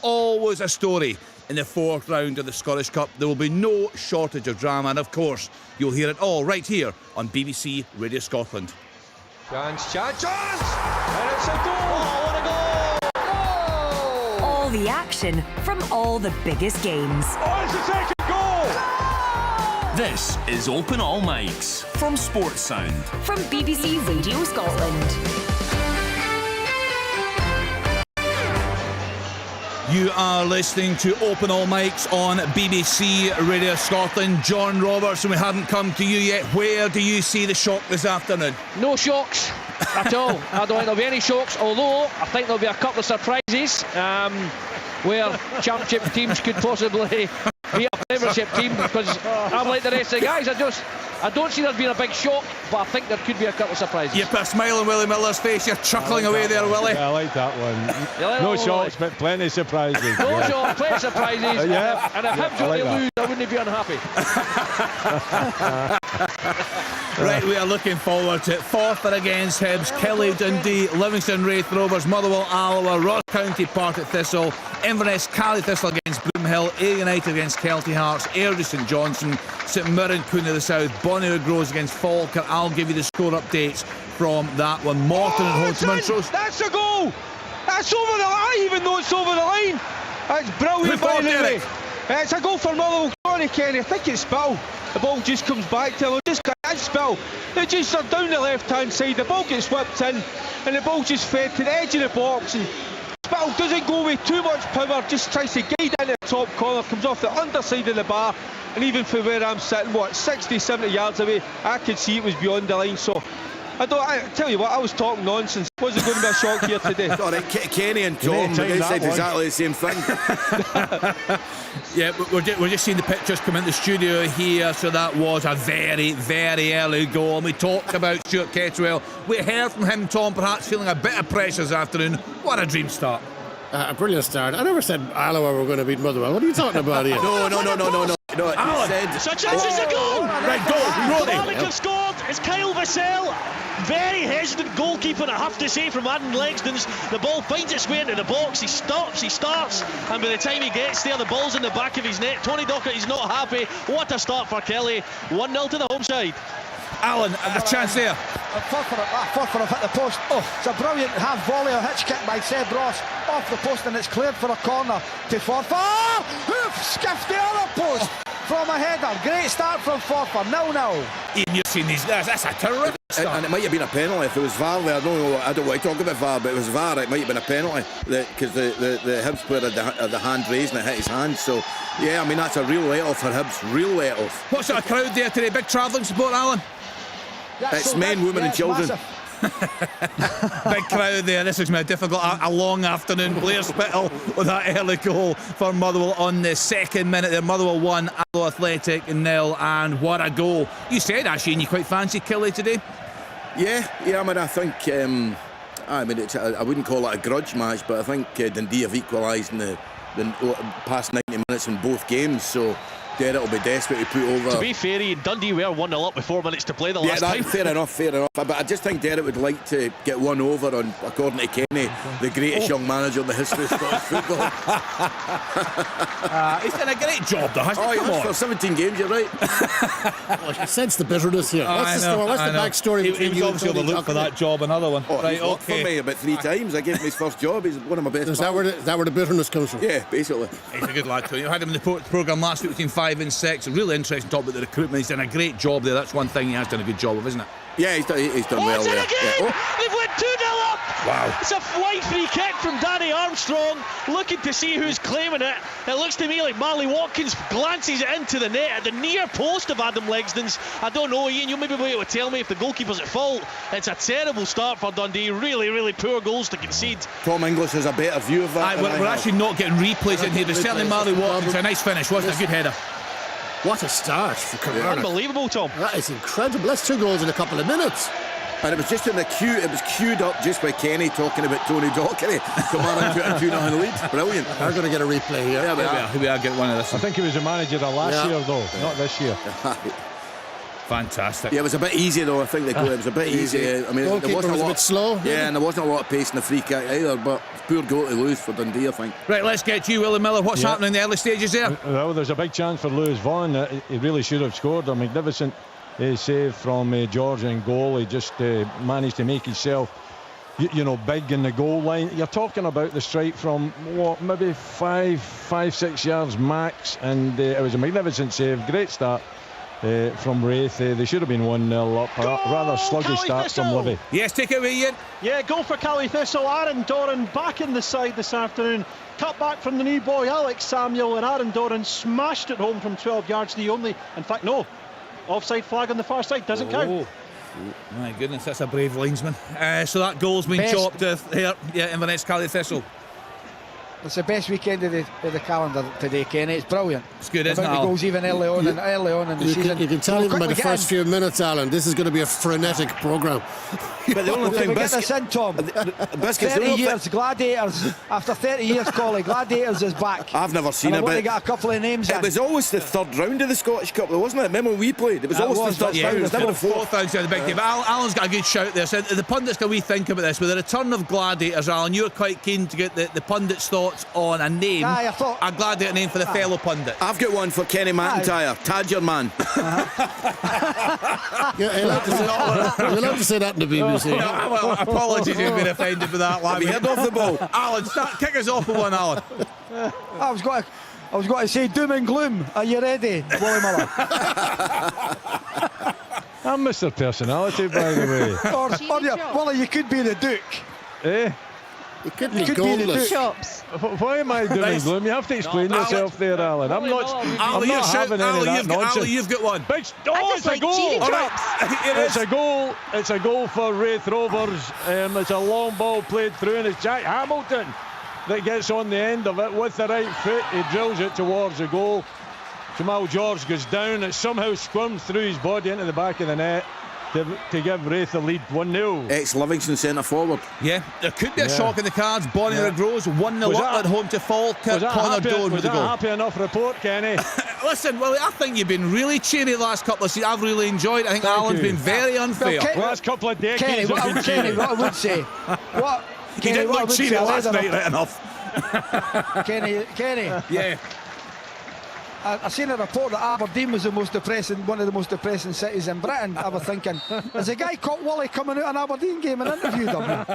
always a story in the fourth round of the Scottish Cup. There will be no shortage of drama, and of course, you'll hear it all right here on BBC Radio Scotland. Chance! And it's a goal! Oh, what a goal! Oh! All the action from all the biggest games. Oh, it's the second goal! This is Open All Mics from Sports Sound. From BBC Radio Scotland. You are listening to Open All Mics on BBC Radio Scotland. John Robertson, we haven't come to you yet. Where do you see the shock this afternoon? No shocks at all. I don't think there'll be any shocks, although I think there'll be a couple of surprises where championship teams could possibly be a Premiership team, because I'm like the rest of the guys. I don't see there being a big shock, but I think there could be a couple of surprises. You put a smile on Willie Miller's face. You're chuckling away there, Willie. Yeah, I like that one. No shocks, but plenty of surprises. No shocks, plenty of surprises. Yeah. And if Hibs were to lose, I wouldn't be unhappy. Right, we are looking forward to it. Forfar against Hibs, Kelly Dundee, Livingston Wraith Rovers, Motherwell Alloa, Ross County Partick Thistle, Inverness Cally Thistle against Broomhill, Ayr United against Kelty Hearts, Airdrie St Johnstone, St Mirren Coon of the South, Bonnie Groves against Falkirk. I'll give you the score updates from that one. Morton and home to Montrose. That's a goal! That's over the line, even though it's over the line. That's brilliant by Derek. It's a goal for Motherwell. Sorry, Kenny, I think it's Spill. The ball just comes back to him. Just that's Spill. They just are down the left-hand side. The ball gets whipped in, and the ball just fed to the edge of the box. And Spill doesn't go with too much power. Just tries to guide into the top corner. Comes off the underside of the bar, and even from where I'm sitting, 60, 70 yards away, I could see it was beyond the line. So I tell you what, I was talking nonsense. Wasn't going to be a shock here today. All right, Kenny and Tom said exactly the same thing. Yeah, we're just seeing the pictures come into the studio here. So that was a very, very early goal. And we talked about Stuart Kettlewell. We heard from him, Tom, perhaps feeling a bit of pressure this afternoon. What a dream start. A brilliant start. I never said Alloa were going to beat Motherwell. What are you talking about here? No. Alan, said it's a chance, it's a goal! Right, goal, Roddy. Barwick have scored. It's Kyle Vassell. Very hesitant goalkeeping, I have to say, from Adam Legzdens. The ball finds its way into the box. He stops, and by the time he gets there, the ball's in the back of his net. Tony Docherty's not happy. What a start for Kelly. 1-0 to the home side. Alan, the chance there. Forfar have hit the post. It's a brilliant half volley or hitch kick by Seb Ross off the post, and it's cleared for a corner to Forfar. Hoof skiffed the other post from a header. Great start from Forfar. 0-0. Ian, you've seen these. That's a terrific start. And it might have been a penalty if it was VAR there. I don't want to talk about VAR, but it was VAR. It might have been a penalty because the Hibs player had the hand raised and it hit his hand. So yeah, I mean that's a real let-off for Hibs. Real let-off. What's that crowd there today? Big travelling support, Alan? It's men, women and children. Big crowd there. This is going to be a long afternoon. Blair Spittle with that early goal for Motherwell on the second minute there. Motherwell 1, Alloa Athletic 0, and what a goal. You said, actually, and you quite fancied Kelly today? Yeah, I mean, I think I wouldn't call it a grudge match, but I think Dundee have equalised in the past 90 minutes in both games, so Derek will be desperate to put over. To be fair, Dundee were 1-0 up with 4 minutes to play the last time. Fair enough. But I just think Derek would like to get one over on, according to Kenny, the greatest young manager in the history of Scottish football. He's done a great job, though, hasn't he? Come on. For 17 games, you're right. I sense the bitterness here. What's the backstory? He was obviously overlooked for that job, another one. Right, okay. For me about 3 times. I gave him his first job. He's one of my best. Is that where the bitterness comes from? Yeah, basically. He's a good lad, too. I had him in the programme last week between 5 and 6. Really interesting talk about the recruitment. He's done a great job there. That's one thing he has done a good job of, isn't it? Yeah, he's done well there. They've went 2-0 up. Wow. It's a wide free kick from Danny Armstrong, looking to see who's claiming it. It looks to me like Marley Watkins glances it into the net at the near post of Adam Legzdens. I don't know, Ian, you maybe be able to tell me if the goalkeeper's at fault. It's a terrible start for Dundee. Really, really poor goals to concede. Tom English has a better view of that. We're actually not getting replays in here, but certainly Marley Watkins, a nice finish, wasn't it? A good header. What a start for Kilmarnock. Unbelievable, Tom. That is incredible. That's 2 goals in a couple of minutes. And it was just in the queue. It was queued up just by Kenny talking about Tony Docherty. Kilmarnock a 2-0 lead. Brilliant. They're going to get a replay here. Yeah, we are get one of this. I think he was the manager of last year, though, not this year. Fantastic. Yeah, it was a bit easy though. I think it was a bit easy. I mean, there Goalkeeper wasn't was a a lot. bit slow. Yeah, and there wasn't a lot of pace in the free kick either. But poor goal to lose for Dundee, I think. Right, let's get to you, Willie Miller. What's happening in the early stages there? Well, there's a big chance for Lewis Vaughan. He really should have scored. A magnificent save from George in goal. He just managed to make himself, big in the goal line. You're talking about the strike from maybe 5-6 yards max, and it was a magnificent save. Great start from Wraith. They should have been 1-0 up. A rather sluggish start from Livy. Yes, take it away, Ian. Yeah, goal for Cali Thistle. Aaron Doran back in the side this afternoon. Cut back from the new boy Alex Samuel, and Aaron Doran smashed it home from 12 yards. The only, in fact, no, offside flag on the far side doesn't count. My goodness, that's a brave linesman. So that goal's been chopped here, Inverness Cali Thistle. It's the best weekend of the calendar today, Kenny. It's brilliant. It's good, isn't it, The Alan? goals even early on in the season. You can tell even by the Quickly first few minutes, Alan, this is going to be a frenetic programme. But the only thing, we get this in, Tom. Biscuits, 30 years, Gladiators. After 30 years, Collie, Gladiators is back. I've never seen and it, I want to but get a couple of names it in. was always the third round of the Scottish Cup, though, wasn't it? Remember when we played? It was always the third round. It was never the fourth. Fourth round, the big game. Alan's got a good shout there. So the pundits, can we think about this? With the return of Gladiators, Alan, you're quite keen to get the pundits' thoughts on a name, a Gladiator name for the fellow pundit. I've got one for Kenny McIntyre, Tadger Man. You're allowed to say that in the BBC. No, well, apologies if you've been offended with that, lad. Have you heard off the ball? Alan, kick us off with one, Alan. I was going to say doom and gloom. Are you ready, Willie Miller? I'm Mr. Personality, by the way. Willie, you could be the Duke. Eh? You could be the goalless. Duke. Why am I doing Nice. gloom? You have to explain yourself there, Alan. I'm not having any of that nonsense. Ali, you've got one. It's a goal! All right. It's a goal. It's a goal for Wraith Rovers. It's a long ball played through, and it's Jack Hamilton that gets on the end of it with the right foot. He drills it towards the goal. Jamal George goes down. It somehow squirms through his body into the back of the net to give Wraith the lead 1-0. Ex-Livingston centre forward. Yeah, there could be a shock in the cards. Bonnyrigg Rose 1-0 up at home to Falkirk. Connor Doan with the goal. Was that a happy enough report, Kenny? Listen, well, I think you've been really cheery the last couple of seasons. I've really enjoyed it. I think Alan's been very unfair. Last couple of decades Kenny, what I would say, He didn't look cheery last night, right enough. Kenny. Yeah. I seen a report that Aberdeen was one of the most depressing cities in Britain. I was thinking, has a guy caught Wally coming out an Aberdeen game and interviewed him?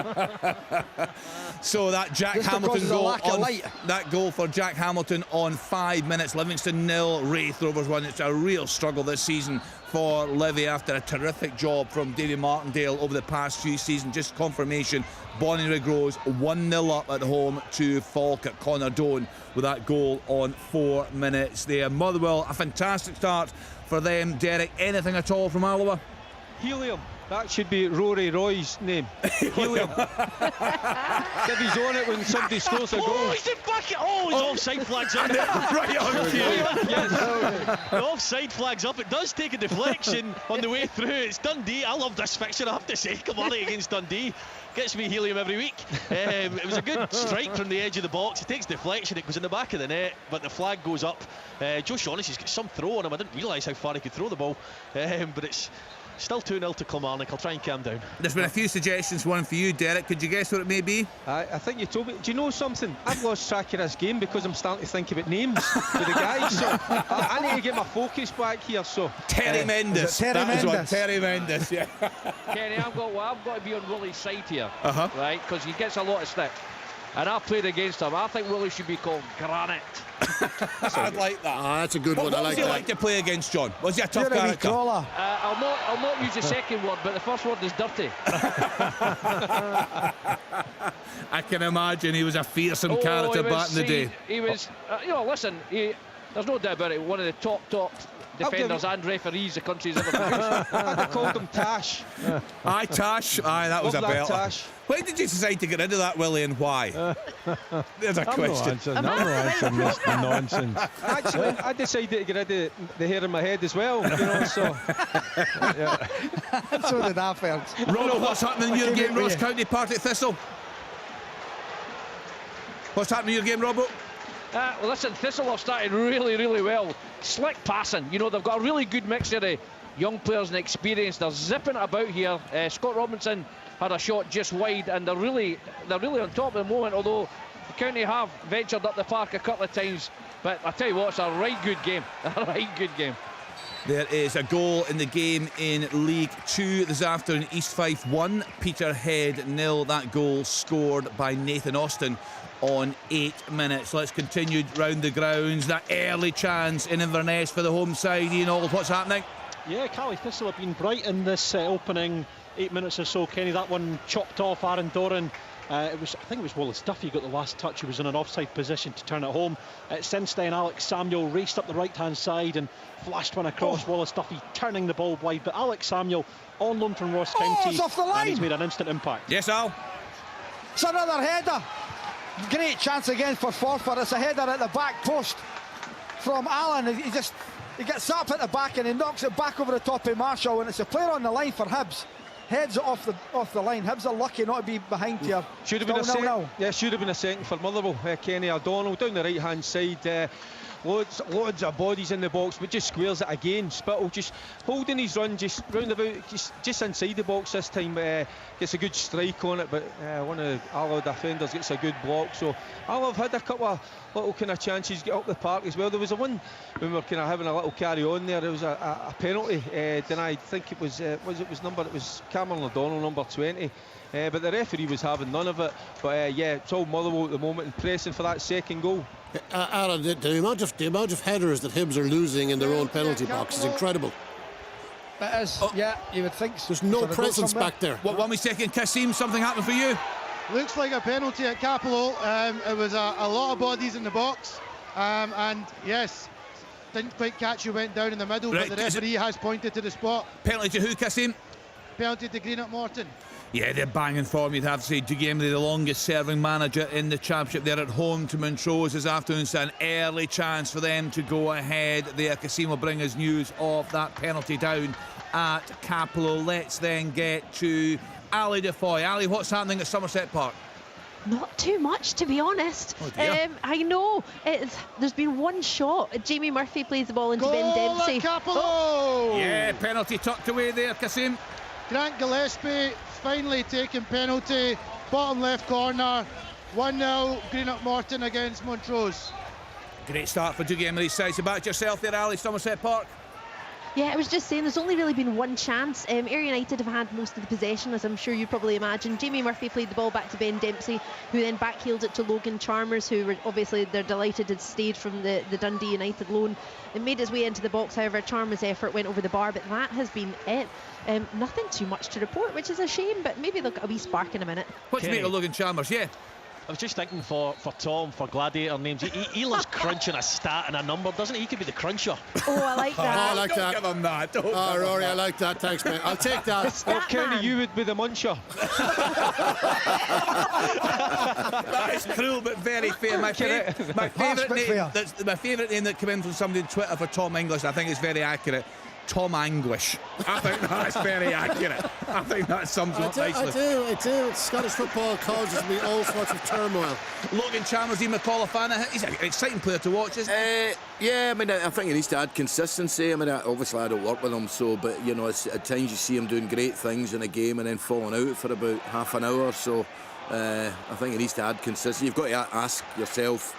So that Jack Just Hamilton because of the goal, lack of light. that goal for Jack Hamilton on 5 minutes. Livingston 0, Wraith Rovers 1. It's a real struggle this season for Livy after a terrific job from David Martindale over the past few seasons. Just confirmation, Bonnyrigg Rose 1-0 up at home to Falkirk. Connor Doan with that goal on 4 minutes there. Motherwell, a fantastic start for them. Derek, anything at all from Alloa? Helium. That should be Rory Roy's name. Helium. If he's on it when somebody scores a goal. Oh, he's in back. Oh, his offside flag's up. Right on cue. Yes. The offside flag's up. It does take a deflection on the way through. It's Dundee. I love this fixture, I have to say. Kilmarnock against Dundee. Gets me helium every week. It was a good strike from the edge of the box. It takes deflection. It goes in the back of the net, but the flag goes up. Joe Shaughnessy's got some throw on him. I didn't realise how far he could throw the ball. But it's still 2-0 to Kilmarnock. I'll try and calm down. There's been a few suggestions, one for you, Derek. Could you guess what it may be? I think you told me. Do you know something? I've lost track of this game because I'm starting to think about names for the guys. So I need to get my focus back here. So Terry Mendes. That was one. Terry Mendes, yeah. Kenny, I've got to be on Willie's side here, Uh-huh. right? Because he gets a lot of stick. And I've played against him. I think Willie should be called Granite. I'd like that. That's a good one. I like What was he that. like to play against, John? Was he a tough character? I'll not use the second word, but the first word is dirty. I can imagine he was a fearsome character back in the day. He was, listen, there's no doubt about it, one of the top defenders and referees the country's ever produced. I called him Tash. Aye, Tash. Aye, that was Love a that belter. Tash. Why did you decide to get rid of that, Willie, and why? There's a question. I'm not answering this nonsense. Actually, I decided to get rid of the hair in my head as well. So. Yeah. So did I, Ferns. Robert, what's happening in your game, Ross County Partick Thistle? What's happening in your game, Robert? Well, listen, Thistle have started really, really well. Slick passing. They've got a really good mixture of young players and experience. They're zipping it about here. Scott Robinson had a shot just wide, and they're really on top at the moment, although the County have ventured up the park a couple of times. But I tell you what, it's a right good game. A right good game. There is a goal in the game in League 2 this afternoon. East Fife 1, Peterhead 0. That goal scored by Nathan Austin on 8 minutes. Let's continue round the grounds. That early chance in Inverness for the home side. Ian Auld, what's happening? Yeah, Caley Thistle have been bright in this opening 8 minutes or so, Kenny. That one chopped off Aaron Doran. I think it was Wallace Duffy got the last touch. He was in an offside position to turn it home. Since then, Alex Samuel raced up the right-hand side and flashed one across. Wallace Duffy turning the ball wide, but Alex Samuel on loan from Ross County, it's off the line. and he's made an instant impact. Yes, Al. It's another header. Great chance again for Forfar. It's a header at the back post from Allen. He gets up at the back and he knocks it back over the top of Marshall, and it's a player on the line for Hibs. Heads it off the line. Hibs are lucky not to be behind here. Should have been a second. Yeah, should have been a second for Motherwell. Kenny O'Donnell down the right hand side. Loads of bodies in the box, but just squares it again. Spittle just holding his run, just round about, just inside the box this time. Gets a good strike on it, but one of the Alloa defenders gets a good block. So Alloa have had a couple of little kind of chances to get up the park as well. There was a one when we were kind of having a little carry on there. There was a penalty denied. I think it was Cameron O'Donnell, number 20. But the referee was having none of it. But it's all Motherwell at the moment and pressing for that second goal. Alan, the amount of headers that Hibs are losing in their own penalty box is incredible. It is, yeah, you would think so. There's no presence back there. What, 1 second, Kasim, something happened for you? Looks like a penalty at Capello. It was a lot of bodies in the box, and yes, didn't quite catch who went down in the middle, right, but the referee has pointed to the spot. Penalty to who, Kasim? Penalty to Greenock Morton. Yeah, they're banging form, you'd have to say. Dougie Emery, the longest serving manager in the Championship. They're at home to Montrose this afternoon, so an early chance for them to go ahead there. Kasim will bring us news of that penalty down at Capello. Let's then get to Ali Defoy. Ali, what's happening at Somerset Park? Not too much, to be honest. Oh dear. I know there's been one shot. Jamie Murphy plays the ball into Ben Dempsey. Yeah, penalty tucked away there, Kasim. Grant Gillespie finally taking penalty, bottom left corner. 1-0 Greenock Morton against Montrose. Great start for Dougie Emery's side. So back to yourself there, Ali, Somerset Park. Yeah, I was just saying there's only really been one chance. Ayr United have had most of the possession, as I'm sure you probably imagine. Jamie Murphy played the ball back to Ben Dempsey, who then backheeled it to Logan Chalmers, who were obviously, they're delighted had stayed from the Dundee United loan. It made his way into the box, however Chalmers' effort went over the bar, but that has been it. Nothing too much to report, which is a shame, but maybe they'll get a wee spark in a minute. What do you make of Logan Chalmers? Yeah. I was just thinking for Tom, for Gladiator names, he loves crunching a stat and a number, doesn't he? He could be the cruncher. Oh, I like that. I like that. Don't give him that. Oh, Rory, I like that. Thanks, mate. I'll take that. Well, Kenny, you would be the muncher. That is cruel but very fair. My favourite name that came in from somebody on Twitter for Tom English, I think it's very accurate. Tom Anguish. I think that's very accurate. I think that sums up nicely. I do. Scottish football causes me all sorts of turmoil. Logan Chalmers, Ian McCall a fan. He's an exciting player to watch, isn't he? Yeah, I mean, I think he needs to add consistency. I mean, obviously I don't work with him, so, but you know, at times you see him doing great things in a game and then falling out for about half an hour. So I think he needs to add consistency. You've got to ask yourself.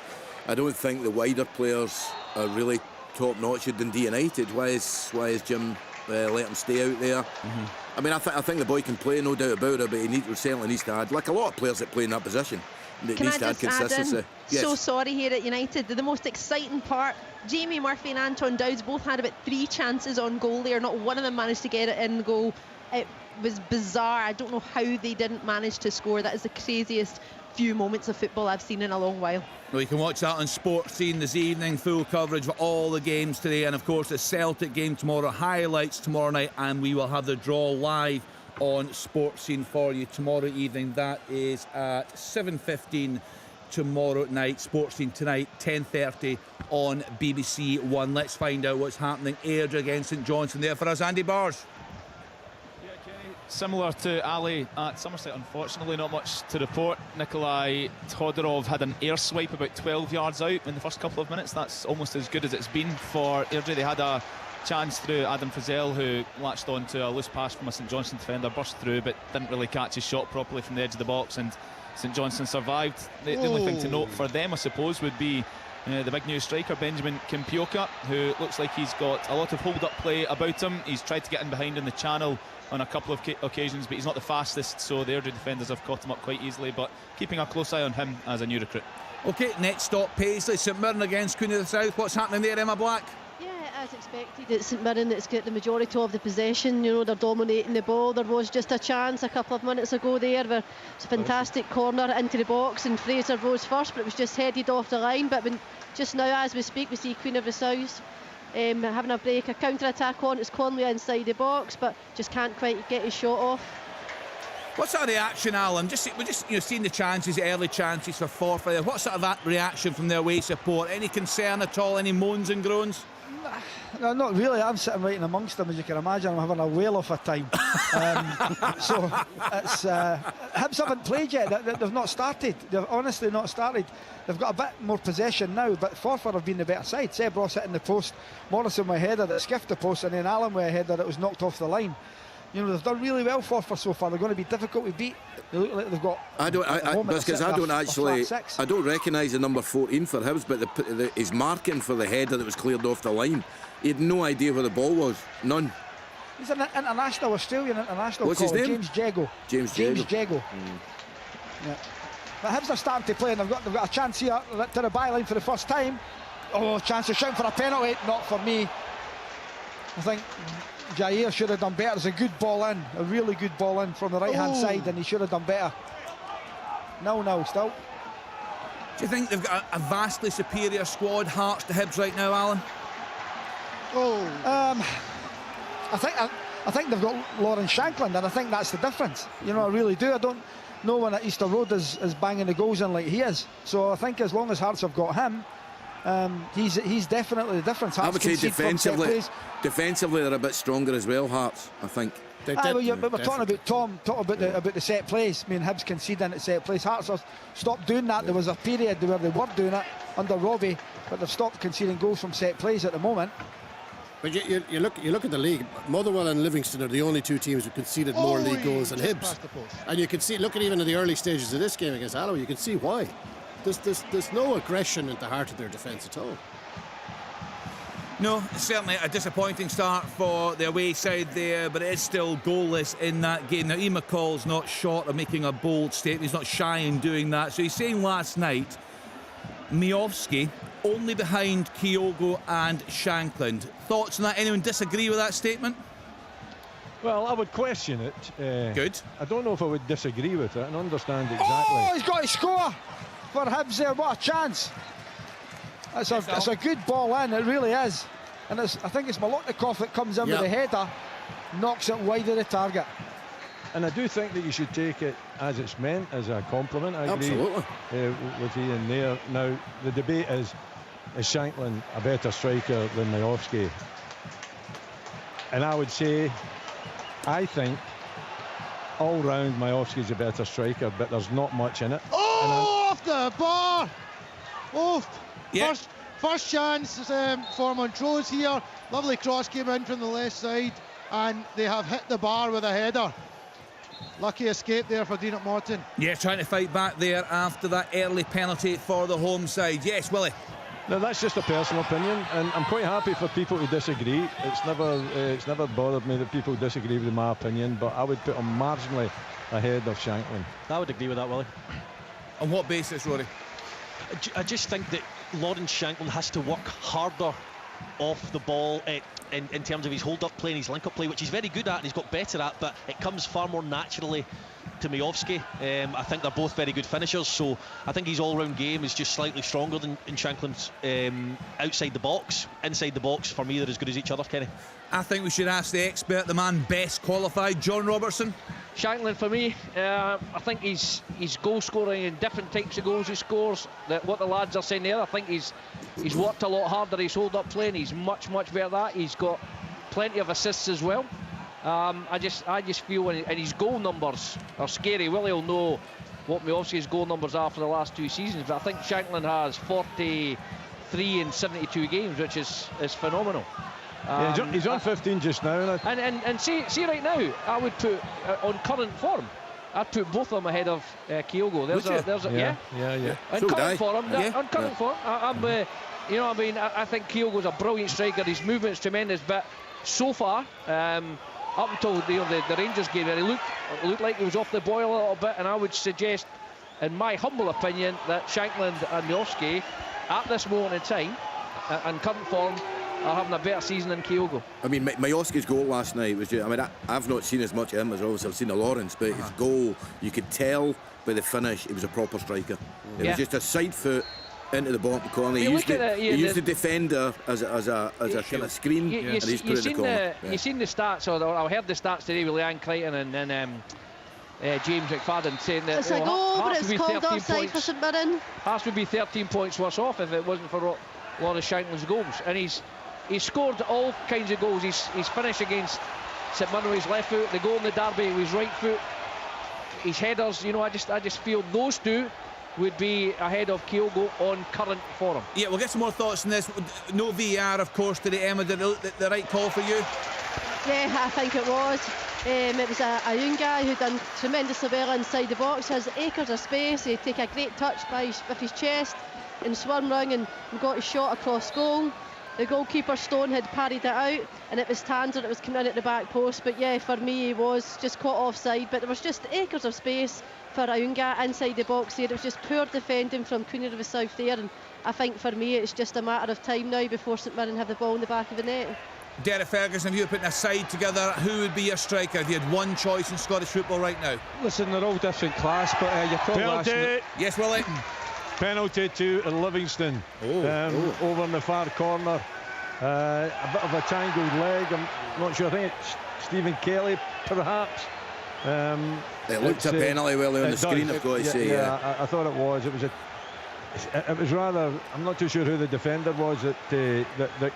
I don't think the wider players are really top notch at Dundee United. Why is Jim let him stay out there? I mean, I think the boy can play, no doubt about it, but he certainly needs to add, like a lot of players that play in that position, needs to add consistency. Yes. So sorry here at United. The most exciting part, Jamie Murphy and Anton Dowds both had about 3 chances on goal there. Not one of them managed to get it in goal. It was bizarre. I don't know how they didn't manage to score. That is the craziest few moments of football I've seen in a long while. Well, you can watch that on Sports Scene this evening. Full coverage for all the games today, and of course the Celtic game tomorrow, highlights tomorrow night, and we will have the draw live on Sports Scene for you tomorrow evening. That is at 7:15 tomorrow night. Sports Scene tonight, 10:30 on BBC One. Let's find out what's happening. Airdrie against St Johnstone there for us, Andy Bars. Similar to Ali at Somerset, unfortunately, not much to report. Nikolai Todorov had an air swipe about 12 yards out in the first couple of minutes. That's almost as good as it's been for Airdrie. They had a chance through Adam Frizzell, who latched on to a loose pass from a St Johnstone defender, burst through but didn't really catch his shot properly from the edge of the box, and St Johnstone survived. The only thing to note for them, I suppose, would be the big new striker, Benjamin Kimpioka, who looks like he's got a lot of hold-up play about him. He's tried to get in behind in the channel on a couple of occasions, but he's not the fastest, so the Airdrie defenders have caught him up quite easily, but keeping a close eye on him as a new recruit. OK, next stop, Paisley, St Mirren against Queen of the South. What's happening there, Emma Black? Yeah, as expected, it's St Mirren that's got the majority of the possession. You know, they're dominating the ball. There was just a chance a couple of minutes ago there where it's a fantastic corner into the box and Fraser rose first, but it was just headed off the line. But just now, as we speak, we see Queen of the South having a break, a counter-attack on. It's Conley inside the box, but just can't quite get his shot off. What sort of reaction, Alan? We're just seeing the chances, early chances for Forfar. What sort of that reaction from their away support? Any concern at all? Any moans and groans? No, not really. I'm sitting right in amongst them, as you can imagine. I'm having a whale of a time. So it's Hibs haven't played yet. They've not started. They've honestly not started. They've got a bit more possession now, but Forfar have been the better side. Seb Ross hitting the post, Morrison with a header that skiffed the post, and then Allen with a header that was knocked off the line. You know, they've done really well Forfar so far. They're going to be difficult to beat. They look like they've got. I don't recognise the number 14 for Hibs, but his marking for the header that was cleared off the line. He had no idea where the ball was. None. He's an international, Australian international. What's his name? James Jago. James Jago. Yeah. But Hibs are starting to play, and they've got a chance here to the byline for the first time. Oh, chance of shouting for a penalty. Not for me. I think Jair should have done better. It's a good ball in, a really good ball in from the right-hand side, and he should have done better. No, still. Do you think they've got a vastly superior squad, Hearts to Hibs right now, Alan? I think they've got Lauren Shankland, and I think that's the difference. You know, I really do. I don't know when at Easter Road is banging the goals in like he is. So I think as long as Hearts have got him, he's definitely the difference. I would say defensively they're a bit stronger as well, Hearts, I think. But we're talking about Tom, about the set plays. I mean, Hibs conceding at set plays. Hearts have stopped doing that. There was a period where they were doing it under Robbie, but they've stopped conceding goals from set plays at the moment. But you look at the league. Motherwell and Livingston are the only two teams who conceded more league goals than Hibs. And you can see, look at even in the early stages of this game against Alloa, you can see why. There's no aggression at the heart of their defence at all. No, certainly a disappointing start for the away side there, but it is still goalless in that game. Now, Ian McCall's not short of making a bold statement. He's not shy in doing that. So he's saying last night, Miovski only behind Kyogo and Shankland. Thoughts on that? Anyone disagree with that statement? Well, I would question it. Good. I don't know if I would disagree with it and understand exactly. Oh, he's got to score for Hibs there. What a chance. It's a good ball in, it really is. And I think it's Molotnikov that comes in with the header, knocks it wide of the target. And I do think that you should take it as it's meant, as a compliment. I agree with Ian there. Now, the debate is Shankland a better striker than Miovski? And I would say, I think all round Miovski's a better striker, but there's not much in it. Oh, off the bar! Oh, yeah. First chance for Montrose here. Lovely cross came in from the left side, and they have hit the bar with a header. Lucky escape there for Dean Morton. Yeah, trying to fight back there after that early penalty for the home side. Yes, Willie. Now that's just a personal opinion, and I'm quite happy for people to disagree. It's never bothered me that people disagree with my opinion, but I would put him marginally ahead of Shankland. I would agree with that, Willie. On what basis, Rory? I just think that Lawrence Shankland has to work harder off the ball in terms of his hold-up play and his link-up play, which he's very good at and he's got better at, but it comes far more naturally to Miovski. I think they're both very good finishers, so I think his all-round game is just slightly stronger than Shankland's. Outside the box, inside the box, for me they're as good as each other, Kenny. I think we should ask the expert, the man best qualified, John Robertson. Shankland for me, I think he's goal scoring in different types of goals he scores. What the lads are saying there, I think he's worked a lot harder. He's hold up play and he's much better at that. He's got plenty of assists as well. I just feel, and his goal numbers are scary. Willie will know what Miovski's goal numbers are for the last 2 seasons, but I think Shankland has 43 in 72 games, which is phenomenal. He's on 15 just now. And see right now, I would put on current form, I'd put both of them ahead of Kyogo. Yeah. On current form, I think Kyogo's a brilliant striker. His movement's tremendous, but so far, up until the Rangers game, he looked like he was off the boil a little bit, and I would suggest, in my humble opinion, that Shankland and Miovski, at this moment in time, and current form, are having a better season than Kyogo. I mean, Miovski's goal last night was just, I mean, I've not seen as much of him as obviously I've seen of Lawrence, but his goal, you could tell by the finish, he was a proper striker. It was just a side foot into the bottom corner. He used the defender as a kind of screen, and he's put it in the corner. You've seen the stats, or I heard the stats today with Leanne Crichton and James McFadden saying that it's a goal, but it's called offside for St Mirren. Hearts would be 13 points worse off if it wasn't for Lawrence Shankland's goals, and he's scored all kinds of goals. He's finished against St Mirren with his left foot, the goal in the derby with his right foot, his headers. I just feel those two would be ahead of Kyogo on current form. Yeah, we'll get some more thoughts on this. No VAR, of course, today. Emma, did the right call for you? Yeah, I think it was. It was a young guy who done tremendously well inside the box. Has acres of space. He take a great touch with his chest and swung round and got his shot across goal. The goalkeeper Stone had parried it out, and it was Tanser that was coming in at the back post. But yeah, for me, he was just caught offside. But there was just acres of space for Ayunga inside the box there. It was just poor defending from Queen of the South there. And I think for me, it's just a matter of time now before St Mirren have the ball in the back of the net. Derek Ferguson, if you were putting a side together, who would be your striker if you had one choice in Scottish football right now? Listen, they're all different class, but you call last night. Yes, Willie. Penalty to Livingston over in the far corner. A bit of a tangled leg. I'm not sure. I think it's Stephen Kelly, perhaps. It looked a penalty on the screen, I've got to say. Yeah, I thought it was. It was rather. I'm not too sure who the defender was that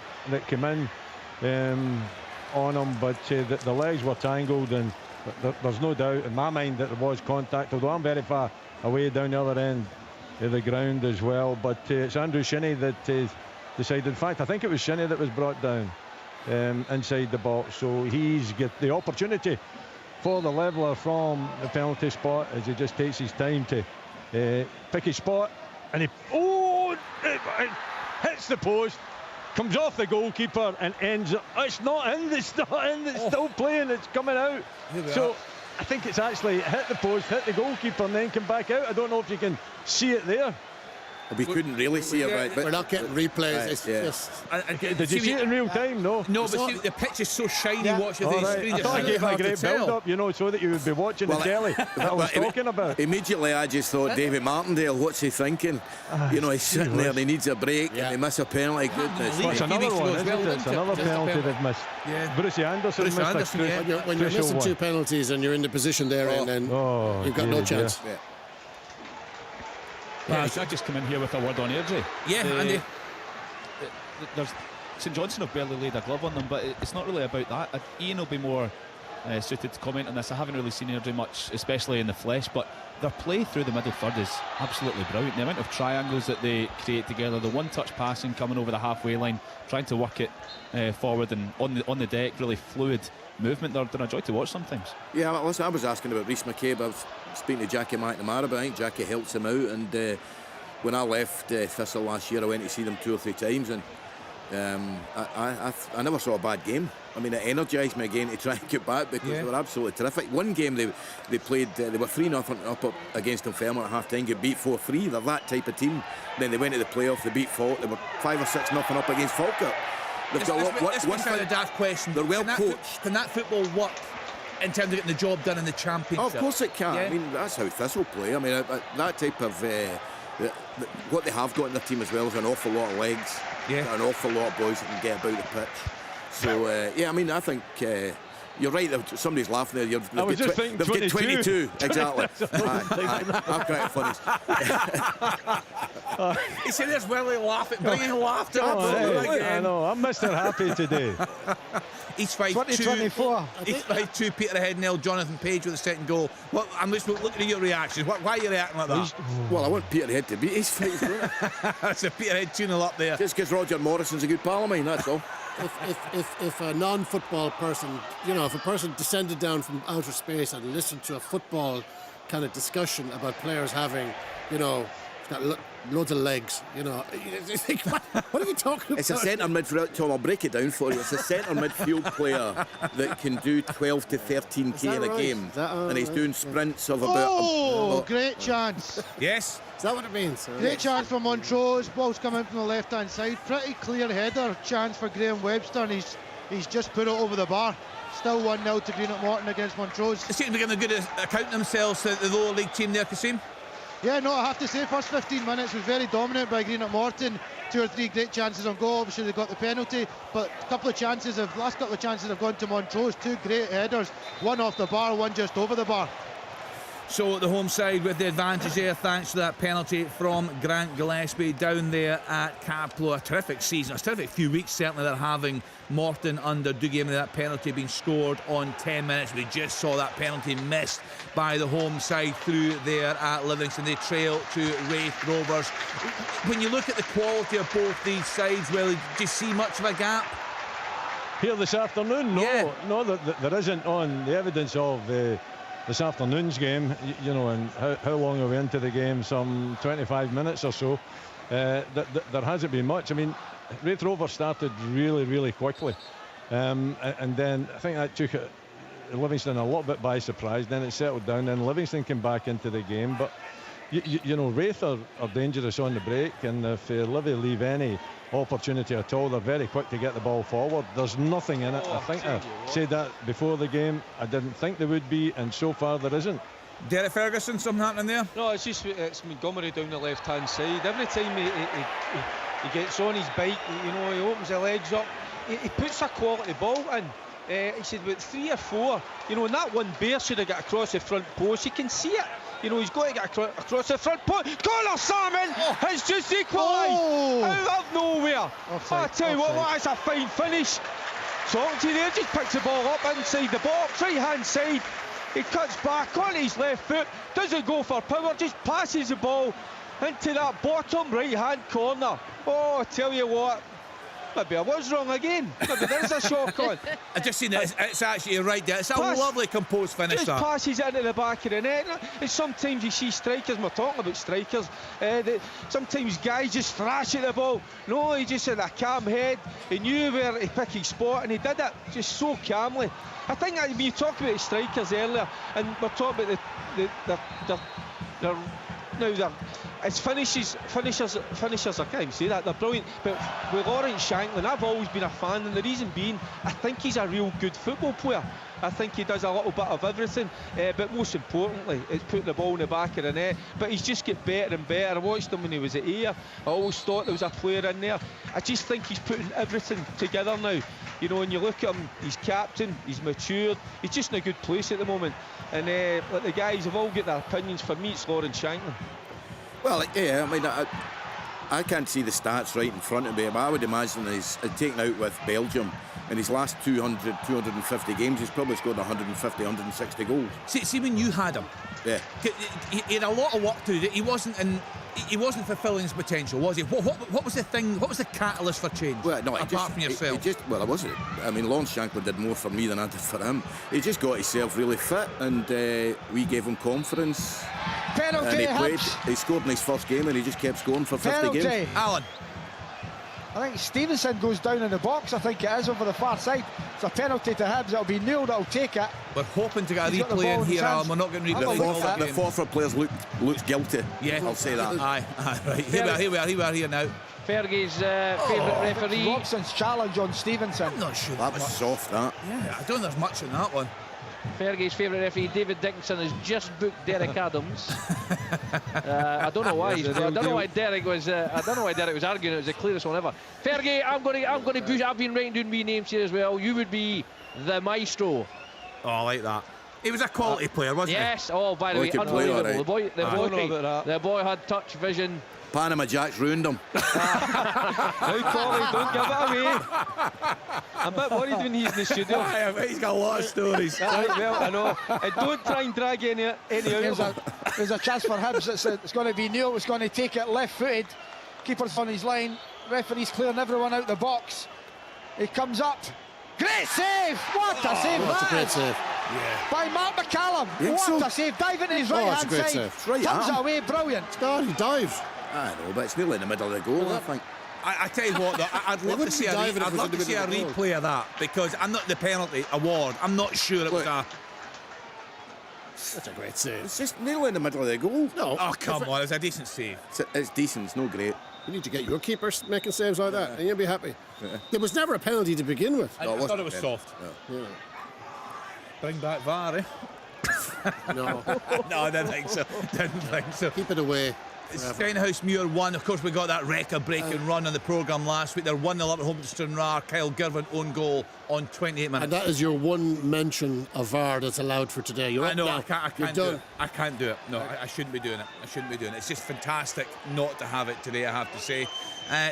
came in on him, but the legs were tangled, and there's no doubt in my mind that there was contact. Although I'm very far away down the other end of the ground as well. But it's Andrew Shinnie that decided. In fact, I think it was Shinnie that was brought down inside the box. So he's got the opportunity for the leveller from the penalty spot as he just takes his time to pick his spot, and it hits the post, comes off the goalkeeper and ends it. It's not in, it's still playing, it's coming out. So I think it's actually hit the post, hit the goalkeeper and then come back out. I don't know if you can see it there. We couldn't really see it, right? But we're not getting replays. It's just. Did you see it in real time? No. No, but see, the pitch is so shiny watching the screen. I thought I gave a great build-up, so that you would be watching the telly that I was talking about. Immediately, I just thought, David Martindale, what's he thinking? He's sitting there and he needs a break and he missed a penalty. Goodness. It's another one, isn't it? It's another penalty they've missed. Brucey Anderson missed a when you're missing two penalties and you're in the position there, and then you've got no chance. Yeah, I just come in here with a word on Airdrie. Yeah, Andy. St Johnstone have barely laid a glove on them, but it's not really about that. Ian will be more suited to comment on this. I haven't really seen Airdrie much, especially in the flesh, but their play through the middle third is absolutely brilliant. The amount of triangles that they create together, the one-touch passing coming over the halfway line, trying to work it forward and on the deck, really fluid movement. They're a joy to watch sometimes. Yeah, listen, I was asking about Rhys McCabe. I was speaking to Jackie McNamara, but I think Jackie helps him out, and when I left Thistle last year, I went to see them 2 or 3 times, and I never saw a bad game. I mean, it energised me again to try and get back, because they were absolutely terrific. One game they played, they were 3-0 up against Dunfermline at half-time, get beat 4-3. They're that type of team. Then they went to the playoff, they beat Falk. They were 5 or 6-0 up against Falkirk. This is a daft question. They're well coached. Can that football work in terms of getting the job done in the Championship? Oh, of course it can. I mean, that's how Thistle play. I mean, that type of what they have got in their team as well is an awful lot of legs. An awful lot of boys that can get about the pitch. So I mean, I think You're right, somebody's laughing there. I was just thinking they've got 22. Exactly. I'm quite funny. He said there's Willie laughing, bringing laughter. I know, I'm Mr. Happy today. Each fight 2024. Each fight two. Peterhead nailed Jonathan Page with the second goal. What? I'm just looking at your reactions. Why are you reacting like that? Well, I want Peterhead to beat his fight. That's a Peterhead 2-0 up there. Just because Roger Morrison's a good pal of mine, that's all. If a non-football person, if a person descended down from outer space and listened to a football kind of discussion about players having, got loads of legs, you think, what are you talking about? It's a centre midfield. Tom, I'll break it down for you. It's a centre midfield player that can do 12 to 13k in a game, and he's doing sprints of about. Great chance! Yes. Is that what it means? Great chance for Montrose. Ball's coming from the left-hand side. Pretty clear header chance for Graham Webster, and he's just put it over the bar. Still 1-0 to Greenock Morton against Montrose. They seem to be getting a good account themselves to the lower league team there, Kasim. Yeah, no, I have to say, first 15 minutes was very dominant by Greenock Morton. 2 or 3 great chances on goal. Obviously, they got the penalty, but last couple of chances have gone to Montrose. 2 great headers, one off the bar, one just over the bar. So the home side with the advantage there, thanks to that penalty from Grant Gillespie down there at Caplo. A terrific season, a terrific few weeks certainly they're having. Morton under Dougie, and that penalty being scored on 10 minutes. We just saw that penalty missed by the home side through there at Livingston. They trail to Wraith Rovers. When you look at the quality of both these sides, Willie, do you see much of a gap? Here this afternoon? No, there isn't on the evidence of this afternoon's game, and how long are we into the game? Some 25 minutes or so. There hasn't been much. I mean, Wraith Rovers started really, really quickly, and then I think that took Livingston a little bit by surprise. Then it settled down, then Livingston came back into the game, but Wraith are dangerous on the break, and if Livy leave any opportunity at all, they're very quick to get the ball forward. There's nothing in it. I think I said that before the game. I didn't think there would be, and so far there isn't. Derek Ferguson, something happening there? No, it's Montgomery down the left-hand side. Every time he gets on his bike, he opens the legs up. He puts a quality ball in. He said about 3 or 4. And that one Bear should have got across the front post. You can see it. He's got to get across the front post. Connor Salmon has just equalised out of nowhere. I tell you what, that's a fine finish. Salty there just picks the ball up inside the box, right hand side. He cuts back on his left foot, doesn't go for power, just passes the ball into that bottom right hand corner. I tell you what, maybe I was wrong again. Maybe there's a shock on. I just seen it. It's actually right there. It's a lovely composed finish. Just passes it into the back of the net. And sometimes you see strikers, we're talking about strikers, sometimes guys just thrash at the ball. No, he just had a calm head. He knew where to pick his spot, and he did it just so calmly. I think that we talked about the strikers earlier, and we're talking about it's finishers, I can't even say that, they're brilliant. But with Lawrence Shanklin, I've always been a fan, and the reason being, I think he's a real good football player. I think he does a little bit of everything, but most importantly, it's putting the ball in the back of the net. But he's just get better and better. I watched him when he was at Ayr. I always thought there was a player in there. I just think he's putting everything together now. When you look at him, he's captain, he's matured, he's just in a good place at the moment. And like the guys have all got their opinions. For me, it's Lawrence Shanklin. Well, yeah, I mean, I can't see the stats right in front of me, but I would imagine he's taken out with Belgium. In his last 250 games, he's probably scored 150, 160 goals. See when you had him, he had a lot of work to do. He wasn't fulfilling his potential, was he? What was the thing? What was the catalyst for change? Well, no, apart from yourself. I wasn't. I mean, Lawrence Shanklin did more for me than I did for him. He just got himself really fit, and we gave him confidence. Penalty. And he scored in his first game, and he just kept scoring for 50 games. Alan. I think Stevenson goes down in the box. I think it is over the far side. It's a penalty to Hibs. It'll be Neil that'll take it. We're hoping to get a replay in here, Alan. We're not going to read the Forfar players looks guilty. Yeah, I'll say that. Aye, right. Here we are here now. Fergie's favourite referee. Robson's challenge on Stevenson. I'm not sure that was soft. That. Yeah, I don't think there's much in that one. Fergie's favourite referee, David Dickinson, has just booked Derek Adams. I don't know why. I don't know why Derek was arguing. It was the clearest one ever. Fergie, I'm going to push. I've been writing down my names here as well. You would be the maestro Oh, I like that. He was a quality player, wasn't yes. Oh, by the way, unbelievable. The boy had touch vision. Panama Jack's ruined him. Now, Collie, don't give it away. I'm a bit worried when he's in the studio. He's got a lot of stories. Right, well, I know. And don't try and drag any out of him. There's a chance for Hibs. It's going to be Neil who's going to take it left-footed. Keeper's on his line. Referee's clearing everyone out the box. He comes up. Great save! What a save That's that a great is. save. By Mark McCallum. What a save. Diving to his right-hand great side. save. Right Tugs it arm. away. Brilliant. He dived. I know, but it's nearly in the middle of the goal, I think. I tell you what, though, I'd love to see a replay of that, because I'm not the penalty award. I'm not sure it was a... That's a great save. It's just nearly in the middle of the goal. No. Oh, come on, it's a decent save. It's decent, it's no great. You need to get your keepers making saves like that, and you'll be happy. There was never a penalty to begin with. I thought it was soft. Yeah. Bring back VAR, eh? No. No, I didn't think so. Didn't think so. Keep it away. Stenhousemuir won. Of course, we got that record-breaking run on the programme last week. They're 1-0 up at home to Stranraer. Kyle Girvan own goal on 28 minutes. And that is your one mention of VAR that's allowed for today. You're I up know, now. I can't You're do done. it. I can't do it. No, I shouldn't be doing it. I shouldn't be doing it. It's just fantastic not to have it today, I have to say.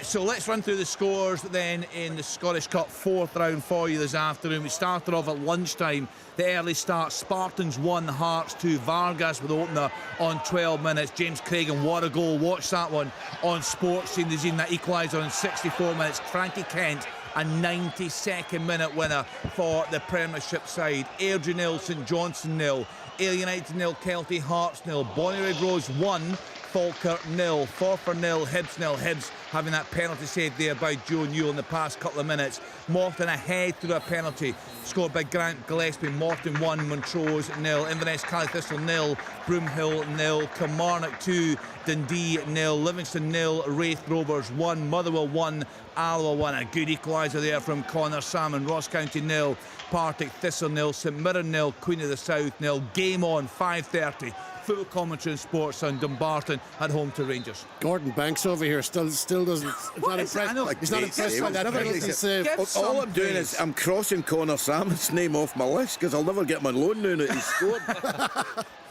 So let's run through the scores then in the Scottish Cup 4th round for you this afternoon. We started off at lunchtime. The early start, Spartans 1, Hearts 2. Vargas with the opener on 12 minutes. James Cragen, what a goal. Watch that one on Sports Scene. They've seen that equaliser in 64 minutes. Frankie Kent, a 92nd minute winner for the Premiership side. Airdrie 0, St Johnstone 0. Ayr United 0, Kelty Hearts 0. Bonnyrigg Rose 1, Falkirk 0. Forfar 0, Hibs 0. Hibs having that penalty saved there by Joe Newell in the past couple of minutes. Morton ahead through a penalty scored by Grant Gillespie. Morton 1, Montrose 0. Inverness Cally Thistle 0, Broomhill 0. Kilmarnock 2, Dundee 0. Livingston 0, Wraith Rovers 1. Motherwell 1, Alloa 1. A good equaliser there from Connor Salmon. Ross County 0, Partick Thistle 0. St Mirren 0, Queen of the South 0. Game on, 5:30. Full commentary on Sports on Dumbarton at home to Rangers. Gordon Banks over here still doesn't. He's not impressed. He's not impressed by that penalty save. All I'm doing is I'm crossing Connor Salmon's name off my list because I'll never get him on loan now that he's scored.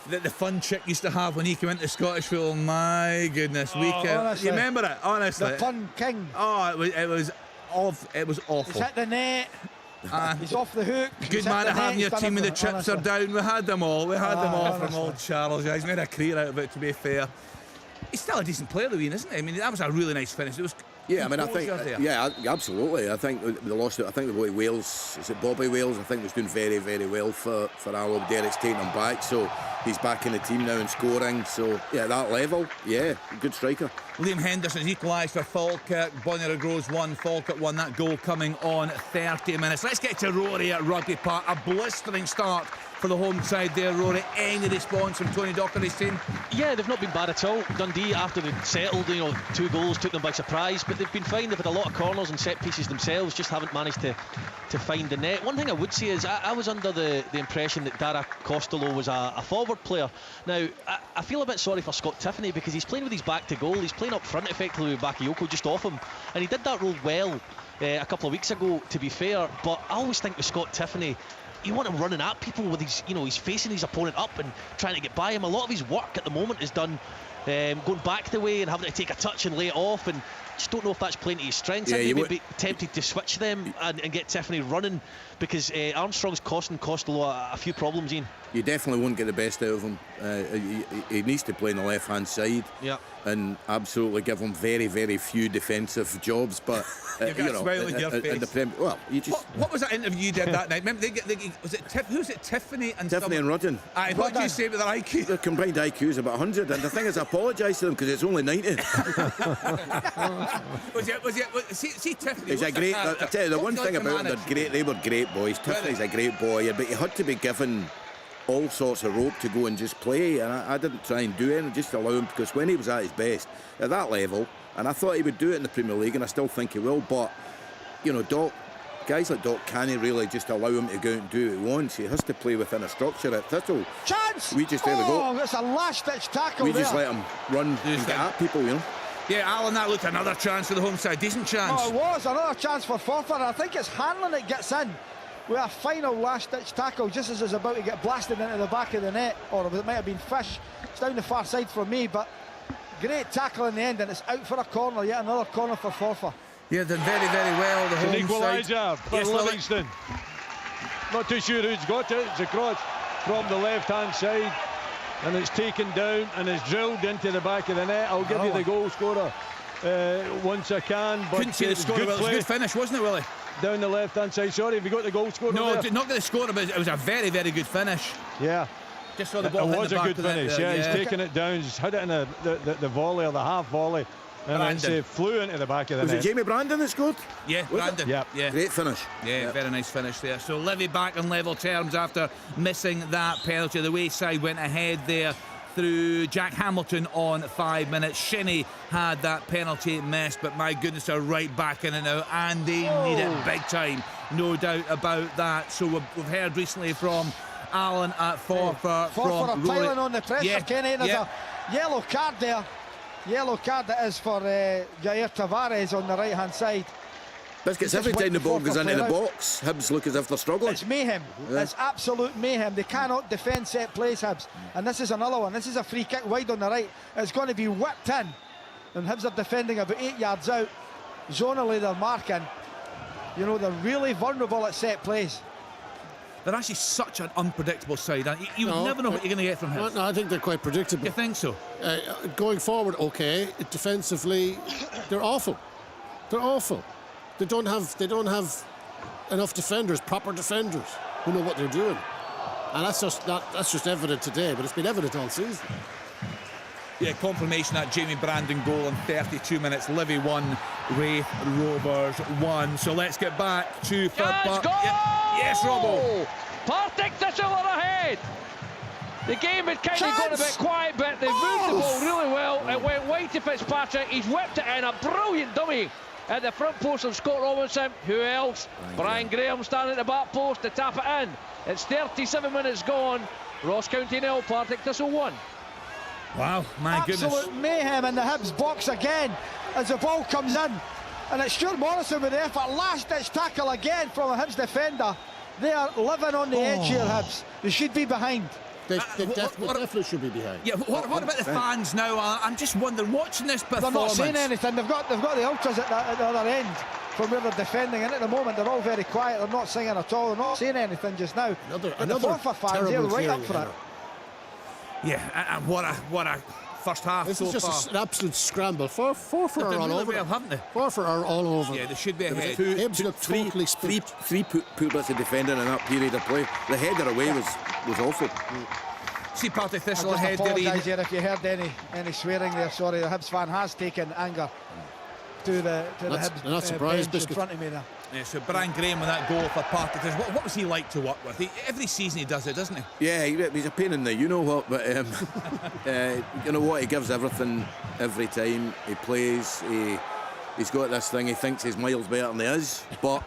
The fun Chick used to have when he came into Scottish football. My goodness, you remember it? Honestly, The fun king. Oh, it was awful. He's hit the net. He's off the hook. Good man to have in your team when the chips are down. We had them all. We had them all from old Charles. He's made a career out of it, to be fair. He's still a decent player, Louis, isn't he? I mean, that was a really nice finish. It was. Yeah, I mean, I think. Yeah, absolutely. I think they lost it. I think the boy Wales, is it Bobby Wales? I think was doing very, very well for Alloa. Derek's taking him back, so he's back in the team now and scoring. So yeah, that level, yeah, good striker. Liam Henderson's equalised for Falkirk. Bonnyrigg Rose 1, Falkirk 1. That goal coming on 30 minutes. Let's get to Rory at Rugby Park. A blistering start for the home side there, Rory. Any response from Tony Dockery's team? Yeah, they've not been bad at all. Dundee, after they'd settled, 2 goals took them by surprise, but they've been fine. They've had a lot of corners and set pieces themselves, just haven't managed to find the net. One thing I would say is I was under the impression that Dara Costello was a forward player. Now, I feel a bit sorry for Scott Tiffany because he's playing with his back to goal. He's playing up front effectively with Bakayoko just off him, and he did that role well a couple of weeks ago, to be fair. But I always think with Scott Tiffany, you want him running at people with his, he's facing his opponent up and trying to get by him. A lot of his work at the moment is done going back the way and having to take a touch and lay it off, and just don't know if that's playing to his strengths. I think he would be tempted to switch them and get Tiffany running, because Armstrong's costing Costello a few problems, Ian. You definitely won't get the best out of him. He needs to play on the left-hand side, and absolutely give him very, very few defensive jobs. But You've got a smile on your face. What was that interview you did that night? Remember, who's it? Tiffany and Rudden. What did you say about their IQ? Their combined IQ is about 100, and the thing is, I apologise to them because it's only 90. See Tiffany. He's a great. I tell you, the one thing about them, they're great. They were great boys. Tiffany's a great boy, but he had to be given all sorts of rope to go and just play, and I didn't try and do anything, just allow him, because when he was at his best at that level, and I thought he would do it in the Premier League, and I still think he will, but guys like Doc can't really just allow him to go out and do what he wants. He has to play within a structure at Thistle. Chance! We just there we go. That's a last-ditch tackle. We just let him run and get at people, Yeah, Alan, that looked another chance for the home side. Decent chance. Oh, it was another chance for Forfar. I think it's Hanlon that gets in. with a final last-ditch tackle just as it's about to get blasted into the back of the net, or it might have been Fish. It's down the far side for me, but great tackle in the end, and it's out for a corner. Yet another corner for Forfar. Yeah, done very, very well. The It's an home side. equaliser for Yes, Livingston. Not too sure who's got it. It's a cross from the left-hand side, and it's taken down and it's drilled into the back of the net. I'll give you the goal scorer once I can. But Couldn't see the score. It was a good finish, wasn't it, Willie? Down the left-hand side. Sorry, have you got the goal scorer? No, there? not got the score, but it was a very, very good finish. Yeah. Just saw the ball hit It was the a back good of the net finish. there, Yeah, he's taken it down. He's hit it in the volley or the half volley, and Brandon. it flew into the back of the Was net. it Jamie Brandon that scored? Yeah, Was Brandon. Yep. Yeah. Great finish. Yeah, very nice finish there. So Livy back on level terms after missing that penalty. The Wayside went ahead there through Jack Hamilton on 5 minutes. Shinnie had that penalty missed, but my goodness, they're right back in it now, and they need it big time, no doubt about that. So we've heard recently from Alan at Forfar. Forfar are piling on the pressure, Yeah, Kenny. There's yeah. a yellow card there. Yellow card that is for Jair Tavares on the right-hand side. Biscuits, every time the ball goes into the box, Hibs look as if they're struggling. It's mayhem. Yeah. It's absolute mayhem. They cannot defend set plays, Hibs. And this is another one. This is a free kick wide on the right. It's going to be whipped in. And Hibs are defending about 8 yards out. Zonally, they're marking. You know, they're really vulnerable at set plays. They're actually such an unpredictable side. You would never know what you're going to get from him. No, I think they're quite predictable. You think so? Going forward, okay. Defensively, they're awful. They're awful. They don't have enough defenders, proper defenders, who know what they're doing. And that's just evident today, but it's been evident all season. Yeah, confirmation that Jamie Brandon goal in 32 minutes. Livy 1, Wraith Rovers 1. So let's get back to third part. Yes, Robbo. Partick Thistle are ahead. The game had kind of gone a bit quiet, but they moved the ball really well. It went wide to Fitzpatrick. He's whipped it in. A brilliant dummy at the front post of Scott Robinson. Who else? Brian Graham standing at the back post to tap it in. It's 37 minutes gone. Ross County 0, Partick Thistle 1. Wow, my goodness. Absolute mayhem in the Hibs box again as the ball comes in. And it's Stuart Morrison with the effort. Last-ditch tackle again from a Hibs defender. They are living on the edge here, Hibs. They should be behind. They definitely should be behind. Yeah, what about the fans now? I'm just wondering, watching this performance. They're not saying anything. They've got the ultras at the other end from where they're defending, and at the moment they're all very quiet. They're not singing at all. They're not saying anything just now. But the Forfar fans, they're right up for it. Yeah, and what a first half This so is just far. an absolute scramble. Forfar are all over. Well, haven't they? Forfar are all over. Yeah, they should be ahead. Hibs look totally spooked. Three pullbacks of defending in that period of play. The header away was awful. See Partick Thistle I just ahead. apologise here if you heard any swearing there. Sorry, the Hibs fan has taken anger to the Hibs not surprised, bench in front of me there. Yeah, so Brian Graham with that goal for Partick Thistle. What was he like to work with? Every season he does it, doesn't he? Yeah, he's a pain in the you know what, but you know what, he gives everything every time he plays. He's got this thing, he thinks he's miles better than he is, but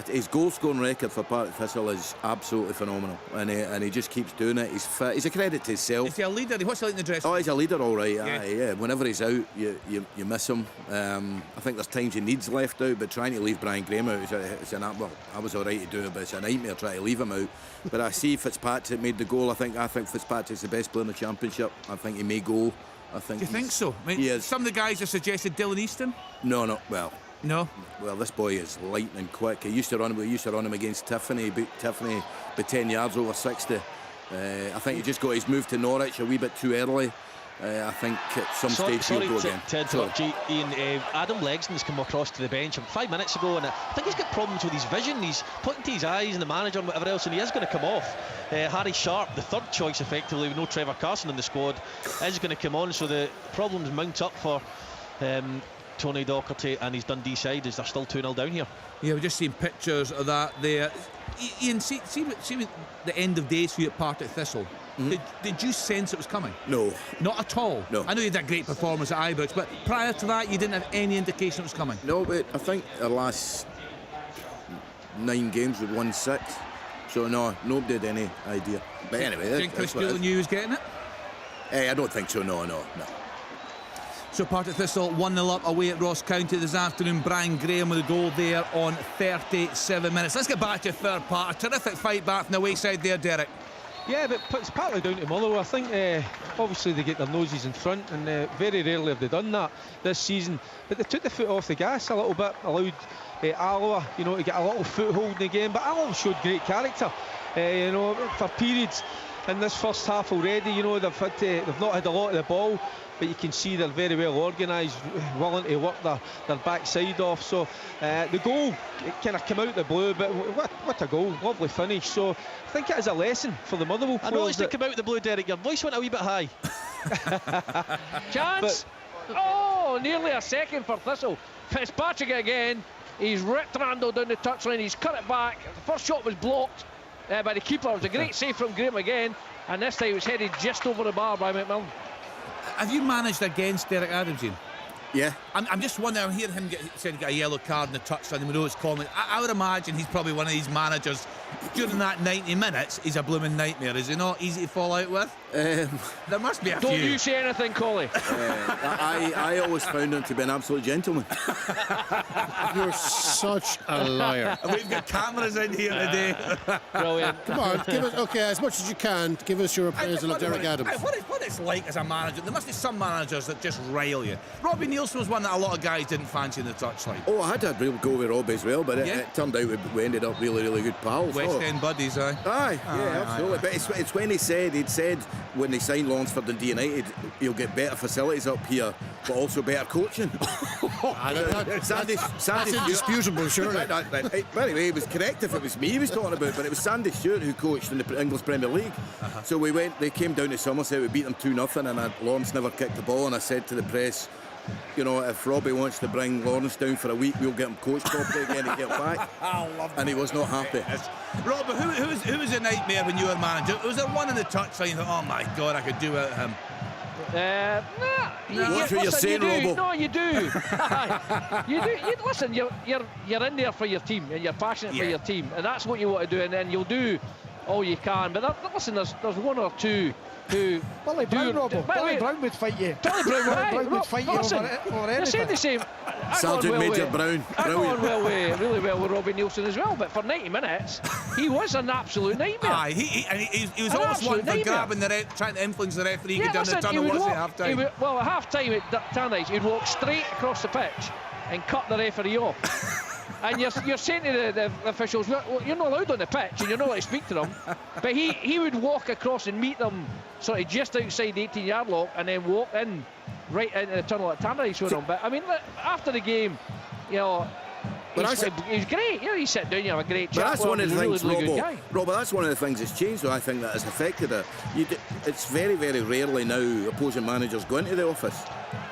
his goal scoring record for Partick Thistle is absolutely phenomenal, and he just keeps doing it. He's fit. He's a credit to himself. Is he a leader? What's he like in the dressing Oh, room? he's a leader, all right. Yeah. Yeah. Whenever he's out, you miss him. I think there's times he needs left out, but trying to leave Brian Graham out, well, I was all right to do it, but it's a nightmare trying to leave him out. But I see Fitzpatrick made the goal. I think Fitzpatrick's the best player in the championship. I think he may go. Do you think so? I mean, he is. some of the guys have suggested Dylan Easton. No. No. Well, this boy is lightning quick. We used to run him against Tiffany. Beat Tiffany by 10 yards over 60. I think he just got his move to Norwich a wee bit too early. I think at some stage he'll go again. To interrupt you, Ian, Adam Legston's come across to the bench 5 minutes ago, and I think he's got problems with his vision. He's pointing to his eyes and the manager and whatever else, and he is going to come off. Harry Sharp, the third choice effectively, with no Trevor Carson in the squad, is going to come on, so the problems mount up for Tony Docherty and his Dundee side as they're still 2-0 down here. Yeah, we're just seeing pictures of that there. Ian, see the end of days for you at Partick Thistle. Did you sense it was coming? No. Not at all? No. I know you had a great performance at Ibrox, but prior to that you didn't have any indication it was coming? No, but I think our last 9 games we've won 6. So no, nobody had any idea. But anyway, Do you think Chris Doolan knew he was getting it? I don't think so, no. So Partick Thistle 1-0 up away at Ross County this afternoon. Brian Graham with a goal there on 37 minutes. Let's get back to the third part. A terrific fight back from the wayside there, Derek. Yeah, but it's partly down to Motherwell. I think obviously they get their noses in front, and very rarely have they done that this season. But they took the foot off the gas a little bit, allowed Alloa, to get a little foothold in the game. But Alloa showed great character, for periods in this first half already. They've not had a lot of the ball, but you can see they're very well organised, willing to work their backside off. So the goal, it kind of came out the blue, but what a goal, lovely finish. So I think it is a lesson for the Motherwell players. I noticed it come out the blue, Derek. Your voice went a wee bit high. Chance! Nearly a second for Thistle. Fitzpatrick again. He's ripped Randall down the touchline. He's cut it back. The first shot was blocked by the keeper. It was a great save from Graham again, and this time it was headed just over the bar by McMillan. Have you managed against Derek Adams, Ian? Yeah. I'm just wondering, I hear him said he got a yellow card in the touchline, and we know his comment. I would imagine he's probably one of these managers. During that 90 minutes, he's a blooming nightmare, is he not? Easy to fall out with? There must be a few. Don't you say anything, Collie. I always found him to be an absolute gentleman. You're such a liar. We've got cameras in here today. Brilliant. Come on, give us, as much as you can, give us your appraisal of Derek Adams. What it's like as a manager. There must be some managers that just rile you. Robbie Nielsen was one that a lot of guys didn't fancy in the touchline. Oh, I had a real go with Robbie as well, but it turned out we ended up really, really good pals. West End buddies, aye. Aye, absolutely. But it's when he'd said when they signed Lonsford and United, you'll get better facilities up here, but also better coaching. That's indisputable, surely. But anyway, he was correct if it was me he was talking about, but it was Sandy Stewart who coached in the English Premier League. So they came down to Somerset, we beat them 2-0, and Lawrence never kicked the ball, and I said to the press, if Robbie wants to bring Lawrence down for a week, we'll get him coached properly again to get back. And he was not happy. Robbie, who was a nightmare when you were manager? Was there one in the touchline you thought, oh my God, I could do without him? That's what you're saying, Robbo. No, you do. You do. Listen, you're in there for your team, and you're passionate for your team, and that's what you want to do, and then you'll do all you can. But listen, there's one or two who Billy Brown, Robbo. Billy Brown would fight you. Billy Brown would fight you over You're anything. saying the same. Sergeant Major Brown. I'm going really well with Robbie Nielsen as well, but for 90 minutes, he was an absolute nightmare. Aye, he was always one for grabbing trying to influence the referee, get down the tunnel, what's at half time? Well, at half time at Tannadice, he'd walk straight across the pitch and cut the referee off. And you're saying to the officials, well, you're not allowed on the pitch and you're not allowed to speak to them. But he would walk across and meet them sort of just outside the 18-yard lock and then walk in right into the tunnel at Tannadice with them. But I mean, after the game, he's great. You sit down, you have a great chat. But that's one of the things, Robbo, that's one of the things that's changed, though, I think, that has affected it. It's very, very rarely now opposing managers go into the office.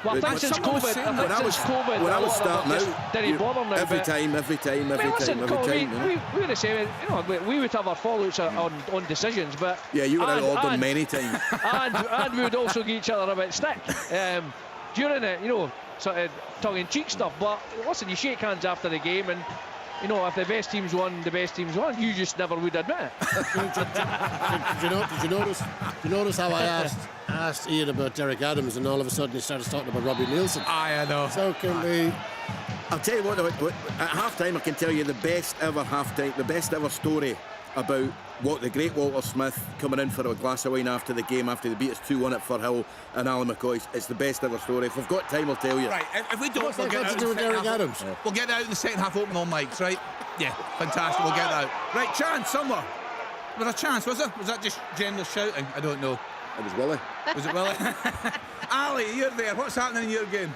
Well, I think since COVID, when I was starting out, didn't bother now. Every time. We were the same. We would have our fallouts on decisions, but you were out on them many times. and we would also give each other a bit stick during it, sort of tongue-in-cheek stuff. But listen, you shake hands after the game, and if the best teams won, the best teams won. You just never would admit it. Did you notice how I asked Ian about Derek Adams, and all of a sudden he started talking about Robbie Nielsen? I know. So can we? I'll tell you what. At half time, I can tell you the best ever story about what the great Walter Smith coming in for a glass of wine after the game, after they beat us 2-1 at Firhill and Alan McCoy. It's the best ever story. If we've got time, I'll tell you. Right, if we don't, we'll get out to do with Derek Adams. We'll get out in the second half, open all mics, right? Yeah, fantastic, we'll get out. Right, chance somewhere. Was there a chance, was there? Was that just general shouting? I don't know. It was Willie. Was it Willie? Ali, you're there. What's happening in your game?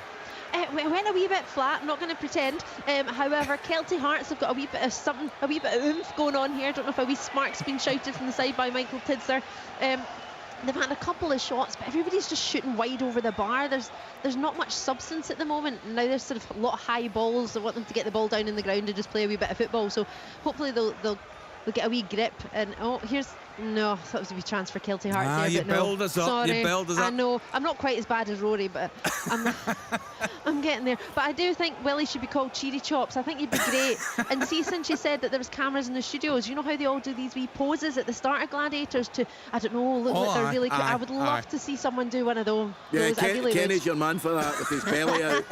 It went a wee bit flat, I'm not going to pretend. However, Kelty Hearts have got a wee bit of oomph going on here. I don't know if a wee spark's been shouted from the side by Michael Tidser. They've had a couple of shots, but everybody's just shooting wide over the bar. There's not much substance at the moment. Now there's sort of a lot of high balls. I want them to get the ball down in the ground and just play a wee bit of football. So hopefully they'll get a wee grip. And here's No, I thought it was a wee chance for Kilty Heart there, you but no. build us up, Sorry. you build us up. I know, I'm not quite as bad as Rory, but I'm getting there. But I do think Willie should be called Cheery Chops. I think he'd be great. And see, since you said that there was cameras in the studios, you know how they all do these wee poses at the start of Gladiators to, I don't know, look like they're really cute. I would love to see someone do one of those. Yeah, I really Kenny's would. your man for that with his belly out.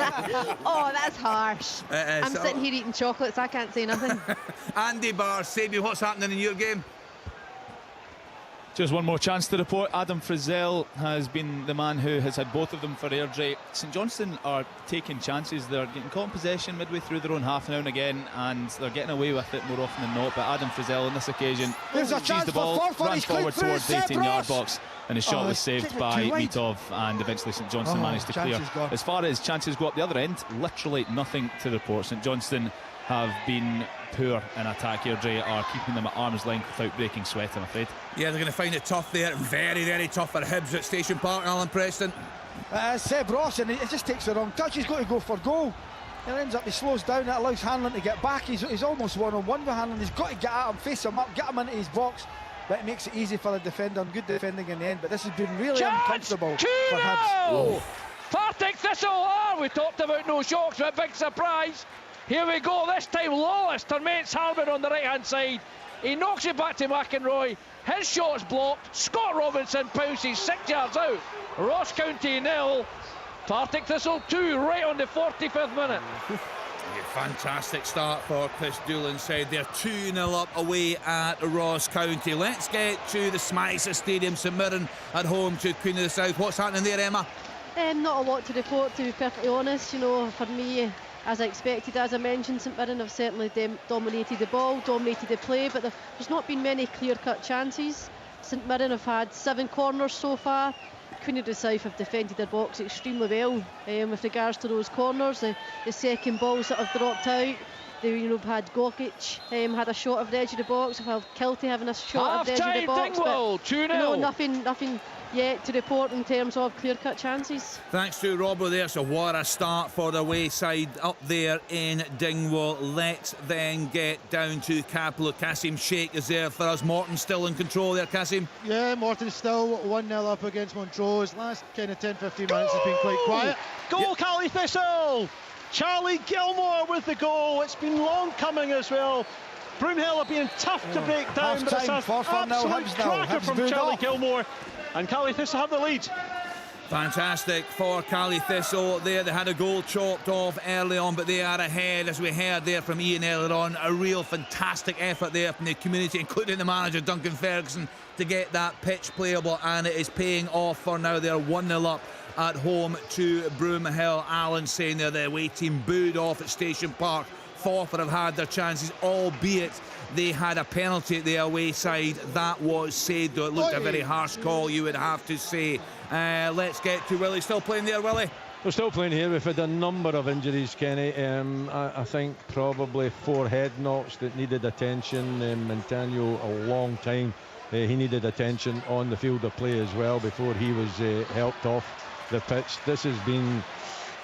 Oh, that's harsh. I'm sitting here eating chocolates, I can't say nothing. Andy Barr, Sabine, what's happening in your game? Just one more chance to report. Adam Frizzell has been the man who has had both of them for Airdrie. St Johnstone are taking chances. They're getting caught in possession midway through their own half now and again, and they're getting away with it more often than not. But Adam Frizzell on this occasion sees the ball, runs forward towards the 18-yard box, and his shot was saved by Mitov, and eventually St Johnstone managed to clear. As far as chances go up the other end, literally nothing to report. St Johnstone have been poor in attack. Airdrie are keeping them at arm's length without breaking sweat, I'm afraid. Yeah, they're going to find it tough there. Very, very tough for Hibs at Station Park, Alan Preston. Seb Ross, and it just takes the wrong touch. He's got to go for goal. It ends up, he slows down. That allows Hanlon to get back. He's almost one-on-one with Hanlon. He's got to get at him, face him up, get him into his box. But it makes it easy for the defender, and good defending in the end. But this has been really uncomfortable for Hibs. Partick Thistle. We talked about no shocks, but big surprise. Here we go, this time Lawless torments Harbour on the right hand side. He knocks it back to McEnroy. His shot's blocked. Scott Robinson pounces 6 yards out. Ross County 0, Partick Thistle 2, right on the 45th minute. Fantastic start for Chris Doolan's side. They're 2-0 up away at Ross County. Let's get to the Smythe Stadium. St Mirren at home to Queen of the South. What's happening there, Emma? Not a lot to report, to be perfectly honest. You know, for me, as I expected, as I mentioned, St Mirren have certainly dominated the ball, dominated the play, but there's not been many clear-cut chances. St Mirren have had 7 corners so far. Queen of the South have defended their box extremely well with regards to those corners. The second balls that have dropped out, they had Gokic had a shot of the edge of the box, while Kilty having a shot of the edge of the box. Dingwall, 2-0. Nothing yet to report in terms of clear-cut chances. Thanks to Robbo there. So what a start for the away side up there in Dingwall. Let's then get down to Capello. Kasim Sheikh is there for us. Morton still in control there, Kasim. Yeah, Morton still 1-0 up against Montrose. Last kind of 10-15 minutes has been quite quiet. Goal, Cali Thistle! Charlie Gilmore with the goal. It's been long coming as well. Broomhill are being tough to break down, but it's an absolute cracker from Charlie Gilmore. And Cali Thistle have the lead. Fantastic for Cali Thistle there. They had a goal chopped off early on, but they are ahead, as we heard there from Ian earlier on. A real fantastic effort there from the community, including the manager Duncan Ferguson, to get that pitch playable, and it is paying off for now. They're 1-0 up at home to Broomhill. Alan saying they're the away team booed off at Station Park. Forfar have had their chances, albeit they had a penalty at the away side. That was saved, though. It looked a very harsh call, you would have to say. Let's get to Willie. Still playing there, Willie? We're still playing here. We've had a number of injuries, Kenny. I think probably 4 head knocks that needed attention. Montano, a long time. He needed attention on the field of play as well before he was helped off the pitch. This has been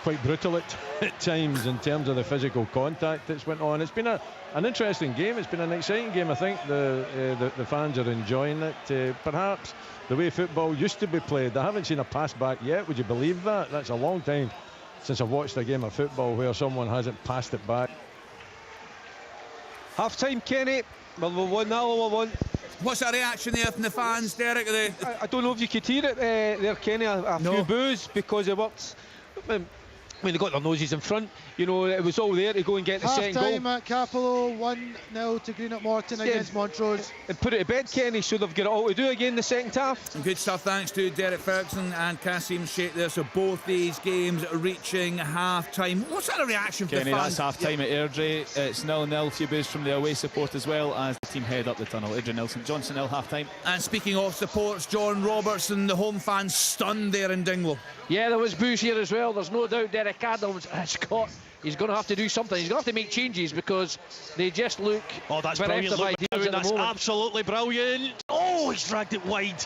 quite brutal at times in terms of the physical contact that's went on. It's been an interesting game. It's been an exciting game. I think the fans are enjoying it. Perhaps the way football used to be played. I haven't seen a pass back yet. Would you believe that? That's a long time since I've watched a game of football where someone hasn't passed it back. Half time, Kenny. Well, 1-0, 1-1. What's the reaction there from the fans, Derek? I don't know if you could hear it there, Kenny. A few boos because it worked. When they got their noses in front, you know, it was all there to go and get the second goal. Half-time at Capello, 1-0 to Greenock Morton against Montrose. And put it to bed, Kenny, so they've got it all to do again in the second half. Good stuff, thanks to Derek Ferguson and Kasim Sheikh there. So both these games reaching half-time. What's that a reaction from Kenny, the fans? that's half-time at Airdrie. It's 0-0, few boos from the away support as well as the team head up the tunnel. Adrian Nelson Johnson, half-time. And speaking of supports, John Robertson, the home fans stunned there in Dingwall. Yeah, there was boos here as well. There's no doubt Derek Adams has got. He's going to have to do something. He's going to have to make changes because they just look. Oh, that's brilliant. Look, that's absolutely brilliant. Oh, he's dragged it wide.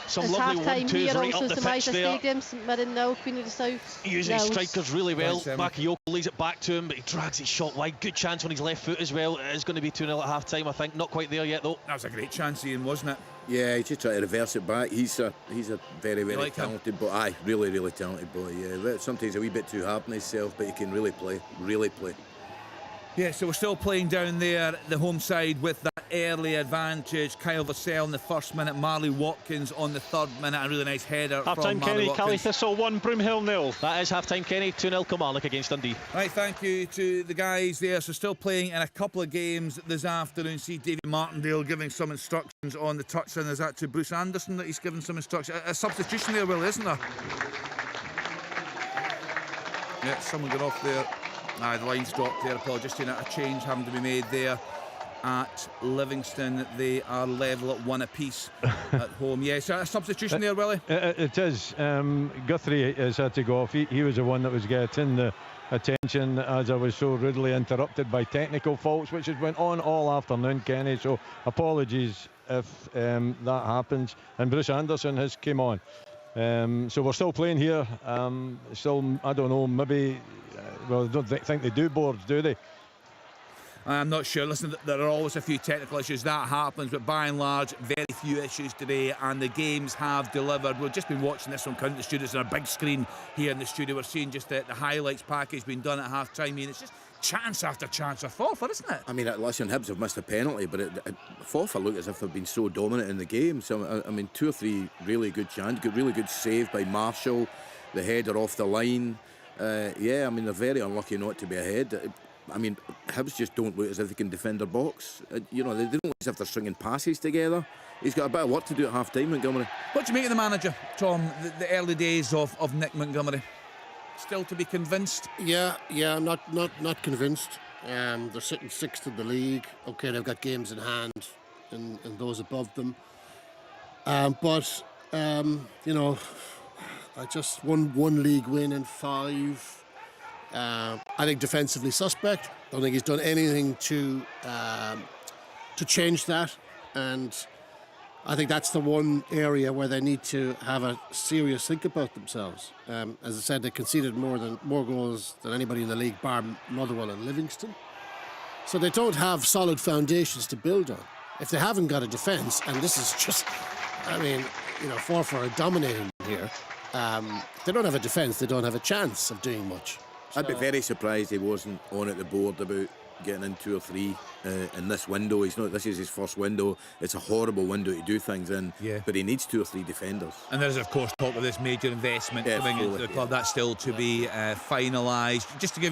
Some It's lovely half-time 1-2s here right also up the St pitch Mirren there. Stadium, St Mirren 0, Queen of the South. Using his 0. strikers really well. Right, Bakayoko lays it back to him, but he drags his shot wide. Good chance on his left foot as well. It is going to be 2-0 at half time, I think. Not quite there yet, though. That was a great chance, Ian, wasn't it? Yeah, he just tried to reverse it back. He's a very, very like him? talented boy. Aye, really, really talented boy. Yeah, sometimes a wee bit too hard on himself, but he can really play. Really play. Yeah, so we're still playing down there, the home side with that early advantage. Kyle Vassell in the first minute, Marley Watkins on the third minute. A really nice header Half from time, Marley Kenny. Watkins. Cali Thistle 1, Broomhill 0. That is half time, Kenny. 2-0 Kilmarnock against Dundee. Right, thank you to the guys there. So still playing in a couple of games this afternoon. See Davy Martindale giving some instructions on the touchline. Is that to Bruce Anderson that he's given some instructions? A substitution there, Will, isn't there? Yeah, someone got off there. The line's dropped there. Apologies, a change having to be made there at Livingston. They are level at 1 apiece at home. Yes, a substitution there, Willie? It is. Guthrie has had to go off. He was the one that was getting the attention as I was so rudely interrupted by technical faults, which has went on all afternoon, Kenny. So apologies if that happens. And Bruce Anderson has came on. So we're still playing here. Still, I don't know, maybe. Well, I don't think they do boards, do they? I'm not sure. Listen, there are always a few technical issues. That happens, but by and large, very few issues today, and the games have delivered. We've just been watching this on County Studios on a big screen here in the studio. We're seeing just the highlights package being done at half-time, and it's just chance after chance for Forfar, isn't it? I mean, listen, Hibs have missed a penalty, but Forfar look as if they've been so dominant in the game. So, I mean, 2 or 3 really good chances, really good save by Marshall, the header off the line. Yeah, I mean, they're very unlucky not to be ahead. I mean, Hibs just don't look as if they can defend their box. You know, they don't look as if they're stringing passes together. He's got a bit of work to do at half-time, Montgomery. What do you make of the manager, Tom, the early days of Nick Montgomery? Still to be convinced? Yeah, I'm not convinced. They're sitting 6th in the league. Okay, they've got games in hand and those above them. But you know, I just one league win in 5. I think defensively suspect. Don't think he's done anything to change that, and I think that's the one area where they need to have a serious think about themselves. As I said, they conceded more goals than anybody in the league, bar Motherwell and Livingston. So they don't have solid foundations to build on. If they haven't got a defence, and this is just, I mean, you know, Forfar are dominating here. They don't have a defence, they don't have a chance of doing much. I'd be very surprised he wasn't on at the board about getting in 2 or 3 in this window. This is his first window. It's a horrible window to do things in, but he needs 2 or 3 defenders. And there's of course talk of this major investment coming into the club. That's still to be finalised. Just to go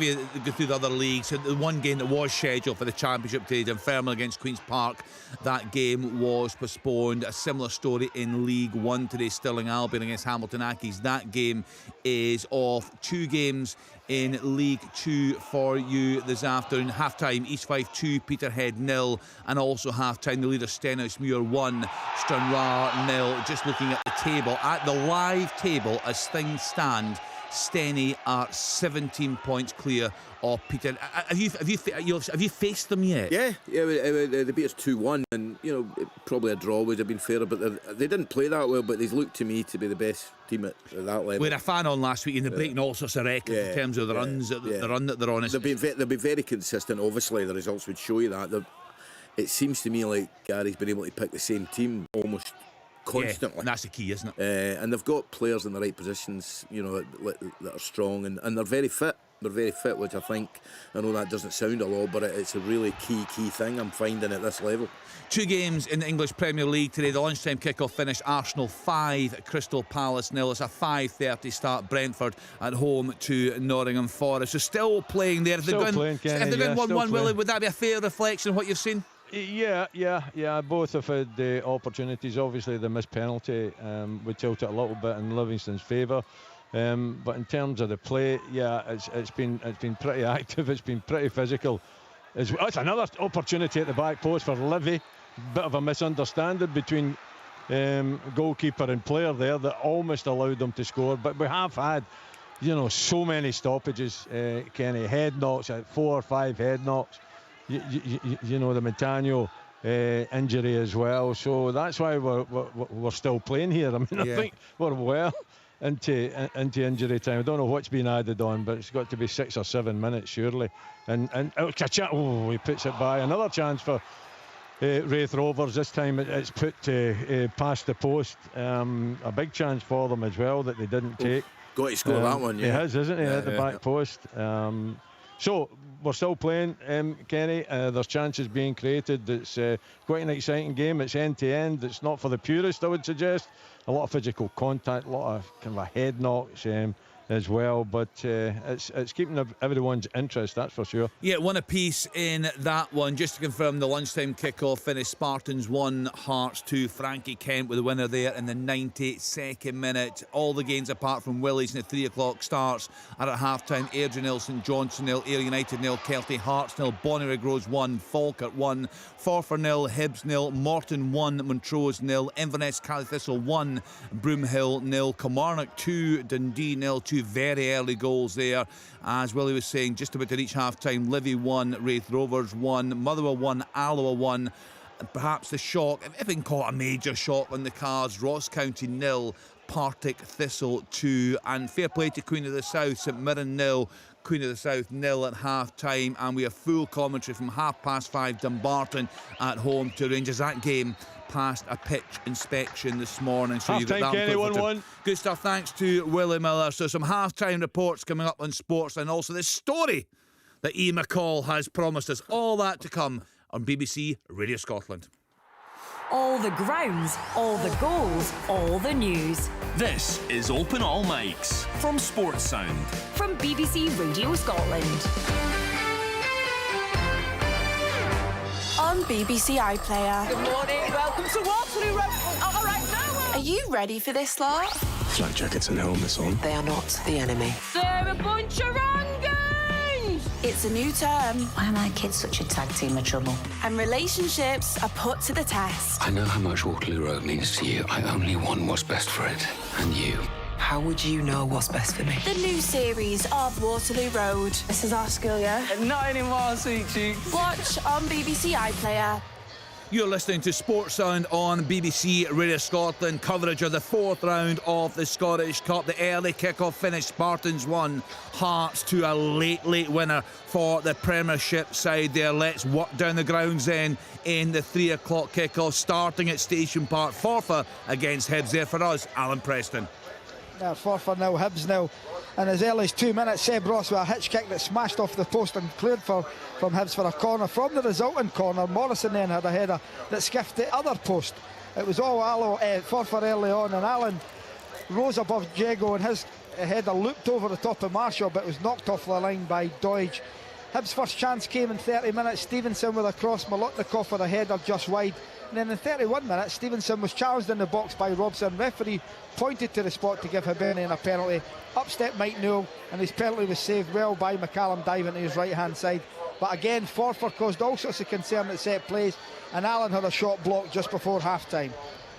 through the other leagues, so the one game that was scheduled for the Championship today, Dunfermline against Queen's Park, that game was postponed. A similar story in League One today, Stirling Albion against Hamilton Accies. That game is off. 2 games in League 2 for you this afternoon. Half-time, East Fife 2, Peterhead 0, and also half-time, the leader Stenhousemuir 1, Stranraer 0. Just looking at the table, at the live table as things stand, Steny are 17 points clear of Peter. Have you faced them yet? Yeah, they beat us 2-1, and you know, probably a draw would have been fairer, but they didn't play that well. But they looked to me to be the best team at that level. We had a fan on last week, and they're breaking all sorts of records in terms of the runs, the run that they're on. They'll be very consistent. Obviously, the results would show you that. It seems to me like Gary's been able to pick the same team almost constantly. And that's the key, isn't it? And they've got players in the right positions, you know, that are strong, and they're very fit. They're very fit, which I know that doesn't sound a lot, but it's a really key thing I'm finding at this level. 2 games in the English Premier League today. The lunchtime kickoff finish, Arsenal 5, Crystal Palace 0. It's a 5:30 start, Brentford at home to Nottingham Forest. So still playing there. If they've gone 1-1, Willie, would that be a fair reflection of what you've seen? Yeah. Both have had the opportunities. Obviously, the missed penalty would tilt it a little bit in Livingston's favour. But in terms of the play, it's been pretty active. It's been pretty physical. It's another opportunity at the back post for Livy. Bit of a misunderstanding between goalkeeper and player there that almost allowed them to score. But we have had, you know, so many stoppages. Kenny, head knocks, 4 or 5 head knocks. You know, the Montano injury as well. So that's why we're still playing here. I mean, I think we're well into injury time. I don't know what's been added on, but it's got to be 6 or 7 minutes surely. And he puts it by. Another chance for Raith Rovers. This time it's put past the post. A big chance for them as well that they didn't take. Got to score that one, yeah. He has, isn't he, at the back post. So we're still playing, Kenny. There's chances being created. It's quite an exciting game. It's end to end. It's not for the purist, I would suggest. A lot of physical contact, a lot of kind of a head knocks as well, but it's keeping everyone's interest, that's for sure. Yeah, one apiece in that one. Just to confirm, the lunchtime kickoff finished Spartans 1, Hearts 2. Frankie Kent with the winner there in the 92nd minute. All the games apart from Willie's in the 3 o'clock starts are at half-time. Airdrie 0, St Johnstone 0, Ayr United 0, Kelty Hearts 0, Bonnyrigg Rose 1, Falkirk 1, Forfar 0, Hibs 0, Morton 1, Montrose 0, Inverness Cally Thistle 1, Broomhill 0, Kilmarnock 2, Dundee 0, 2 very early goals there. As Willie was saying, just about to reach half-time, Livy 1, Raith Rovers 1, Motherwell 1, Alloa 1. And perhaps the shock, if we can call it a major shock on the cards, Ross County 0, Partick Thistle 2. And fair play to Queen of the South, St Mirren 0, Queen of the South 0 at half-time. And we have full commentary from 5:30 Dumbarton at home to Rangers. That game passed a pitch inspection this morning. So you got that Kenny, 1-1. Good stuff, thanks to Willie Miller. So some half-time reports coming up on sports, and also this story that Ian McCall has promised us. All that to come on BBC Radio Scotland. All the grounds, all the goals, all the news. This is Open All Mics from Sports Sound. From BBC Radio Scotland. On BBC iPlayer. Good morning, welcome to Waterloo Road. All right, now. Are you ready for this lot? Flight jackets and helmets on. They are not the enemy. They're a bunch of rangers. It's a new term. Why are my kids such a tag team of trouble? And relationships are put to the test. I know how much Waterloo Road means to you. I only want what's best for it. And you. How would you know what's best for me? The new series of Waterloo Road. This is our school, yeah? Not anymore, sweet cheeks. Watch on BBC iPlayer. You're listening to Sports Sound on BBC Radio Scotland. Coverage of the 4th round of the Scottish Cup. The early kick-off finished Spartans 1, Hearts 2. A late winner for the Premiership side there. Let's walk down the grounds then in the 3 o'clock kick-off, starting at Station Park. Forfar against Hibs there for us, Alan Preston. Forfar 0, Hibs 0. And as early as 2 minutes, Seb Ross with a hitch kick that smashed off the post and cleared from Hibs for a corner. From the resulting corner, Morrison then had a header that skiffed the other post. It was all Forfar early on, and Allen rose above Jago, and his header looped over the top of Marshall, but was knocked off the line by Doidge. Hibs' first chance came in 30 minutes. Stevenson with a cross, Malotnikov with a header just wide. And then in 31 minutes, Stevenson was challenged in the box by Robson. Referee pointed to the spot to give Hibernian a penalty. Up stepped Mike Newell, and his penalty was saved well by McCallum diving to his right-hand side. But again, Forfar caused all sorts of concern at set plays, and Allen had a shot blocked just before half-time.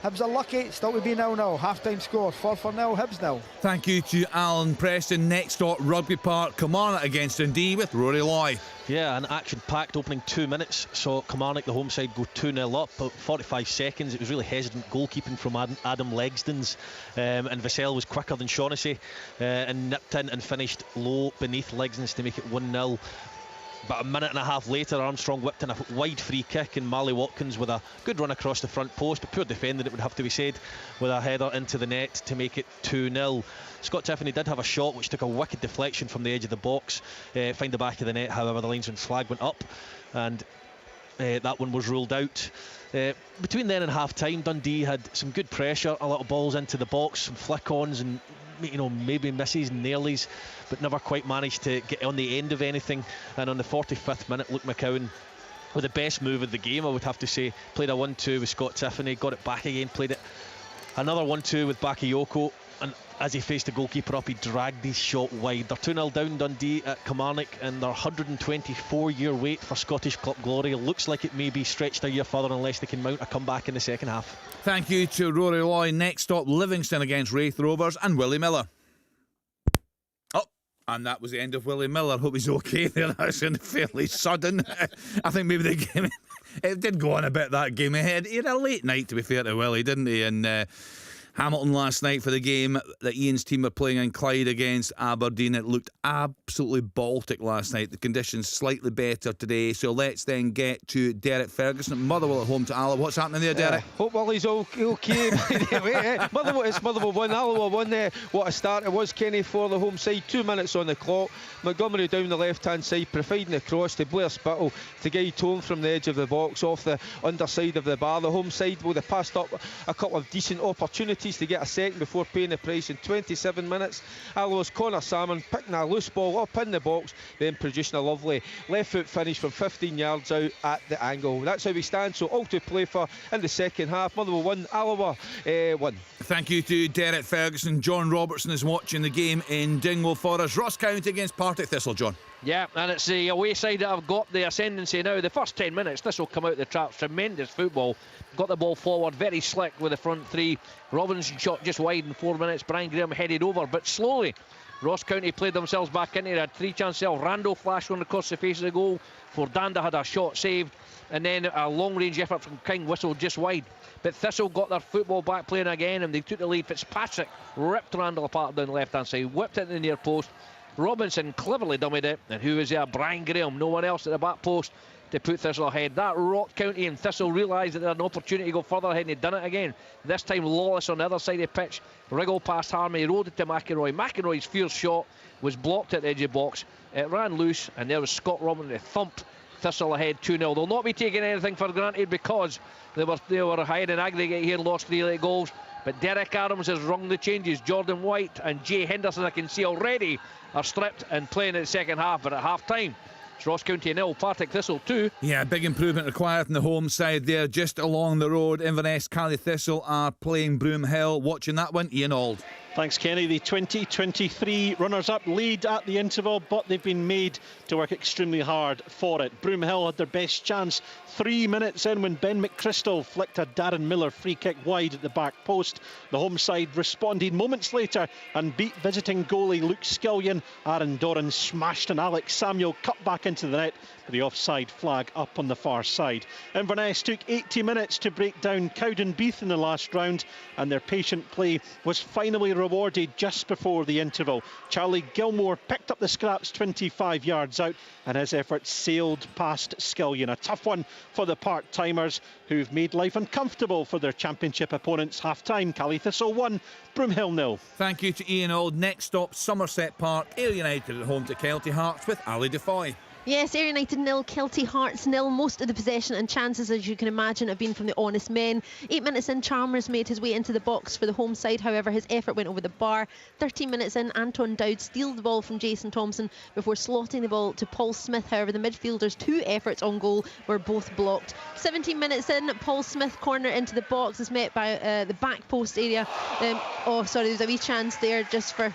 Hibs are lucky, still to be 0-0. Half-time score, Forfar 0, Hibs 0. Thank you to Alan Preston. Next up, Rugby Park, Kilmarnock against Dundee with Rory Loy. Yeah, an action-packed opening 2 minutes. Saw Kilmarnock, the home side, go 2-0 up. About 45 seconds, it was really hesitant goalkeeping from Adam Legzdens. And Vassell was quicker than Shaughnessy and nipped in and finished low beneath Legzdens to make it 1-0. About a minute and a half later, Armstrong whipped in a wide free kick, and Marley Watkins with a good run across the front post, but poor defending, it would have to be said, with a header into the net to make it 2-0. Scott Tiffany did have a shot which took a wicked deflection from the edge of the box, find the back of the net. However, the linesman's flag went up, and that one was ruled out. Between then and half-time, Dundee had some good pressure, a lot of balls into the box, some flick-ons and maybe misses, nailies, but never quite managed to get on the end of anything. And on the 45th minute, Luke McCowan with the best move of the game, I would have to say, played a 1-2 with Scott Tiffany, got it back again, played it another 1-2 with Bakayoko, and as he faced the goalkeeper up, he dragged his shot wide. They're 2-0 down, Dundee at Kilmarnock, and their 124-year wait for Scottish Club glory looks like it may be stretched a year further unless they can mount a comeback in the second half. Thank you to Rory Loy. Next up, Livingston against Raith Rovers and Willie Miller. Oh, and that was the end of Willie Miller. Hope he's okay there. That's fairly sudden. I think maybe they gave him It did go on a bit, that game. He had a late night, to be fair to Willie, didn't he? And Hamilton last night for the game that Ian's team were playing in Clyde against Aberdeen. It looked absolutely Baltic last night. The conditions slightly better today. So let's then get to Derek Ferguson. Motherwell at home to Alloa. What's happening there, Derek? Hope Willie's okay. Motherwell 1, Alloa 1. What a start it was, Kenny, for the home side. 2 minutes on the clock. Montgomery down the left-hand side, providing the cross to Blair Spittle to guide home from the edge of the box off the underside of the bar. The home side, well, they passed up a couple of decent opportunities to get a second before paying the price in 27 minutes. Alloa's Connor Salmon picking a loose ball up in the box, then producing a lovely left foot finish from 15 yards out at the angle. That's how we stand, so all to play for in the second half. Motherwell 1, Alloa 1. Thank you to Derek Ferguson. John Robertson is watching the game in Dingwall for us. Ross County against Partick Thistle, John. Yeah, and it's the away side that have got the ascendancy now. The first 10 minutes, this will come out the traps. Tremendous football. Got the ball forward, very slick with the front three. Robinson shot just wide in 4 minutes. Brian Graham headed over, but slowly Ross County played themselves back into it. They had 3 chances. Rando flashed one across the face of the goal. Fordanda had a shot saved, and then a long-range effort from King whistled just wide. But Thistle got their football back playing again, and they took the lead. Fitzpatrick ripped Randall apart down the left-hand side, whipped it in the near post. Robinson cleverly dummied it, and who was there? Brian Graham, no one else at the back post to put Thistle ahead. That rocked County, and Thistle realised that they had an opportunity to go further ahead, and they'd done it again. This time Lawless on the other side of the pitch, wriggled past Harmony, rode it to McEnroy. McEnroy's fierce shot was blocked at the edge of the box. It ran loose, and there was Scott Robinson to thump Thistle ahead 2-0. They'll not be taking anything for granted because they were higher in aggregate here, lost 3 late goals. But Derek Adams has rung the changes. Jordan White and Jay Henderson, I can see already, are stripped and playing in the second half. But at half time, it's Ross County 0, Partick Thistle 2. Yeah, big improvement required on the home side there. Just along the road, Inverness Cally Thistle are playing Broomhill. Watching that one, Ian Auld. Thanks, Kenny. The 2023 runners-up lead at the interval, but they've been made to work extremely hard for it. Broomhill had their best chance 3 minutes in when Ben McChrystal flicked a Darren Miller free kick wide at the back post. The home side responded moments later and beat visiting goalie Luke Skillion. Aaron Doran smashed and Alex Samuel cut back into the net, with the offside flag up on the far side. Inverness took 80 minutes to break down Cowdenbeath in the last round, and their patient play was finally rewarded just before the interval. Charlie Gilmore picked up the scraps 25 yards out, and his efforts sailed past Skillion. A tough one for the part-timers, who've made life uncomfortable for their championship opponents. Half-time, Cally Thistle 1, Broomhill 0. Thank you to Ian Auld. Next stop, Somerset Park. Ayr United at home to Kelty Hearts with Ali Defoy. Yes, Ayr United 0, Kelty Hearts 0. Most of the possession and chances, as you can imagine, have been from the honest men. 8 minutes in, Chalmers made his way into the box for the home side. However, his effort went over the bar. 13 minutes in, Anton Dowd steals the ball from Jason Thompson before slotting the ball to Paul Smith. However, the midfielders' 2 efforts on goal were both blocked. 17 minutes in, Paul Smith corner into the box is met by the back post area. There's a wee chance there just for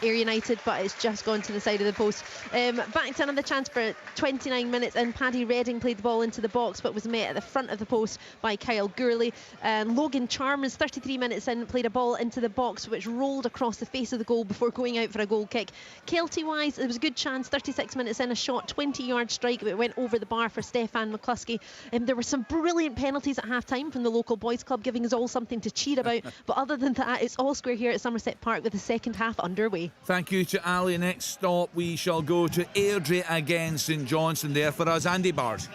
Ayr United, but it's just gone to the side of the post. Back to another chance for 29 minutes, and Paddy Redding played the ball into the box but was met at the front of the post by Kyle Gourley. Logan Chalmers, 33 minutes in, played a ball into the box which rolled across the face of the goal before going out for a goal kick. Kelty wise, it was a good chance. 36 minutes in, a shot, 20-yard strike, but it went over the bar for Stefan McCluskey. There were some brilliant penalties at half time from the local boys club, giving us all something to cheer about. But other than that, it's all square here at Somerset Park with the second half underway. Thank you to Ali. Next stop, we shall go to Airdrie against St Johnstone. There for us, Andy Bars.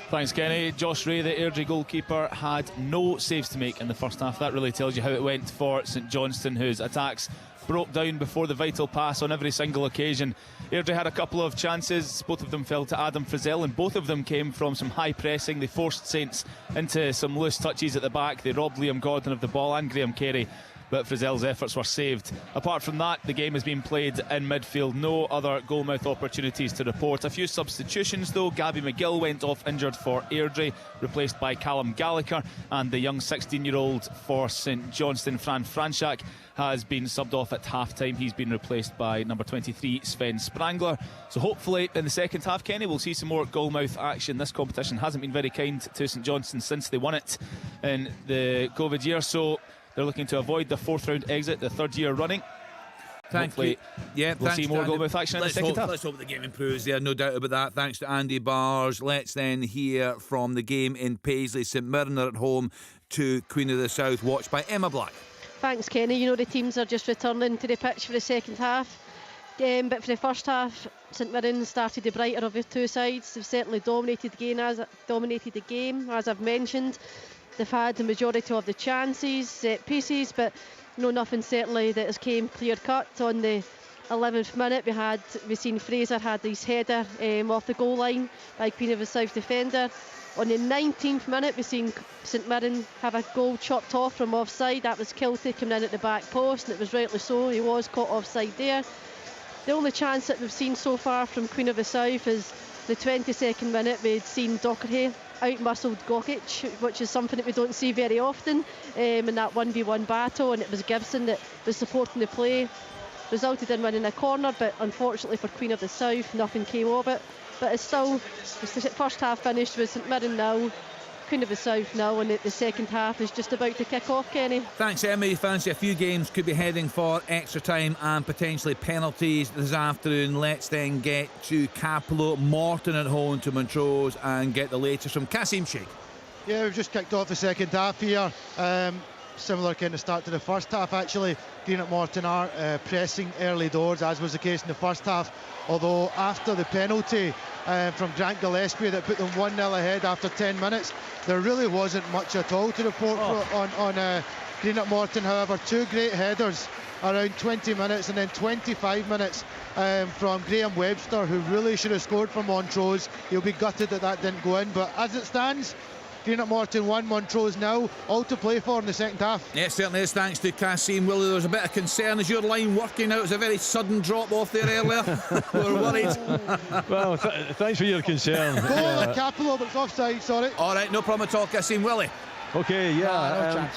Thanks, Kenny. Josh Ray, the Airdrie goalkeeper, had no saves to make in the first half. That really tells you how it went for St Johnstone, whose attacks broke down before the vital pass on every single occasion. Airdrie had a couple of chances. Both of them fell to Adam Frizzell, and both of them came from some high pressing. They forced Saints into some loose touches at the back. They robbed Liam Gordon of the ball and Graham Carey, but Frizzell's efforts were saved. Apart from that, the game has been played in midfield. No other goalmouth opportunities to report. A few substitutions though. Gabby McGill went off injured for Airdrie, replaced by Callum Gallagher, and the young 16-year-old for St Johnstone, Fran Franchak, has been subbed off at half-time. He's been replaced by number 23, Sven Sprangler. So hopefully in the second half, Kenny, we'll see some more goalmouth action. This competition hasn't been very kind to St Johnstone since they won it in the COVID year, so they're looking to avoid the 4th round exit, the 3rd year running. hopefully Yeah, we'll see more Andy. goalmouth action in the second half. Let's hope the game improves there, no doubt about that. Thanks to Andy Bars. Let's then hear from the game in Paisley. St Mirren are at home to Queen of the South, watched by Emma Black. Thanks, Kenny. You know, the teams are just returning to the pitch for the second half. But for the first half, St Mirren started the brighter of the two sides. They've certainly dominated the game, as I've mentioned. They've had the majority of the chances, set pieces, but nothing certainly that has came clear cut. On the 11th minute, we seen Fraser had his header off the goal line by Queen of the South defender. On the 19th minute, we seen St Mirren have a goal chopped off from offside. That was Kilty coming in at the back post, and it was rightly so. He was caught offside there. The only chance that we've seen so far from Queen of the South is the 22nd minute. We'd seen Docherty out-muscled Gokic, which is something that we don't see very often in that 1v1 battle, and it was Gibson that was supporting the play. Resulted in winning a corner, but unfortunately for Queen of the South, nothing came of it. But it's still, the first half finished with St Mirren 0, Queen of the South 0, and the second half is just about to kick off, Kenny. Thanks, Emma. You fancy a few games could be heading for extra time and potentially penalties this afternoon. Let's then get to Capello, Morton at home to Montrose, and get the latest from Kasim Sheikh. Yeah, we've just kicked off the second half here. Similar kind of start to the first half, actually. Greenock Morton are pressing early doors, as was the case in the first half. Although after the penalty from Grant Gillespie that put them 1-0 ahead after 10 minutes, there really wasn't much at all to report on Greenock Morton. However, two great headers around 20 minutes and then 25 minutes from Graham Webster, who really should have scored for Montrose. He'll be gutted that didn't go in, but as it stands, Greenock Morton 1, Montrose 0, all to play for in the second half. Yeah, it certainly is, thanks to Kasim. Willie, there was a bit of concern. Is your line working out? It was a very sudden drop off there earlier. We were worried. Well, thanks for your concern. Goal at Capello, but it's offside, sorry. All right, no problem at all, Kasim. Willie. Okay, yeah.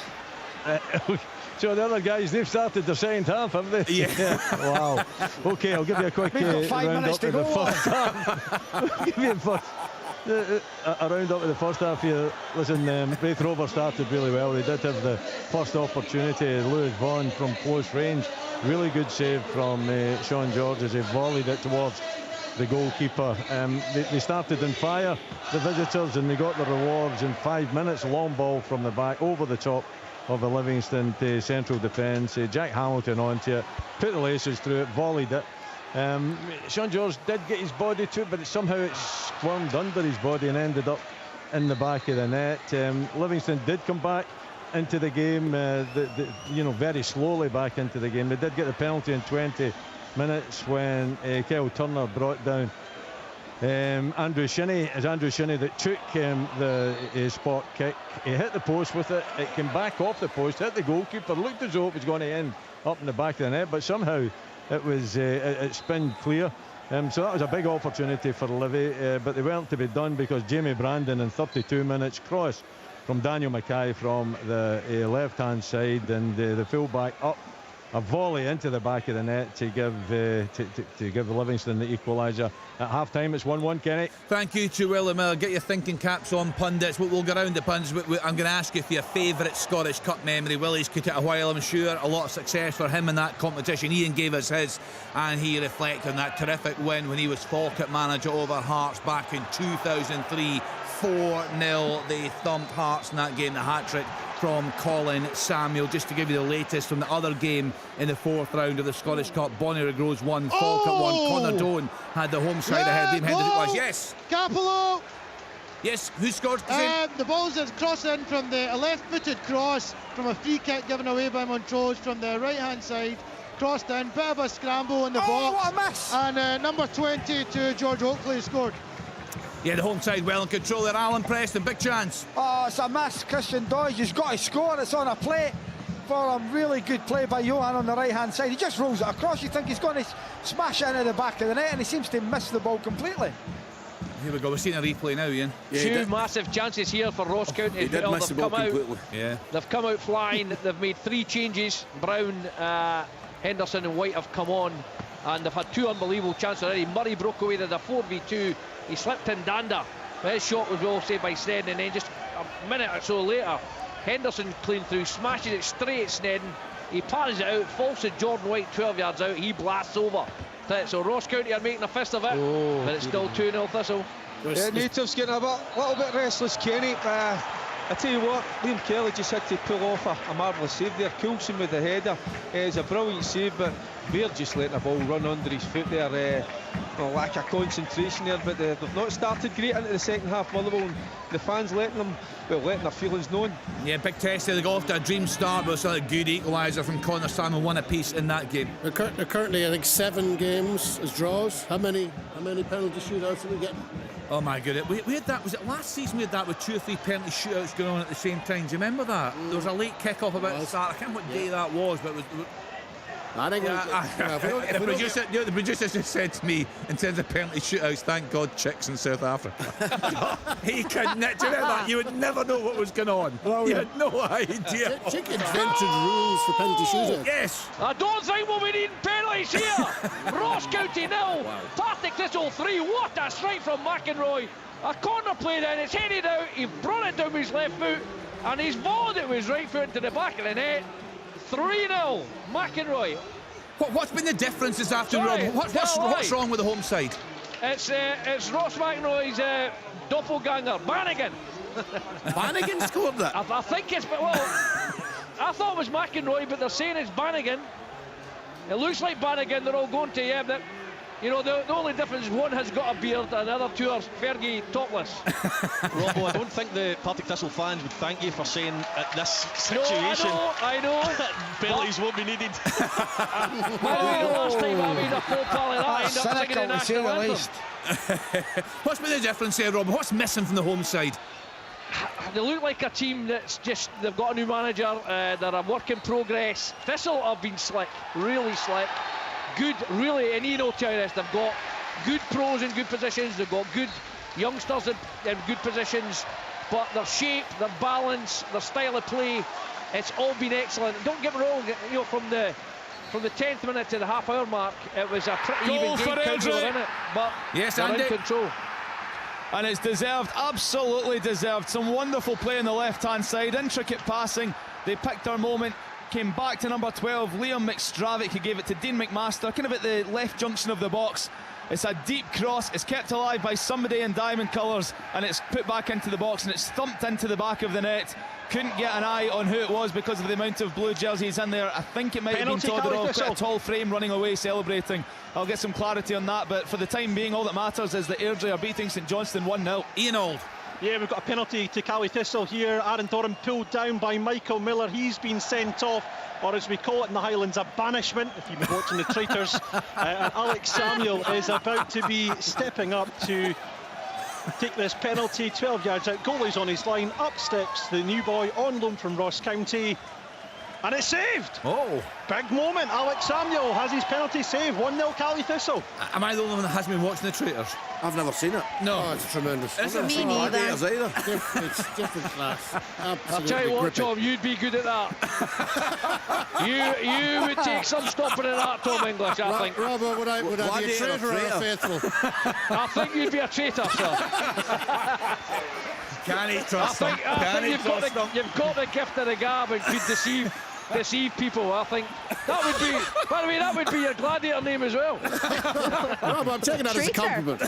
No chance. So the other guys, they've started their second half, haven't they? Yeah. Wow. Okay, I'll give you a quick We've got 5 round minutes up to of the go. first half. Give me a round up of the first half here. Listen, Braith Rovers started really well. They did have the first opportunity. Lewis Vaughan from close range. Really good save from Sean George as he volleyed it towards the goalkeeper. They started on fire, the visitors, and they got the rewards in 5 minutes. Long ball from the back over the top of the Livingston central defence. Jack Hamilton onto it, put the laces through it, volleyed it. Sean George did get his body to it, but somehow it squirmed under his body and ended up in the back of the net. Livingston did come back into the game, very slowly back into the game. They did get the penalty in 20 minutes when Kyle Turner brought down Andrew Shinney. As Andrew Shinney that took the spot kick, he hit the post with it. It came back off the post, hit the goalkeeper, looked as though it was going to end up in the back of the net, but somehow it was it spinned clear. So that was a big opportunity for Livy, but they weren't to be done because Jamie Brandon in 32 minutes cross from Daniel Mackay from the left hand side, and the full-back up a volley into the back of the net to give Livingston the equaliser. At half time it's 1-1, Kenny. Thank you to Willie Miller. Get your thinking caps on, pundits. We'll go around the pundits. I'm going to ask you for your favourite Scottish Cup memory. Willie's got it a while, I'm sure. A lot of success for him in that competition. Ian gave us his, and he reflected on that terrific win when he was Falkirk manager over Hearts back in 2003. 4-0 they thumped Hearts in that game, the hat-trick from Colin Samuel. Just to give you the latest from the other game in the fourth round of the Scottish Cup, Bonnyrigg Rose 1, Falkirk 1. Connor Doan had the home side ahead. Liam Hendrick was, yes. Capello. Yes, who scored? The ball's a cross in from a left-footed cross from a free kick given away by Montrose from the right-hand side. Crossed in, bit of a scramble in the box. What a miss! And number 20 to George Oakley scored. Yeah, the home side well in control there. Alan Preston, big chance. Oh, it's a miss. Christian Dodge has got to score. It's on a plate for a really good play by Johan on the right-hand side. He just rolls it across. You think he's going to smash it into the back of the net, and he seems to miss the ball completely. Here we go. We're seeing a replay now, Ian. Yeah, two massive chances here for Ross County. He did miss the ball completely. Yeah. They've come out flying. They've made 3 changes. Brown, Henderson and White have come on, and they've had 2 unbelievable chances already. Murray broke away. There's a 4v2. He slipped in Danda. His shot was well saved by Snedden, and then just a minute or so later, Henderson clean through, smashes it straight at Snedden. He parries it out, falls to Jordan White 12 yards out, he blasts over. So Ross County are making a fist of it, but it's still 2-0 Thistle. Yeah, Natives getting a little bit restless, Kenny. I tell you what, Liam Kelly just had to pull off a marvellous save there. Coulson with the header. It's a brilliant save, but Baird just letting the ball run under his foot there. Lack of concentration there, but they've not started great into the second half, Motherwell, and the fans letting their feelings known. Yeah, big test there. They got off to a dream start, but it's a good equaliser from Connor Salmon, one apiece in that game. They're currently, I think, 7 games as draws. How many penalty shootouts are we getting? Oh my goodness, we had that, was it last season we had that with 2 or 3 penalty shootouts going on at the same time? Do you remember that? There was a late kick-off about the start. I can't remember what day that was, but it was... I think the producer just said to me, in terms of penalty shootouts, thank God chicks in South Africa. He couldn't. Do you remember that? You would never know what was going on. You had no idea. Chick invented rules for penalty shootouts. Yes. I don't think we'll be needing penalties here. Ross County 0, Partick Thistle 3. What a strike from McEnroy. A corner played in, it's headed out, he brought it down with his left foot, and he's volleyed it with his right foot to the back of the net. 3-0, McEnroy. What's been the difference this afternoon, Rob? What's wrong with the home side? It's Ross McEnroy's doppelganger, Bannigan. Bannigan scored that? I think it's, well, I thought it was McEnroy, but they're saying it's Bannigan. It looks like Bannigan, they're all going to, yeah, but, you know, the only difference is one has got a beard and the other 2 are Fergie topless. Robbo, I don't think the Partick Thistle fans would thank you for saying at this situation. No, I know. Penalties won't be needed. Last time I made a full pally, that I ended up singing the national anthem. What's been the difference here, Rob? What's missing from the home side? They look like a team that's just, they've got a new manager, they're a work in progress. Thistle have been slick, really slick. Good, really, and you know, tell you this, they've got good pros in good positions, they've got good youngsters in good positions, but their shape, their balance, their style of play, it's all been excellent. Don't get me wrong, you know, from the 10th minute to the half-hour mark, it was a pretty even game, Cowdrey in it, but yes, they're in control. And it's deserved, absolutely deserved. Some wonderful play on the left-hand side, intricate passing. They picked their moment, came back to number 12, Liam McStravick, who gave it to Dean McMaster, kind of at the left junction of the box. It's a deep cross, it's kept alive by somebody in diamond colours, and it's put back into the box, and it's thumped into the back of the net. Couldn't get an eye on who it was because of the amount of blue jerseys in there. I think it might have been Todorov, quite a tall frame running away celebrating. I'll get some clarity on that, but for the time being, all that matters is that Airdrie are beating St Johnstone 1-0. Ian Auld. Yeah, we've got a penalty to Cali Thistle here. Aaron Doran pulled down by Michael Miller. He's been sent off, or as we call it in the Highlands, a banishment, if you've been watching the Traitors. And Alex Samuel is about to be stepping up to take this penalty. 12 yards out, goalie's on his line. Up steps the new boy on loan from Ross County. And it's saved! Oh! Big moment. Alex Samuel has his penalty saved. 1-0 Cali Thistle. Am I the only one that hasn't been watching the Traitors? I've never seen it. No. Oh, it's tremendous. Is I've never seen Gladiators either. It's different class. I'll tell you what, Tom, you'd be good at that. you would take some stopping at that, Tom English, I think. Robert, would I be a traitor or a faithful? I think you'd be a traitor, sir. Can he trust I think you've got the gift of the gab and could deceive people. I think that would be, by the way, that would be your gladiator name as well. Rob, I'm taking that as a compliment.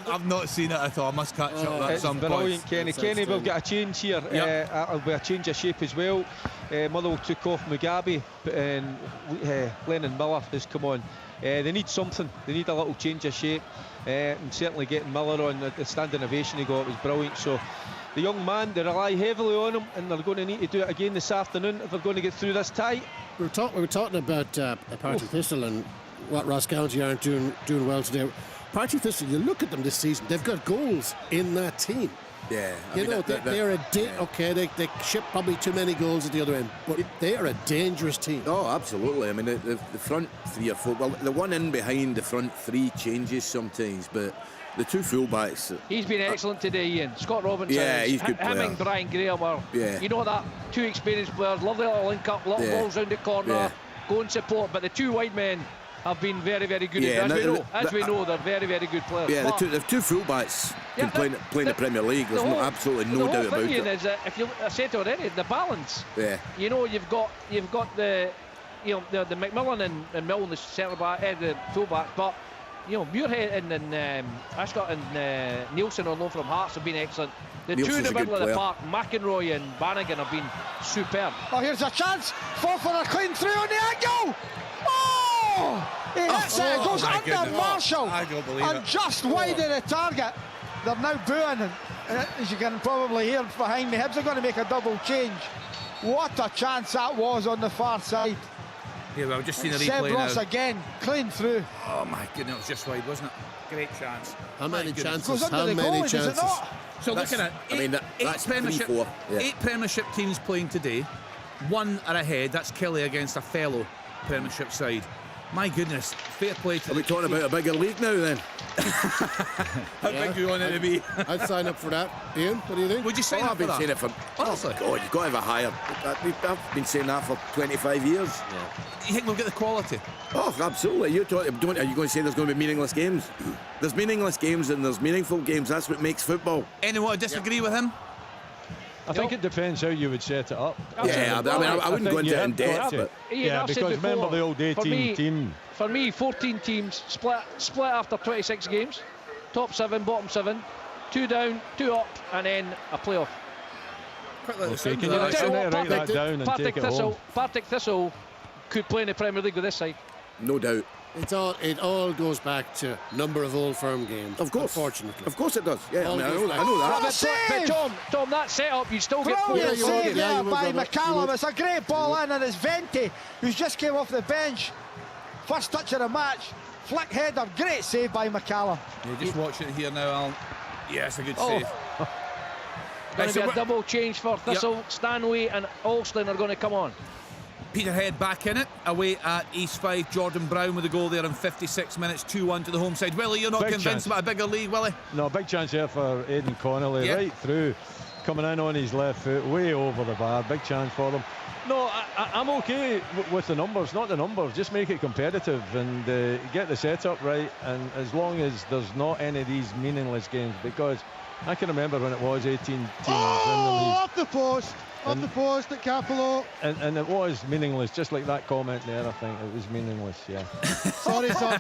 I've not seen it at all. I must catch up at some point. Brilliant, Kenny. Kenny, we've got a change here. Yep. It'll be a change of shape as well. Motherwell took off Mugabe and Lennon Miller has come on. They need something. They need a little change of shape. And certainly getting Miller on the standing ovation he got was brilliant. So the young man, they rely heavily on him, and they're going to need to do it again this afternoon if they're going to get through this tie. We were talking about Partick Thistle and what Ross County aren't doing well today. Partick Thistle, you look at them this season, they've got goals in that team. Yeah, they're okay. They ship probably too many goals at the other end, but they are a dangerous team. Oh, absolutely. I mean, the front 3 or 4. Well, the one in behind the front 3 changes sometimes, but the 2 fullbacks. He's been excellent today, Ian. Scott Robinson. Yeah, he's a good player. Him and Brian Graham are. Yeah. You know that 2 experienced players, lovely little link up, little balls round the corner, go and support. But the 2 wide men, have been very, very good. Yeah, As we know, they're very, very good players. Yeah, But they've two fullbacks can play in the Premier League. There's absolutely no doubt about it. Is if I said already, the balance. Yeah. You know, you've got the McMillan and Milne, the centre back, the full back, but you know, Muirhead and Ascot and Nielsen on loan from Hearts have been excellent. The two in the middle of the park, McInroy and Bannigan, have been superb. Oh, here's a chance. Forfar clean through on the angle. Oh! He hits it. It goes under Marshall. I don't believe and it. just wide of the target. They're now booing, and as you can probably hear behind me, Hibs are going to make a double change. What a chance that was on the far side. Yeah, well, I've just seen a Seb replay Ross now. again, clean through. Oh my goodness, it was just wide, wasn't it? Great chance. How many chances? Goes under How the many goalie, does it chances? not? So looking at that's Premiership, 3-4. Yeah. 8 Premiership teams playing today. 1 are ahead. That's Kelly against a fellow Premiership side. My goodness, fair play to Are we talking about a bigger league now then? How big do you want it to be? I'd sign up for that. Ian, what do you think? Would you sign I've up been for saying that? it for. Honestly? Oh God, you've got to have a higher. I've been saying that for 25 years. You think we'll get the quality? Oh, absolutely. Are you going to say there's going to be meaningless games? There's meaningless games and there's meaningful games. That's what makes football. Anyone disagree with him? I think it depends how you would set it up. Yeah, I wouldn't go into it in depth, but yeah, because remember the old 18 team. For me, 14 teams split after 26 games. Top 7, bottom 7, 2 down, 2 up, and then a playoff. Okay, can you write that down and take it home? Partick Thistle could play in the Premier League with this side. No doubt. It all goes back to number of Old Firm games. Of course. Unfortunately. Of course it does. Yeah, I know that. But Tom, that setup, you still get Brilliant four. save there by McCallum. It's a great ball in, and it's Venti, who's just came off the bench. First touch of the match. Flick header. Great save by McCallum. Yeah, just watching it here now, Alan. Yeah, it's a good save. Going to be a double change for Thistle. Stanway and Alston are going to come on. Peterhead back in it, away at East Fife. Jordan Brown with the goal there in 56 minutes, 2-1 to the home side. Willie, you're not Big convinced chance. about a bigger league, Willie? No, big chance here for Aidan Connolly, right through, coming in on his left foot, way over the bar. Big chance for them. No, I'm okay with the numbers, not the numbers. Just make it competitive and get the setup right. And as long as there's not any of these meaningless games, because I can remember when it was 18 teams in the league. Off the post. Off the post at Capello. And it was meaningless, just like that comment there. I think it was meaningless. Yeah. Sorry, son.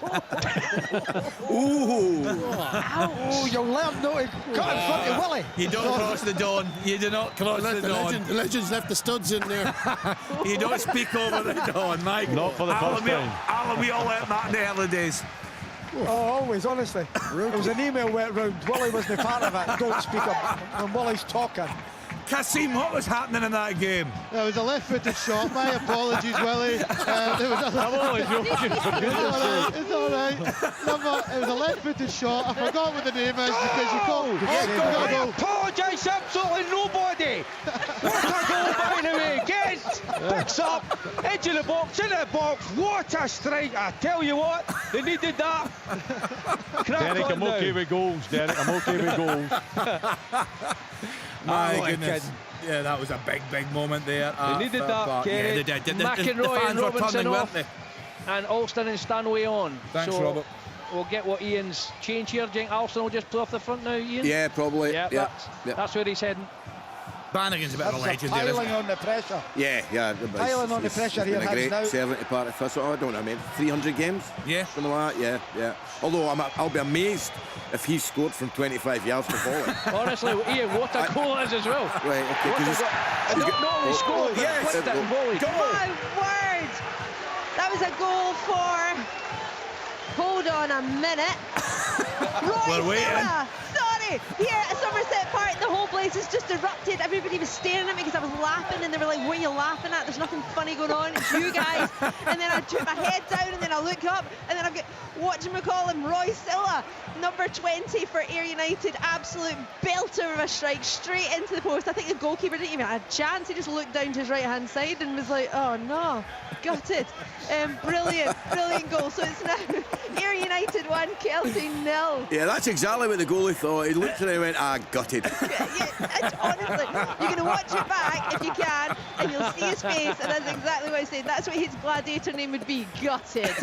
Ooh. Oh, you'll learn not to cut in front of Willie. You don't cross the dawn. You do not cross the dawn. The legends left the studs in there. You don't speak over the dawn, Mike. Not for the first time. Alan, we all learnt that in the early days. Oh, always, honestly. There was an email went round. Willie wasn't part of it. Don't speak up when Willie's talking. Kasim, what was happening in that game? There was a left-footed shot. My apologies, Willie. There was I'm always joking, for goodness sake. It's all right. It was a left-footed shot. I forgot what the name is because you called. I apologise to absolutely nobody. What a goal, by the way. Gets, picks up, edge of the box, in the box. What a strike. I tell you what, they needed that. Derek, I'm okay with goals, Derek. I'm okay with goals. My goodness. Yeah, that was a big moment there. They needed that, Kenny. Yeah, they did. The McInroy fans and were Robinson turning, off, weren't they? and Alston and Stanway on. Thanks, so Robert. We'll get what Ian's change here. Do you think Alston will just play off the front now, Ian? Yeah, probably. Yeah, that's where he's heading. Bannigan's a bit of a legend there, isn't Piling he? on the pressure. Yeah. Piling on the pressure here, Been a Hibs great now. servant to Partick Thistle. I don't know, I mean, 300 games? Yeah. Something like that, yeah. Although I'll be amazed if he scored from 25 yards to volley. Honestly, Ian, what a goal is as well. Right, okay. Not only scored, but yes, flicked it and volleyed. My word! That was a goal for. Hold on a minute. Roy We're waiting. Silla. Sorry. Here at Somerset Park, the whole place has just erupted. Everybody was staring at me because I was laughing, and they were like, "What are you laughing at? There's nothing funny going on. It's you guys." And then I took my head down, and then I look up, and then I've got whatchamacallit, Roy Silla, number 20 for Ayr United. Absolute belter of a strike straight into the post. I think the goalkeeper didn't even have a chance. He just looked down to his right hand side and was like, "Oh no, gutted." Brilliant goal. So it's now Ayr United 1, Kelty 0. Yeah, that's exactly what the goalie thought. He looked at it and went, gutted. Honestly, you're going to watch it back if you can, and you'll see his face, and that's exactly what I said. That's what his gladiator name would be, gutted.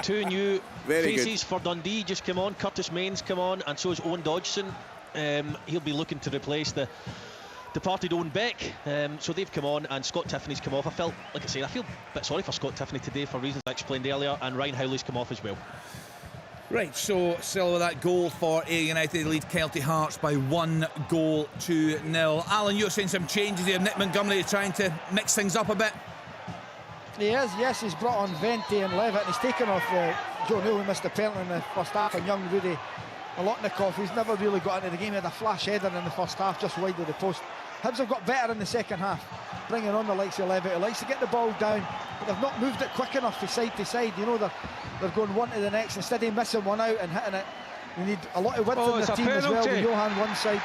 Two new Very faces for Dundee just come on. Curtis Main's come on, and so is Owen Dodgson. He'll be looking to replace the departed Owen Beck. So they've come on, and Scott Tiffany's come off. I feel a bit sorry for Scott Tiffany today for reasons I explained earlier, and Ryan Howley's come off as well. Right, so still with that goal for Ayr United, lead Kelty Hearts by 1-0. Alan, you're seeing some changes here. Nick Montgomery trying to mix things up a bit. He is, yes, he's brought on Vente and Levitt, and he's taken off Joe Neal, who missed a penalty in the first half, and young Rudy Olotnikov, who's never really got into the game. He had a flash header in the first half, just wide of the post. Hibs have got better in the second half, bringing on the likes of Levitt, who likes to get the ball down, but they've not moved it quick enough from side to side. You know, they're going one to the next. Instead of missing one out and hitting it, they need a lot of width in their team as well, with Johan one side.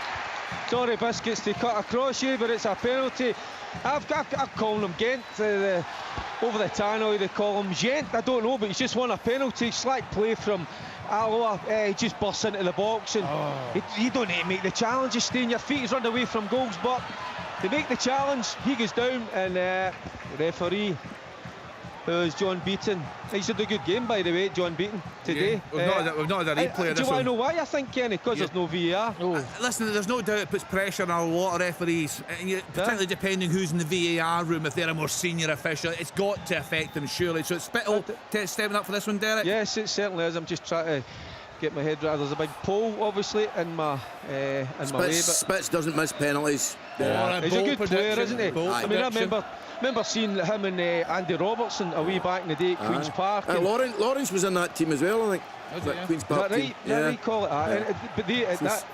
Sorry, Biscuits, to cut across you, but it's a penalty. I've called him Gent over the tannoy. They call him Gent. I don't know, but he's just won a penalty. Slack play from Alloa. He just bursts into the box, and you don't need to make the challenge. Just stay on your feet. He's run away from goals, but they make the challenge. He goes down, and the referee, who's John Beaton. He's had a good game, by the way, John Beaton, today. Yeah. We've not had a replay of do this you want to one. know why, I think, Kenny? Because there's no VAR. Listen, there's no doubt it puts pressure on a lot of referees, and particularly depending who's in the VAR room. If they're a more senior official, it's got to affect them, surely. So it's Spittle stepping up for this one, Derek? Yes, it certainly is. I'm just trying to get my head right. There's a big pole, obviously, in my way. Spitz doesn't miss penalties. He's a good player, isn't he? I mean, I prediction. remember seeing him and Andy Robertson a wee back in the day at Queen's Park. And Lawrence was in that team as well, I think. Queen's Park is that right? team. Yeah, call it that. But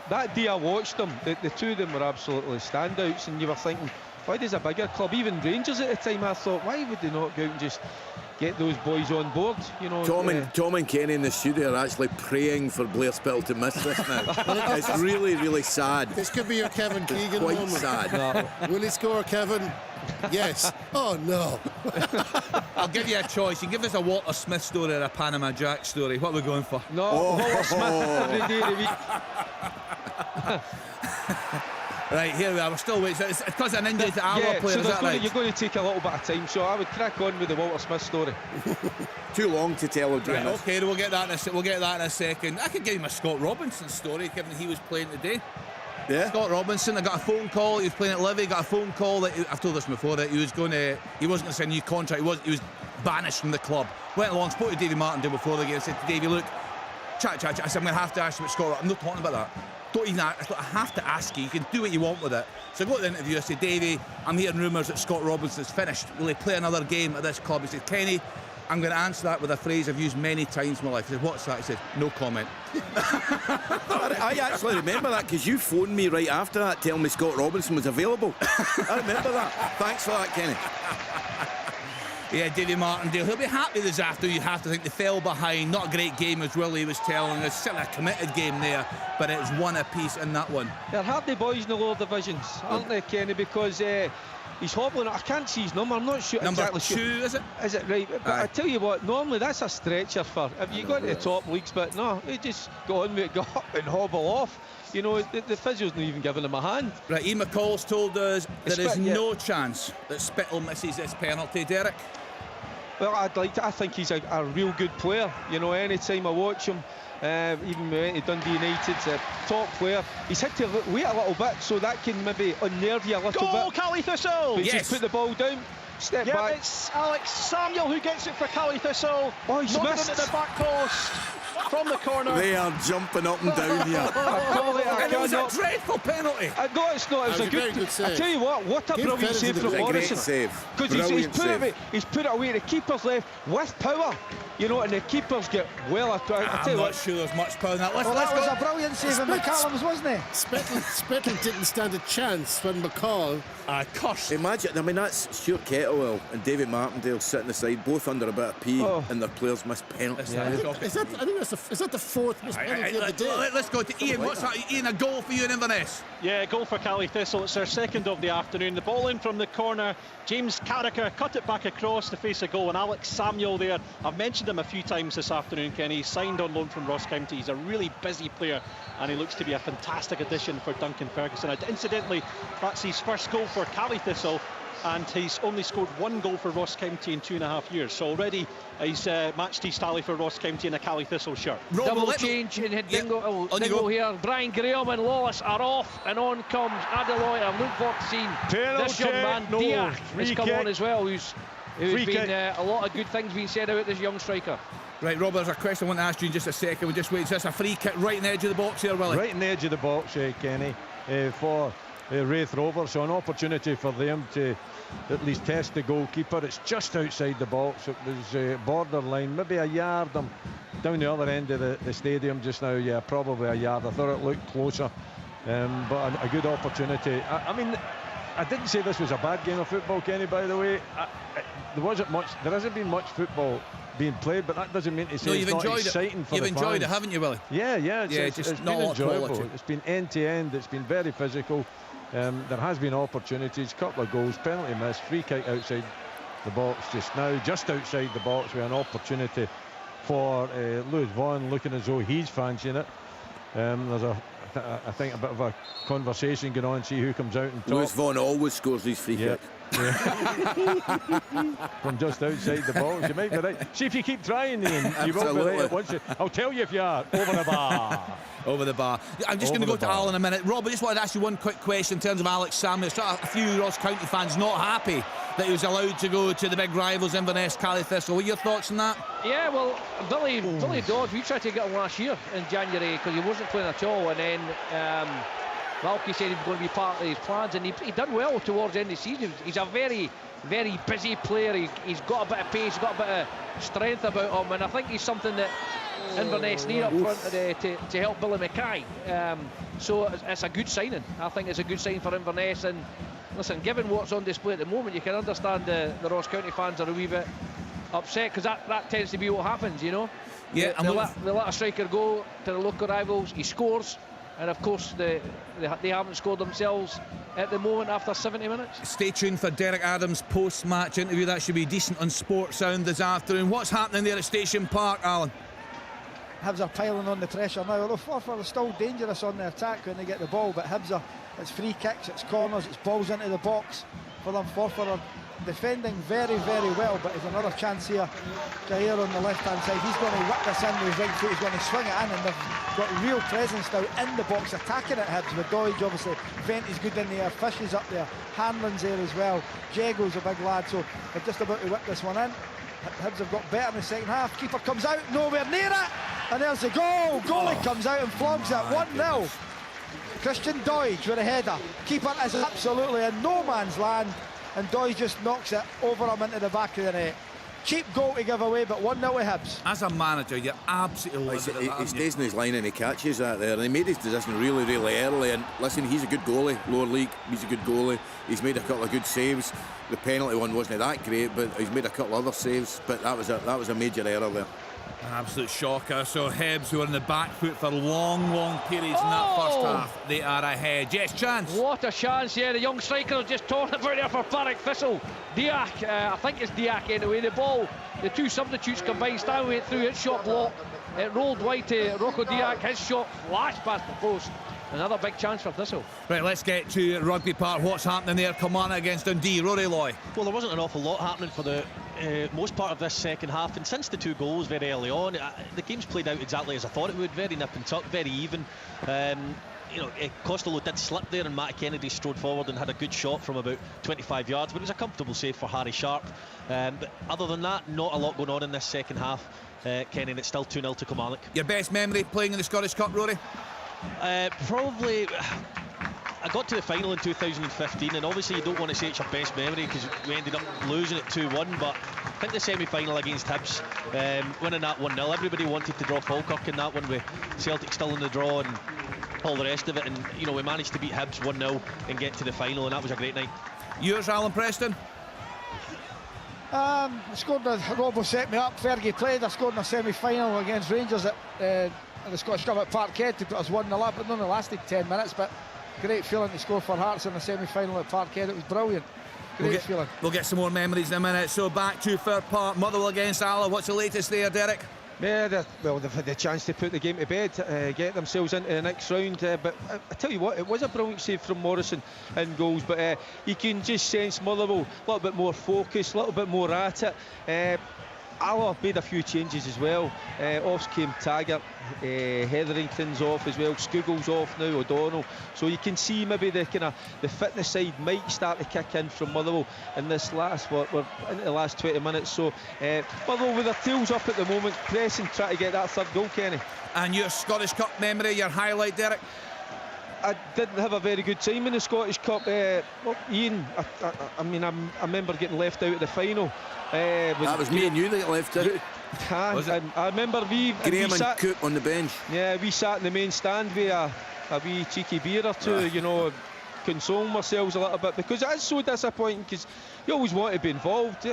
that day I watched them, the two of them were absolutely standouts, and you were thinking, why does a bigger club, even Rangers at the time, I thought, why would they not go out and just get those boys on board? You know, Tom and Kenny in the studio are actually praying for Blair Spittle to miss this now. It's really, really sad. This could be your Kevin Keegan quite moment. sad. Will he score, Kevin? Yes. Oh no. I'll give you a choice. You can give us a Walter Smith story or a Panama Jack story. What are we going for? No, Walter Smith every day of the week. Right, here we are. We're still waiting. It's because of an injury to our player. So is that right? you're going to take a little bit of time, so I would crack on with the Walter Smith story. Too long to tell. Right, okay, we'll get that in a second. I could give him a Scott Robinson story, given that he was playing today. Yeah. Scott Robinson, I got a phone call. He was playing at Livy. Got a phone call that I've told this before, that he wasn't going to sign a new contract. He was banished from the club. Went along, spoke to Davy Martindale before the game. Said to Davy, look, chat. I said, I'm going to have to ask you about Scott. I'm not talking about that. Don't even ask. I have to ask you. You can do what you want with it. So I go to the interview. I said, Davy, I'm hearing rumours that Scott Robinson's finished. Will he play another game at this club? He said, Kenny, I'm going to answer that with a phrase I've used many times in my life. I said, what's that? He said, no comment. I actually remember that, because you phoned me right after that telling me Scott Robinson was available. I remember that. Thanks for that, Kenny. Yeah, Davy Martindale, he'll be happy this afternoon. You have to think they fell behind. Not a great game, as Willie was telling us. Still a committed game there, but it's one apiece in that one. They're hardy boys in the lower divisions, aren't they, Kenny? Because he's hobbling. I can't see his number. I'm not sure. Number exactly 2, is it? Is it right? But I tell you what, normally that's a stretcher for if you go to the top leagues. But no, he just go on with it, go up and hobble off. You know, the physio's not even giving him a hand. Right, Ian McCall's told us there is no chance that Spittle misses this penalty, Derek. Well, I think he's a real good player. You know, any time I watch him, even when he went to Dundee United, a top player. He's had to wait a little bit, so that can maybe unnerve you a little bit. Goal, Cali Thistle! But just put the ball down, step back. It's Alex Samuel who gets it for Cali Thistle. Oh, he's missed. Into the back post from the corner. They are jumping up and down here. And it was a dreadful penalty. No, it's not. It was a very good save. I tell you what a brilliant save from Morrison. Because he's put it away. The keeper's left with power. You know, and the keepers get well. I tell I'm you not what. sure there's much power in that. Well, that was a brilliant save in McCallum's, wasn't it? Spittle didn't stand a chance when McCall. Curse. Imagine, I mean, that's Stuart Kettlewell and David Martindale sitting aside, both under a bit of pee, and their players miss penalties. I think that's the fourth missed penalty of the day? Let's go to Ian. What's that? Ian, a goal for you in Inverness? Yeah, goal for Caley Thistle. It's their second of the afternoon. The ball in from the corner. James Carragher cut it back across to face a goal, and Alex Samuel there. I've mentioned him a few times this afternoon, Kenny. He's signed on loan from Ross County. He's a really busy player, and he looks to be a fantastic addition for Duncan Ferguson. And incidentally, that's his first goal for Caley Thistle, and he's only scored one goal for Ross County in 2.5 years. So already he's matched his tally for Ross County in a Caley Thistle shirt. Double change in Dingle, Dingle here. Brian Graham and Lawless are off, and on comes Adeloy. I'm looking forward to seeing this young man, Diak, has come on as well, who's been a lot of good things being said about this young striker. Right, Rob, there's a question I want to ask you in just a second. We'll just wait. Is this a free kick right in the edge of the box here, Willie? Right in the edge of the box, Kenny, for Wraith Rovers. So an opportunity for them to at least test the goalkeeper. It's just outside the box. It was borderline, maybe a yard. I'm down the other end of the stadium just now. Yeah, probably a yard. I thought it looked closer, but a good opportunity. I mean, I didn't say this was a bad game of football, Kenny, by the way. There hasn't been much football being played, but that doesn't mean to say it's not exciting for the fans. You've enjoyed it, haven't you, Willie? Yeah, it's been enjoyable. It's been end to end. It's been very physical. There has been opportunities, couple of goals, penalty miss, free kick outside the box just now, just outside the box with an opportunity for Lewis Vaughan, looking as though he's fancying it. There's I think a bit of a conversation going on, see who comes out and top. Lewis Vaughan always scores these free kicks. From just outside the box, you might be right. See if you keep trying, Ian, you won't be right once. I'll tell you if you are. Over the bar. Over the bar. I'm just going to go to Alan in a minute. Rob, I just wanted to ask you one quick question in terms of Alex Samuel. A few Ross County fans not happy that he was allowed to go to the big rivals, Inverness, Caley Thistle. What are your thoughts on that? Yeah, well, Billy Dodge, we tried to get him last year in January because he wasn't playing at all, and then Malky said he was going to be part of his plans, and he done well towards the end of the season. He's a very, very busy player. He's got a bit of pace, he's got a bit of strength about him, and I think he's something that Inverness need up front to help Billy Mackay. So it's a good signing. I think it's a good sign for Inverness, and listen, given what's on display at the moment, you can understand the Ross County fans are a wee bit upset, because that tends to be what happens, you know. Yeah, they let a striker go to the local rivals, he scores, and of course they haven't scored themselves at the moment after 70 minutes. Stay tuned for Derek Adams' post-match interview. That should be decent on Sports Sound this afternoon. What's happening there at Station Park, Alan? Hibs are piling on the pressure now, although Forfar is still dangerous on the attack when they get the ball, but Hibs it's free kicks, it's corners, it's balls into the box for them. Forfar are defending very, very well, but there's another chance here. Jair on the left-hand side, he's going to whip this in with his right foot, he's going to swing it in, and they've got real presence now in the box, attacking at Hibs, with Doidge obviously. Vent is good in the air, Fish is up there, Hanlon's there as well, Jago's a big lad, so they're just about to whip this one in. Hibs have got better in the second half. Keeper comes out, nowhere near it, and there's the goal. Goalie comes out and flogs it, 1-0. Christian Doidge with a header. Keeper is absolutely in no man's land, and Doidge just knocks it over him into the back of the net. Cheap goal to give away, but 1-0 to Hibs. As a manager, you're absolutely livid at that. He stays in his line and he catches that there, and he made his decision really, really early. And listen, he's a good goalie, lower league, he's a good goalie. He's made a couple of good saves. The penalty one wasn't that great, but he's made a couple other saves. But that was a major error there. An absolute shocker. So Hibs, who are on the back foot for long, long periods in that first half, they are ahead. Yes, chance. What a chance, yeah. The young striker just torn about there for Partick Thistle. Diak, I think it's Diak anyway. The ball, the two substitutes combined. Stanley went through its shot block. It rolled wide to Rocco Diak. His shot flashed past the post. Another big chance for Thistle. Right, let's get to Rugby Park. What's happening there? Kilmarnock against Dundee. Rory Loy. Well, there wasn't an awful lot happening for the most part of this second half, and since the two goals very early on, the game's played out exactly as I thought it would. Very nip and tuck, very even. Costello did slip there, and Matt Kennedy strode forward and had a good shot from about 25 yards, but it was a comfortable save for Harry Sharp. But other than that, not a lot going on in this second half, Kenny, and it's still 2-0 to Kilmarnock. Your best memory playing in the Scottish Cup, Rory? Probably, I got to the final in 2015, and obviously you don't want to say it's your best memory because we ended up losing it 2-1, but I think the semi-final against Hibs, winning that 1-0, everybody wanted to draw Falkirk in that one, with Celtic still in the draw and all the rest of it, and we managed to beat Hibs 1-0 and get to the final, and that was a great night. Yours, Alan Preston? Scored the Robbo set me up. Fergie played. I scored in a semi-final against Rangers at the Scottish Cup at Parkhead to put us 1-0 up. It only lasted 10 minutes, but great feeling to score for Hearts in the semi-final at Parkhead. It was brilliant. Great feeling. We'll get some more memories in a minute. So back to Fir Park, Motherwell against Alloa. What's the latest there, Derek? Yeah, they've had the chance to put the game to bed, get themselves into the next round. But I tell you what, it was a brilliant save from Morrison in goals. But you can just sense Motherwell a little bit more focused, a little bit more at it. Alloa made a few changes as well. Off came Taggart, Hetherington's off as well, Scoogle's off now, O'Donnell. So you can see maybe the fitness side might start to kick in from Motherwell in this we're into the last 20 minutes. So Motherwell with their tails up at the moment, pressing, trying to get that third goal, Kenny. And your Scottish Cup memory, your highlight, Derek? I didn't have a very good time in the Scottish Cup. Ian, I remember getting left out of the final. That was me and you that got left out. I remember Graham and Coop on the bench. Yeah, we sat in the main stand with a wee cheeky beer or two, you know, consoling ourselves a little bit, because it's so disappointing, because you always want to be involved,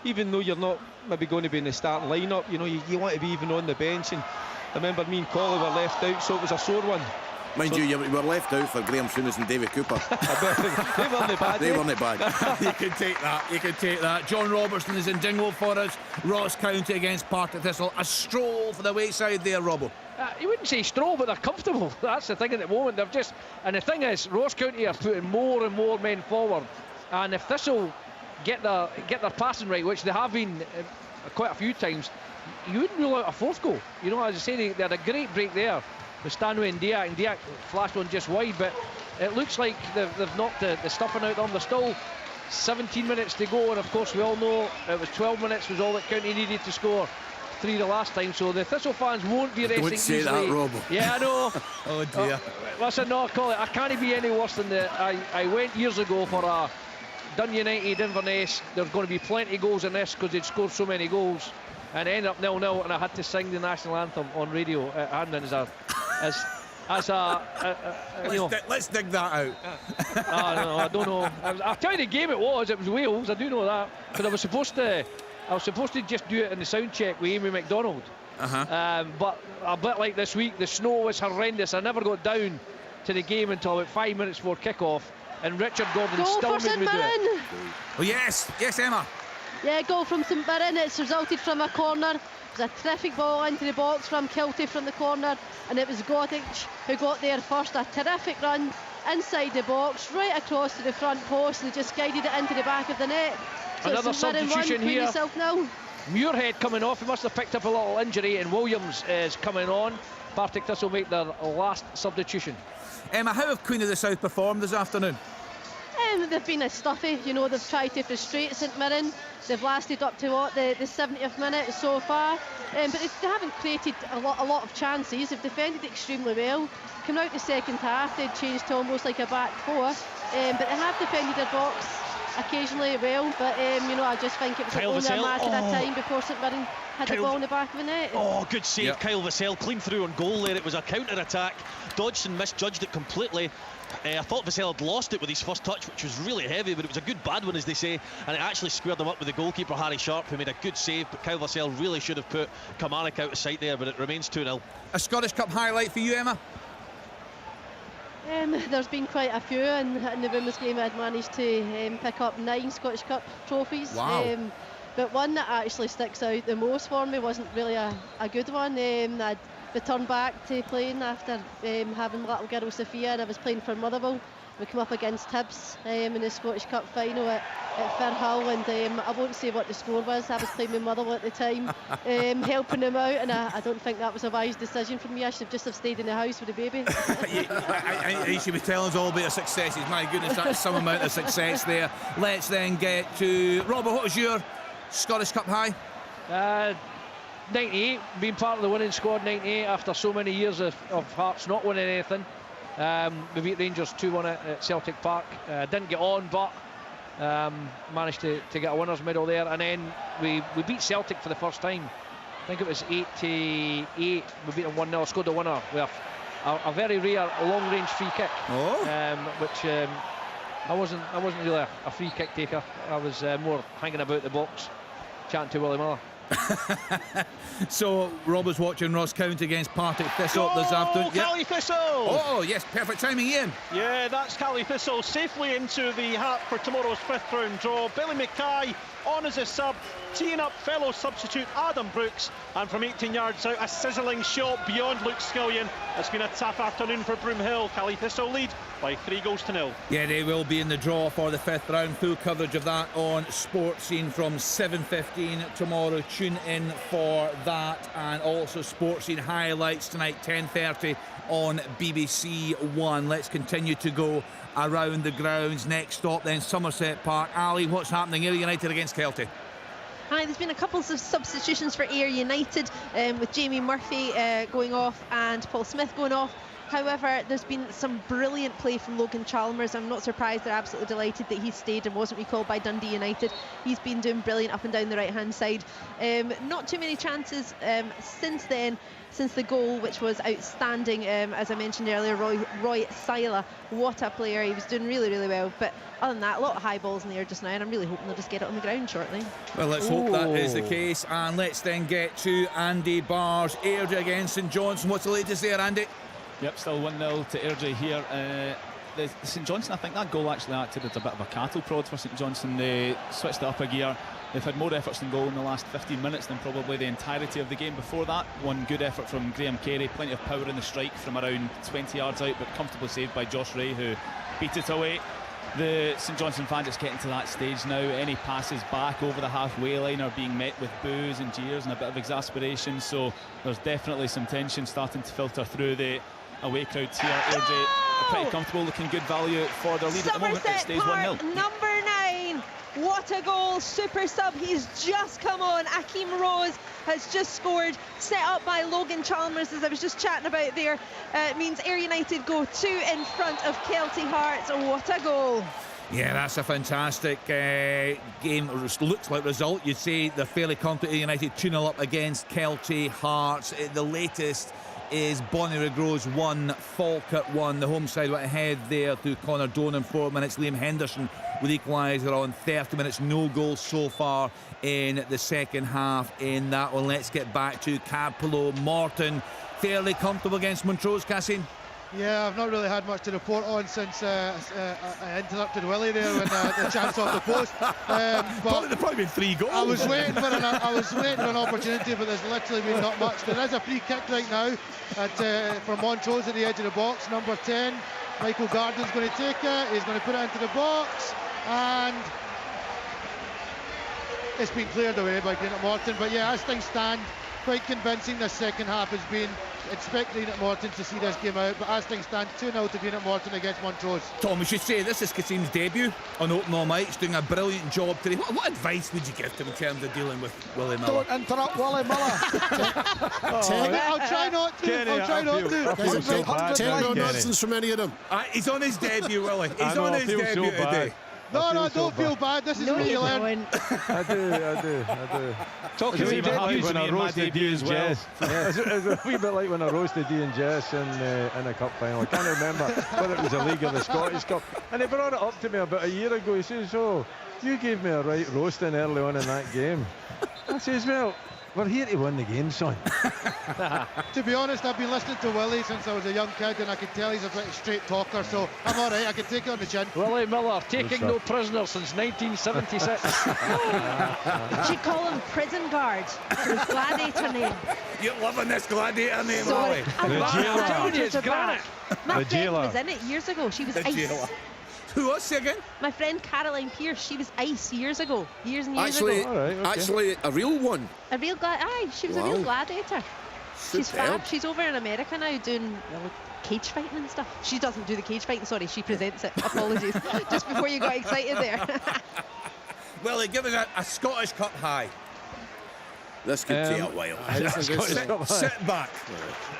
even though you're not maybe going to be in the starting lineup. You know, you want to be even on the bench. And I remember me and Collie were left out, so it was a sore one. Mind you were left out for Graham Souness and David Cooper. They weren't bad. They weren't bad. You can take that. You can take that. John Robertson is in Dingwall for us. Ross County against Partick Thistle. A stroll for the wayside there, Robbo. You wouldn't say stroll, but they're comfortable. That's the thing at the moment. And the thing is, Ross County are putting more and more men forward. And if Thistle get their passing right, which they have been quite a few times, you wouldn't rule out a fourth goal. You know, as I say, they had a great break there with Stanway and Diak flashed one just wide, but it looks like they've knocked the stuffing out of them. There's still 17 minutes to go, and of course we all know it was 12 minutes was all that County needed to score 3 the last time, so the Thistle fans won't be resting easily. Don't say that, Rob. Yeah, I know. Oh dear. Listen, no, call it. I can't be any worse than I went years ago for a Dun United Inverness. There's going to be plenty of goals in this because they'd scored so many goals, and it ended up 0-0, and I had to sing the national anthem on radio at Handon Let's dig that out. I don't know. I'll tell you the game it was Wales. I do know that, because I was supposed to just do it in the sound check with Amy McDonald. But a bit like this week, the snow was horrendous. I never got down to the game until about 5 minutes before kick-off, and Richard Gordon still made me do it. Oh yes, Emma. Yeah, goal from St Mirren. It's resulted from a corner. It was a terrific ball into the box from Kilty from the corner, and it was Godic who got there first. A terrific run inside the box, right across to the front post, and just guided it into the back of the net. So another substitution here. Now. Muirhead coming off. He must have picked up a little injury, and Williams is coming on. Partick Thistle make their last substitution. Emma, how have Queen of the South performed this afternoon? They've been a stuffy, you know, they've tried to frustrate St Mirren. They've lasted up to the 70th minute so far, but they haven't created a lot of chances. They've defended extremely well. Coming out the second half, they'd changed to almost like a back four, but they have defended their box occasionally well. But I just think it was only a matter of time before St Mirren had the ball in the back of the net. Oh, good save, yep. Kyle Vassell clean through on goal there. It was a counter-attack. Dodgson misjudged it completely. I thought Vassell had lost it with his first touch, which was really heavy, but it was a good bad one, as they say, and it actually squared him up with the goalkeeper Harry Sharp, who made a good save. But Kyle Vassell really should have put Kilmarnock out of sight there, but it remains 2-0. A Scottish Cup highlight for you, Emma? There's been quite a few, and in the women's game I'd managed to pick up 9 Scottish Cup trophies. Wow. But one that actually sticks out the most for me wasn't really a good one. I'd returned back to playing after having little girl Sophia, and I was playing for Motherwell. We come up against Hibs in the Scottish Cup final at Firhill, and I won't say what the score was. I was playing with Motherwell at the time, helping them out, and I don't think that was a wise decision for me. I should just have stayed in the house with the baby. You should be telling us all about your successes. My goodness, that's some amount of success there. Let's then get to Robert. What was your Scottish Cup high? 98, being part of the winning squad. 98 after so many years of Hearts not winning anything. We beat Rangers 2-1 at Celtic Park. Didn't get on, but managed to get a winner's medal there. And then we beat Celtic for the first time. I think it was 8-8. We beat them 1-0. Scored the winner with a very rare long-range free kick, which I wasn't really a free kick taker. I was more hanging about the box, chatting to Willie Miller. So Rob was watching Ross County against Partick Thistle this afternoon. Cali Thistle! Oh yes, perfect timing, Ian. Yeah, that's Cali Thistle safely into the hat for tomorrow's 5th round draw. Billy Mackay on as a sub, teeing up fellow substitute Adam Brooks, and from 18 yards out, a sizzling shot beyond Luke Skillion. It's been a tough afternoon for Broomhill. Cali Thistle lead by 3-0. Yeah, they will be in the draw for the 5th round. Full coverage of that on Sports Scene from 7:15 tomorrow. Tune in for that, and also Sports Scene highlights tonight 10:30 on BBC One. Let's continue to go around the grounds. Next stop then Somerset Park. Ali, what's happening? Ayr United against Kelty. Hi, there's been a couple of substitutions for Ayr United, with Jamie Murphy going off and Paul Smith going off. However, there's been some brilliant play from Logan Chalmers. I'm not surprised. They're absolutely delighted that he stayed and wasn't recalled by Dundee United. He's been doing brilliant up and down the right-hand side. Not too many chances since then, since the goal, which was outstanding. As I mentioned earlier, Roy Seiler, what a player. He was doing really, really well. But other than that, a lot of high balls in the air just now, and I'm really hoping they'll just get it on the ground shortly. Well, let's hope that is the case. And let's then get to Andy Barrs. Airdrie against St Johnstone. What's the latest there, Andy? Yep, still 1-0 to Airdrie here. The St Johnstone, I think that goal actually acted as a bit of a cattle prod for St Johnstone. They switched it up a gear. They've had more efforts than goal in the last 15 minutes than probably the entirety of the game before that. One good effort from Graham Carey, plenty of power in the strike from around 20 yards out, but comfortably saved by Josh Ray, who beat it away. The St Johnstone fans just getting to that stage now. Any passes back over the halfway line are being met with boos and jeers and a bit of exasperation, so there's definitely some tension starting to filter through the away crowds here. Airdrie pretty comfortable, looking good value for their lead at the moment. It stays 1-0. Number 9. What a goal, super sub, he's just come on. Akeem Rose has just scored, set up by Logan Chalmers, as I was just chatting about there. It means Ayr United go 2 in front of Kelty Hearts. What a goal. Yeah, that's a fantastic game. Looks like result. You'd say they're fairly confident. Ayr United 2-0 up against Kelty Hearts. The latest is Bonnyrigg Rose 1, Falkirk 1. The home side went ahead there through Connor Doan in 4 minutes. Liam Henderson with equaliser on 30 minutes. No goals so far in the second half in that one. Let's get back to Carpolo Morton. Fairly comfortable against Montrose, Cassim? Yeah, I've not really had much to report on since I interrupted Willie there when the chance off the post. There's probably been 3 goals. I was waiting for an opportunity, but there's literally been not much. There is a free kick right now from Montrose at the edge of the box. Number 10, Michael Garden's going to take it. He's going to put it into the box, and it's been cleared away by Greenock Morton. But yeah, as things stand, quite convincing. The second half has been. Expect Greenock Morton to see this game out, but as things stand, 2-0 to Greenock Morton against Montrose. Tom, we should say this is Cassim's debut on Open All Mics, doing a brilliant job today. What advice would you give to him in terms of dealing with Willie Miller? Don't interrupt Willie Miller. I'll try not to. Kenny, I'll try not to. Take no nonsense from any of them. He's on his debut, Willie. He's on his debut today. No, don't feel bad. This is where you learn. I do. Talking to me when I roasted Ian as well. Jess. It's a wee bit like when I roasted Ian Jess in a cup final. I can't remember whether it was a League or the Scottish Cup. And he brought it up to me about a year ago. He says, "Oh, you gave me a right roasting early on in that game." I says, "Well, we're here to win the game, son." To be honest, I've been listening to Willie since I was a young kid, and I can tell he's a pretty straight talker, so I'm all right. I can take it on the chin. Willie Miller taking no prisoners since 1976. Did you call him Prison Guard? His gladiator name. You're loving this gladiator name, Sorry, Willie. Matt The jailer. was in it years ago. She was The ice. jailer. Who was again? My friend Caroline Pierce. She was ice years ago. Years and years Actually, ago. actually, a real one. A real she was a real gladiator. She's Superb. fab. She's over in America now doing cage fighting and stuff. She doesn't do the cage fighting, sorry, she presents it. Apologies. Just before you got excited there. Willie, give us a Scottish Cup high. This could take a while. Sit back.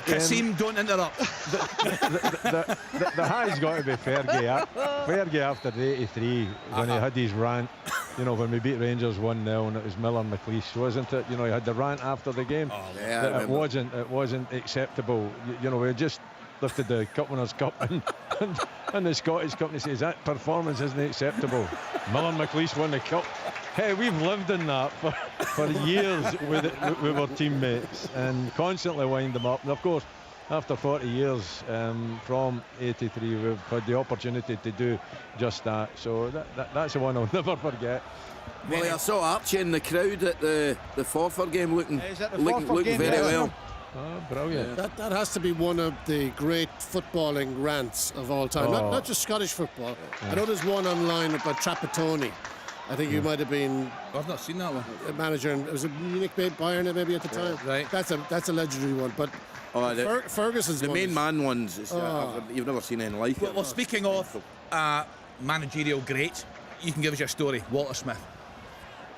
Cassim, don't interrupt. The high's got to be Fergie after the 83 when he had his rant. You know, when we beat Rangers 1-0 and it was Miller and McLeish, wasn't it? You know, he had the rant after the game. Yeah, that it wasn't acceptable. You know, we just lifted the Cup Winners' Cup and the Scottish Cup, and he says that performance isn't acceptable. Miller McLeish won the Cup. Hey, we've lived in that for years with our teammates and constantly wind them up. And of course, after 40 years from 83, we've had the opportunity to do just that. So that's the one I'll never forget. Well, I saw Archie in the crowd at the Forfar game looking very well. Oh, brilliant. Yeah. That has to be one of the great footballing rants of all time. Oh. Not just Scottish football. I know there's one online about Trapattoni. I think you might have been. I've not seen that one. A manager, and it was a Munich Bayern maybe at the time. Right. That's a legendary one. But Ferguson's the one main is, man ones. You've never seen anything like it. Well, speaking of managerial great, you can give us your story, Walter Smith.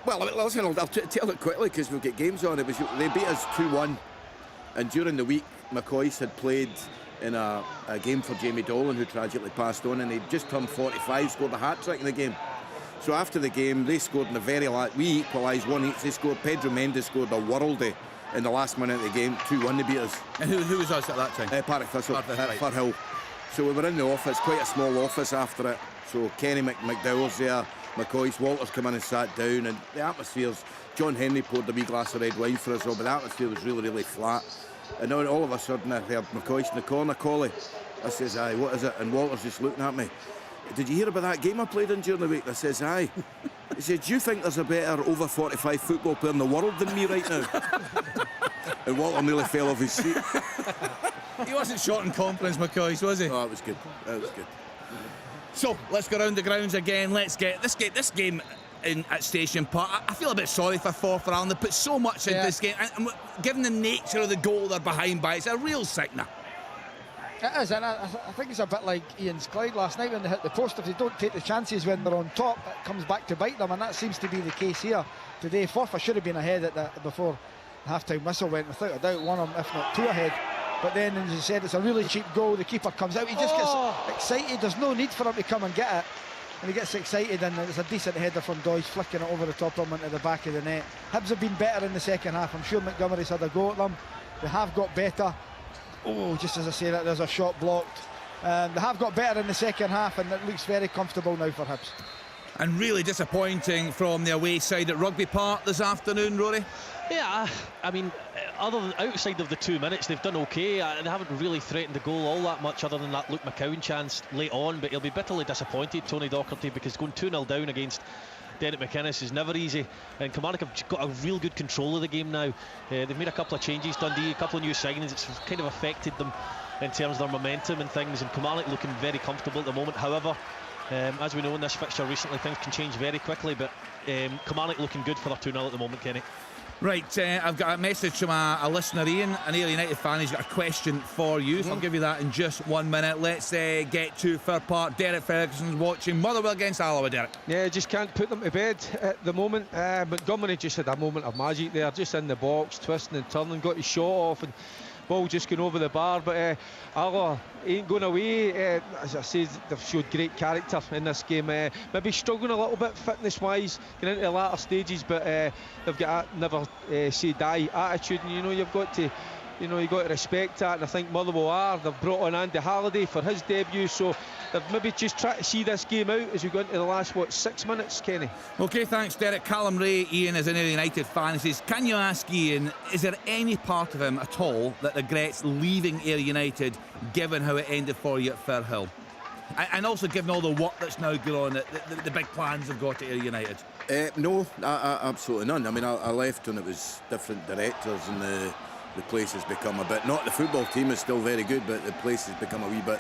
Well, listen, I'll tell it quickly because we've got games on. They beat us 2-1, and during the week, McCoist had played in a game for Jamie Dolan, who tragically passed on, and he'd just turned 45, scored a hat-trick in the game. So after the game, they scored in the very last. We equalised 1-1. They scored. Pedro Mendes scored a worldie in the last minute of the game. 2-1 they beat us. And who was us at that time? Partick Thistle at right. Firhill. So we were in the office, quite a small office after it. So Kenny McDowell's there, McCoist, Walter's come in and sat down, and the atmosphere's. John Henry poured a wee glass of red wine for us all, but the atmosphere was really, really flat. And then all of a sudden I heard McCoist in the corner, Collie. I says, aye, what is it? And Walter's just looking at me. Did you hear about that game I played in during the week? I says, aye. He said, do you think there's a better over 45 football player in the world than me right now? And Walter nearly fell off his seat. He wasn't short in confidence, McCoist, was he? Oh, it was good. That was good. So let's go around the grounds again. Let's get this game at Station Park. I feel a bit sorry for Forfar Allen. They put so much into this game, and given the nature of the goal they're behind by, it's a real sickener. It is, and I think it's a bit like Ian's Clyde last night when they hit the post. If they don't take the chances when they're on top, it comes back to bite them, and that seems to be the case here today. Forfar should have been ahead before the half-time whistle went, without a doubt, one of them, if not two ahead. But then, as you said, it's a really cheap goal. The keeper comes out, he just gets excited. There's no need for him to come and get it, and he gets excited, and it's a decent header from Doyce, flicking it over the top of him into the back of the net. Hibs have been better in the second half. I'm sure Montgomery's had a go at them. They have got better. Oh, just as I say that, there's a shot blocked. They have got better in the second half, and it looks very comfortable now for Hibs. And really disappointing from the away side at Rugby Park this afternoon, Rory. Yeah, I mean, outside of the 2 minutes, they've done okay. They haven't really threatened the goal all that much, other than that Luke McCowan chance late on. But he'll be bitterly disappointed, Tony Docherty, because going 2-0 down against Derek McInnes is never easy, and Kilmarnock have got a real good control of the game now. They've made a couple of changes, Dundee, a couple of new signings. It's kind of affected them in terms of their momentum and things, and Kilmarnock looking very comfortable at the moment. However, as we know in this fixture recently, things can change very quickly, but Kilmarnock looking good for their 2-0 at the moment, Kenny. Right, I've got a message from a listener, Ian, an Ayr United fan. He's got a question for you, so I'll give you that in just 1 minute. Let's get to Fir Park. Derek Ferguson's watching Motherwell against Alloa, Derek. Yeah, just can't put them to bed at the moment. Montgomery just had a moment of magic there, just in the box, twisting and turning, got his shot off, and ball just going over the bar. But Alloa ain't going away. As I say, they've showed great character in this game. Maybe struggling a little bit fitness-wise, getting into the latter stages, but they've got a never say die attitude, and you've got to respect that. And I think Motherwell they've brought on Andy Halliday for his debut, so they've maybe just tried to see this game out as we go into the last 6 minutes, Kenny. Okay, thanks Derek. Callum Ray, Ian is an Ayr United fan. He says, can you ask Ian, is there any part of him at all that regrets leaving Ayr United, given how it ended for you at Firhill? And also given all the work that's now going on, the big plans have got at Ayr United. No, absolutely none. I mean, I left when it was different directors, and the place has become a bit, not the football team is still very good, but the place has become a wee bit,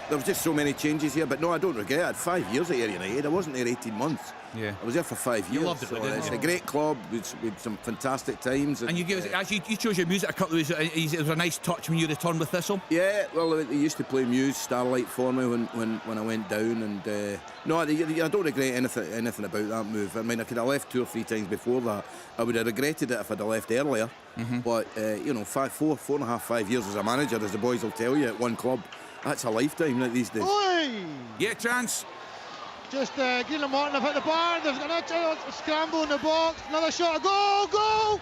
there was just so many changes here. But no, I don't regret it. I had 5 years at Ayr United. I wasn't there 18 months. Yeah, I was there for 5 years. You loved it, so didn't it's you? A great club with some fantastic times. And you give us, actually, you chose your music a couple of weeks. It was a nice touch when you returned with Thistle. Yeah, well, they used to play Muse, Starlight for me when I went down, and no, I don't regret anything about that move. I mean, I could have left 2 or 3 times before that. I would have regretted it if I'd have left earlier. But 4.5, 5 years as a manager, as the boys will tell you, at one club, that's a lifetime these days. Oi! Yeah, chance. Just Greenland Martin have hit the bar. There's another scramble in the box. Another shot. Goal!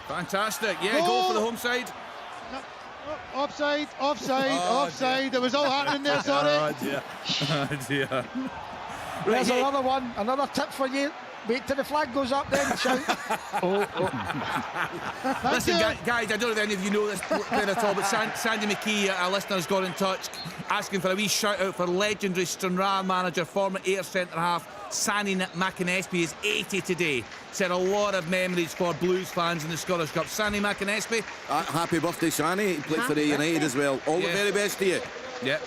Fantastic. Yeah, goal for the home side. Offside, offside. It was all happening there, sorry. Oh dear. Oh dear. There's another one, another tip for you. Wait till the flag goes up, then shout. Listen, guys, I don't know if any of you know this player at all, but Sandy McKee, our listeners, got in touch asking for a wee shout out for legendary Stranraer manager, former Ayr centre half Sandy McAnespie. Is 80 today. Said a lot of memories for Blues fans in the Scottish Cup. Sandy McAnespie. Happy birthday, Sandy. He played for Ayr United as well. All the very best to you. Yep.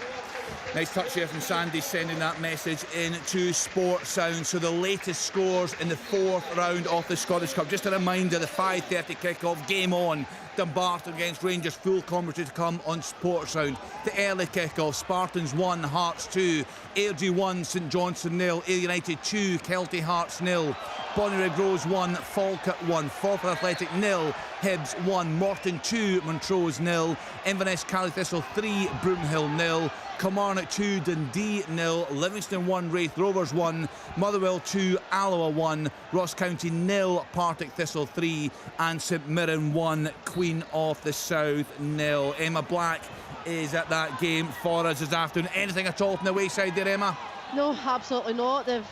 Nice touch here from Sandy, sending that message into Sport Sound. So the latest scores in the 4th round of the Scottish Cup. Just a reminder, the 5:30 kick-off, game on. Dumbarton against Rangers, full commentary to come on Sport Sound. The early kick-off, Spartans 1, Hearts 2, Airdrie 1, St Johnstone 0, Ayr United 2, Kelty Hearts 0, Bonnyrigg Rose 1, Falkirk 1, Forfar Athletic 0, Hibs 1, Morton 2, Montrose 0, Inverness Cally Thistle 3, Broomhill 0, Kilmarnock 2, Dundee 0, Livingston 1, Raith Rovers 1, Motherwell 2, Alloa 1, Ross County 0, Partick Thistle 3, and St Mirren 1, Queen of the South 0. Emma Black is at that game for us this afternoon. Anything at all from the wayside there, Emma? No, absolutely not. They've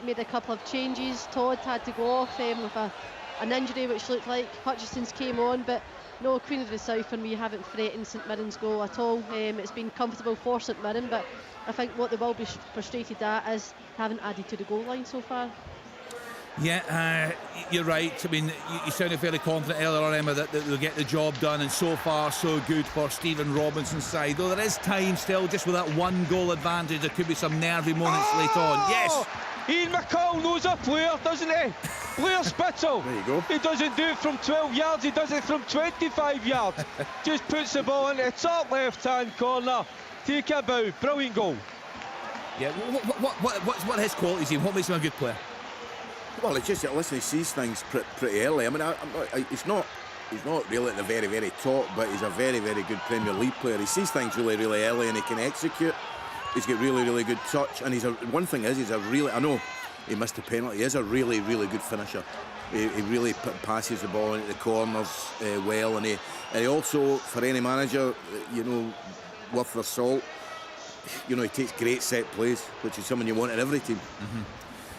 made a couple of changes. Todd had to go off with an injury, which looked like Hutchison's came on, but no, Queen of the South for me haven't threatened St Mirren's goal at all. It's been comfortable for St Mirren, but I think what they will be frustrated at is haven't added to the goal line so far. Yeah, you're right. I mean, you sounded fairly confident earlier on, Emma, that they'll get the job done, and so far so good for Stephen Robinson's side. Though there is time still, just with that 1 goal advantage, there could be some nervy moments late on. Yes! Ian McCall knows a player, doesn't he? Blair Spittle. There you go. He doesn't do it from 12 yards, he does it from 25 yards. Just puts the ball into the top left-hand corner. Take a bow. Brilliant goal. Yeah, what are his qualities, Ian? What makes him a good player? Well, it's just that, listen, he sees things pretty early. I mean, he's not really at the very, very top, but he's a very, very good Premier League player. He sees things really, really early and he can execute. He's got really, really good touch, and one thing is, I know he missed a penalty. He is a really, really good finisher. He really passes the ball into the corners well, and he also, for any manager, worth their salt, he takes great set plays, which is something you want in every team. Mm-hmm.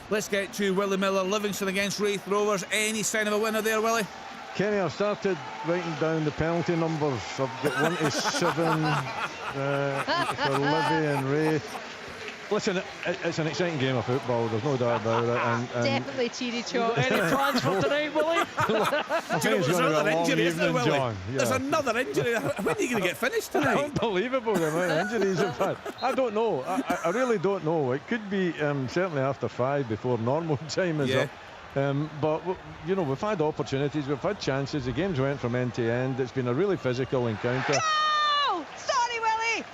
Let's get to Willie Miller. Livingston against Raith Rovers. Any sign of a winner there, Willie? Kenny, I've started writing down the penalty numbers. I've got 1 to 7 for Livy and Raith. Listen, it's an exciting game of football, there's no doubt about it. And definitely cheery chop. Any plans for tonight, Willie? I think it's going to be a long evening, John. There's another injury. When are you going to get finished tonight? Unbelievable the amount of injuries we've had. I don't know. I really don't know. It could be certainly after 5 before normal time is up. But we've had opportunities, we've had chances. The games went from end to end. It's been a really physical encounter. Oh, sorry, Willie.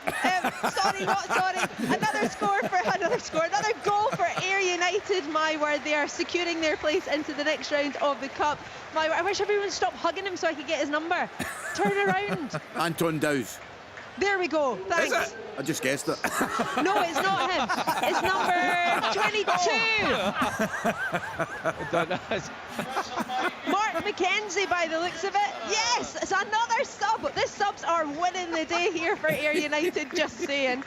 Another goal for Ayr United. My word, they are securing their place into the next round of the cup. My word, I wish everyone would stop hugging him so I could get his number. Turn around. Anton Dowes. There we go. Thanks. Is it? I just guessed it. No, it's not him. It's number 22. Mark McKenzie, by the looks of it. Yes, it's another sub. The subs are winning the day here for Ayr United, just saying.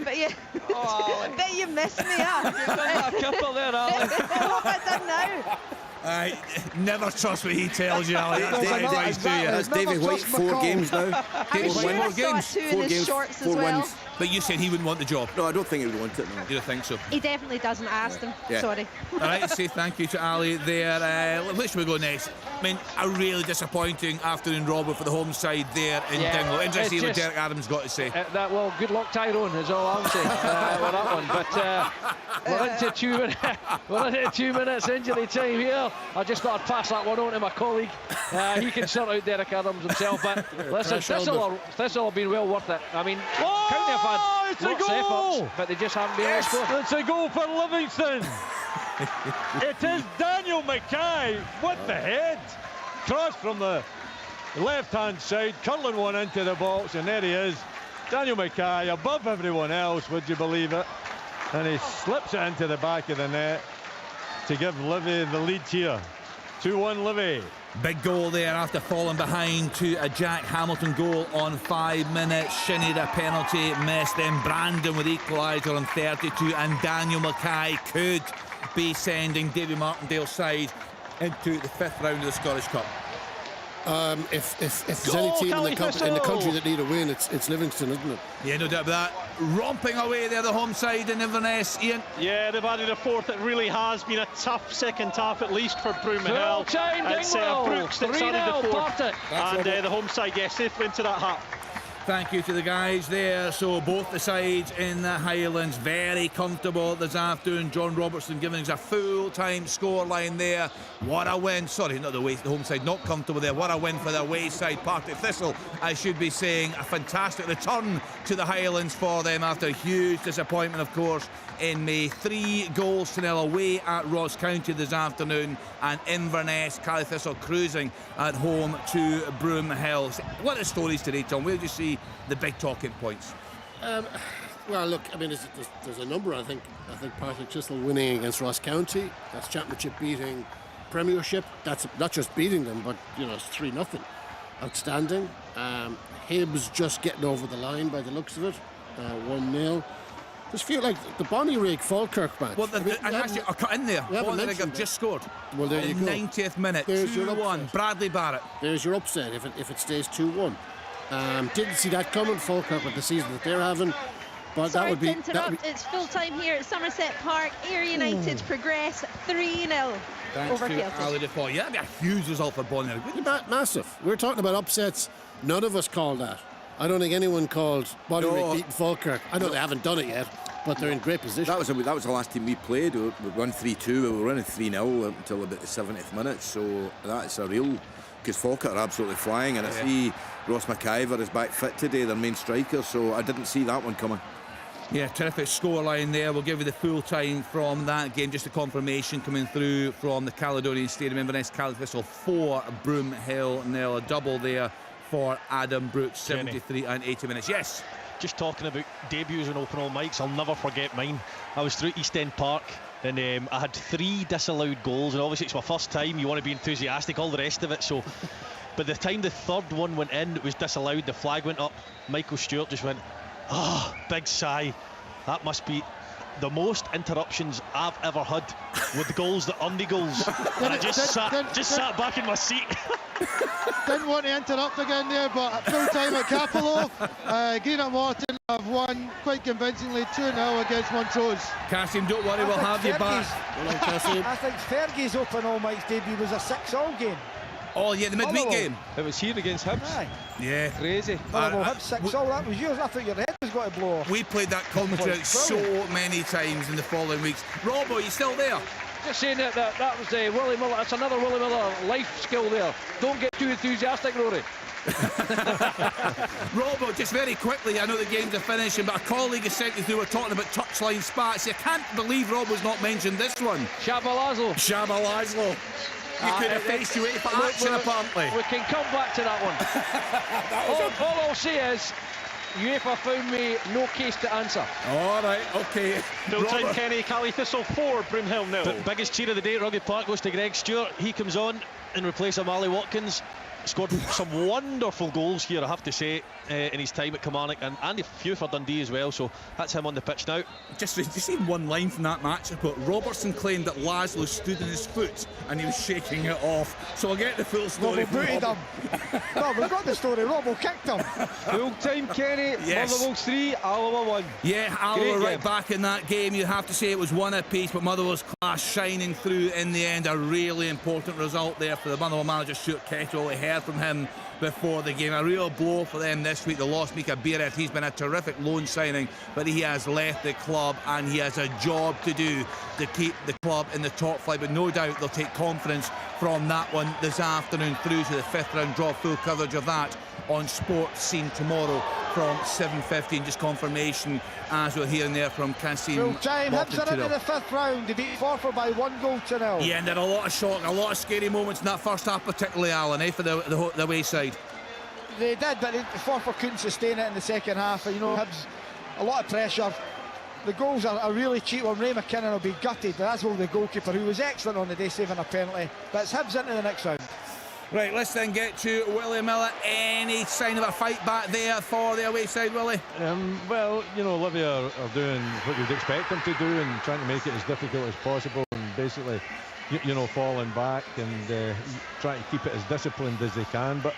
But yeah, I bet you missed me, huh? You've done a couple there, Ali. What have I done now? Never trust what he tells you, Ali. That's my advice to you. That's David White, 4 games now. I'm sure I saw 2 in his shorts as well. Wins. But you said he wouldn't want the job. No, I don't think he would want it. No. You don't think so? He definitely doesn't. Ask him. Yeah. Sorry. All right, say thank you to Ali there. Where should we go next? I mean, a really disappointing afternoon, Robert, for the home side there in Dingwall. Interesting what Derek Adams got to say. Well, good luck, Tyrone, is all I'm saying with that one. But we're into 2 minutes injury time here. I just thought I'd pass that one on to my colleague. He can sort out Derek Adams himself. But listen, Thistle have been well worth it. I mean, County have had it's a lots of goal! efforts, but they just haven't been able to score. It's a goal for Livingston. It is Daniel Mackay with the head. Cross from the left-hand side, curling one into the box, and there he is. Daniel Mackay above everyone else, would you believe it? And he slips it into the back of the net to give Livy the lead here. 2-1 Livy. Big goal there after falling behind to a Jack Hamilton goal on 5 minutes. Shinnie a penalty miss, then Brandon with equaliser on 32, and Daniel Mackay could be sending Davy Martindale's side into the 5th round of the Scottish Cup. If there's any team in the country that need a win, it's Livingston, isn't it? Yeah, no doubt about that. Romping away there, the home side in Inverness. Ian? Yeah, they've added a fourth. It really has been a tough second half, at least for Broomhill. It's Brooks that's added the fourth. And the home side, yes, safely into that hat. Thank you to the guys there. So both the sides in the Highlands very comfortable this afternoon. John Robertson giving us a full-time scoreline there. What a win. Sorry, not the home side, not comfortable there. What a win for the away side. Partick Thistle, I should be saying, a fantastic return to the Highlands for them after a huge disappointment, of course, in May. 3-0 away at Ross County this afternoon, and Inverness, Caley Thistle cruising at home to Broomhill. What are the stories today, Tom? Where did you see the big talking points? Well, look, I mean, there's a number. I think Partick Thistle winning against Ross County. That's championship beating Premiership. That's not just beating them, but it's 3-0. Outstanding. Hibs just getting over the line by the looks of it. 1-0. Just feel like the Bonnyrigg Falkirk match. Well, actually, I cut in there. Bonnyrigg have just scored. Well, there you go. 90th minute, 2-1. Bradley Barrett. There's your upset if it stays 2-1. Didn't see that coming, Falkirk, with the season that they're having. But Sorry to interrupt, it's full time here at Somerset Park. Ayr United progress 3-0 Thanks over to Celtic. Ali Defoe. Yeah, that'd be a huge result for Bonnyrigg. Massive. We're talking about upsets. None of us called that. I don't think anyone called Bonnyrigg beating Falkirk. I know they haven't done it yet, but they're in great position. That was the last team we played. We won 3-2. We were running 3-0 until about the 70th minute. So that's a real, because Falkirk are absolutely flying, and I see Ross McIver is back fit today, their main striker. So I didn't see that one coming. Yeah, terrific scoreline there. We'll give you the full time from that game. Just a confirmation coming through from the Caledonian Stadium. Inverness Caley Thistle 4, Broomhill 0. A double there for Adam Brooks, 73 and 80 minutes. Yes. Just talking about debuts on Open All Mics, I'll never forget mine. I was through East End Park, and I had 3 disallowed goals, and obviously it's my first time. You want to be enthusiastic, all the rest of it. So, by the time the third one went in, it was disallowed. The flag went up. Michael Stewart just went, big sigh. That must be the most interruptions I've ever had with goals that aren't goals. And I just sat back in my seat. Didn't want to interrupt again there, but full time at Capello. Greenock Morton have won quite convincingly 2-0 against Montrose. Cassim, don't worry, we'll have you back. I think Fergie's Open All Mics debut was a 6-all game. Oh yeah, the midweek game. It was here against Hibs. Aye. Yeah. Crazy. Hibs 6-all, that was yours. I thought your head was going to blow off. We played that commentary out so many times in the following weeks. Rob, are you still there? Just saying that was Willie Miller. That's another Willie Miller life skill there. Don't get too enthusiastic, Rory. Robbo, just very quickly, I know the games are finishing, but a colleague has sent me through, we're talking about touchline spats. You can't believe Robbo's not mentioned this one. Shaba Laszlo. You could have faced you for action, apparently. We can come back to that one. all I'll say is, UEFA found me no case to answer. All right, okay. Full time Kenny, Caley Thistle 4, Broomhill 0. The biggest cheer of the day at Rugby Park goes to Greg Stewart. He comes on in replace of Ali Watkins. Scored some wonderful goals here, I have to say, in his time at Kilmarnock, and a few for Dundee as well, so that's him on the pitch now. Just seen one line from that match, but Robertson claimed that Laszlo stood in his foot and he was shaking it off. So I'll get the full story. Robbo booted him. No, we've got the story. Robbo kicked him. Full time Kenny, Motherwell 3, Alloa 1. Yeah, Alloa right back in that game. You have to say it was one apiece, but Motherwell's class shining through in the end. A really important result there for the Motherwell manager, Stuart Kettle. We heard from him before the game. A real blow for them this week. They lost Mika Biret. He's been a terrific loan signing, but he has left the club and he has a job to do to keep the club in the top flight. But no doubt they'll take confidence from that one this afternoon through to the 5th round draw. Full coverage of that on Sports Scene tomorrow from 7:15. Just confirmation as we're hearing there from Cassim. Full time, Hibs are into the 5th round. They beat Forfar by 1-0. Yeah, and there are a lot of shock, a lot of scary moments in that first half, particularly Alan, for the away side. They did, but Forfar couldn't sustain it in the second half. You know, Hibs, a lot of pressure. the goals are really cheap. Well, Ray McKinnon will be gutted, as will the goalkeeper, who was excellent on the day, saving a penalty. But it's Hibs into the next round. Right, let's then get to Willie Miller. Any sign of a fight back there for the away side, Willie? Well, you know, Livy are doing what you'd expect them to do and trying to make it as difficult as possible, and basically, you know, falling back and trying to keep it as disciplined as they can. But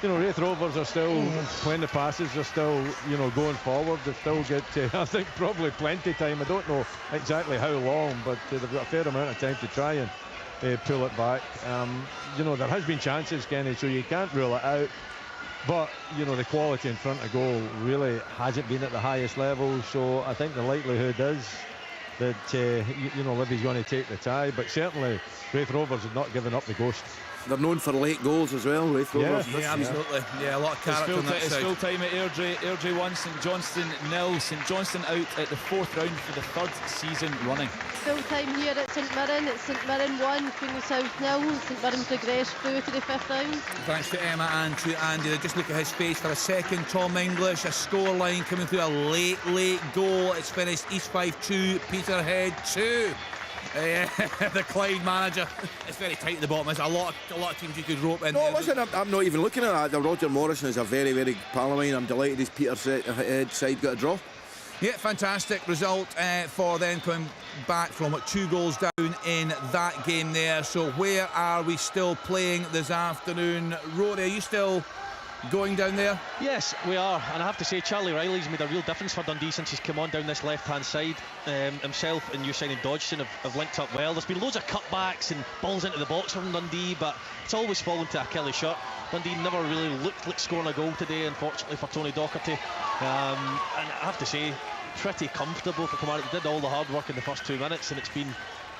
you know, Raith Rovers are still playing the passes. They're still, you know, going forward. They've still got, I think, probably plenty of time. I don't know exactly how long, but they've got a fair amount of time to try and pull it back. You know, there has been chances, Kenny, so you can't rule it out. But, you know, the quality in front of goal really hasn't been at the highest level. So I think the likelihood is that, you know, Livy's going to take the tie. But certainly, Raith Rovers have not given up the ghost. They're known for late goals as well, Raith Rovers. Yeah, absolutely. Yeah, a lot of character on that side. It's full time at Airdrie. Airdrie 1, St Johnstone 0. St Johnstone out at the 4th round for the 3rd season running. Full time here at St Mirren. It's St Mirren 1, Queen of South 0. St Mirren progress through to the 5th round. Thanks to Emma and to Andy. Just look at his face for a second. Tom English, a scoreline coming through, a late goal. It's finished East Fife 2, Peterhead 2. The Clyde manager. It's very tight at the bottom. There's a lot of teams you could rope in. No, listen, I'm not even looking at that. The Roger Morrison is a very, very pal of mine. I'm delighted his Peterhead side got a draw. Yeah, fantastic result for them coming back from 2 goals down in that game there. So where are we still playing this afternoon? Rory, are you still going down there? Yes, we are, and I have to say Charlie Riley's made a real difference for Dundee since he's come on down this left-hand side. Himself and Usain and Dodgson have linked up well. There's been loads of cutbacks and balls into the box from Dundee, but it's always fallen to a Kelly shot. Dundee never really looked like scoring a goal today, unfortunately for Tony Docherty. And I have to say, pretty comfortable for Kilmarnock. They did all the hard work in the first 2 minutes, and it's been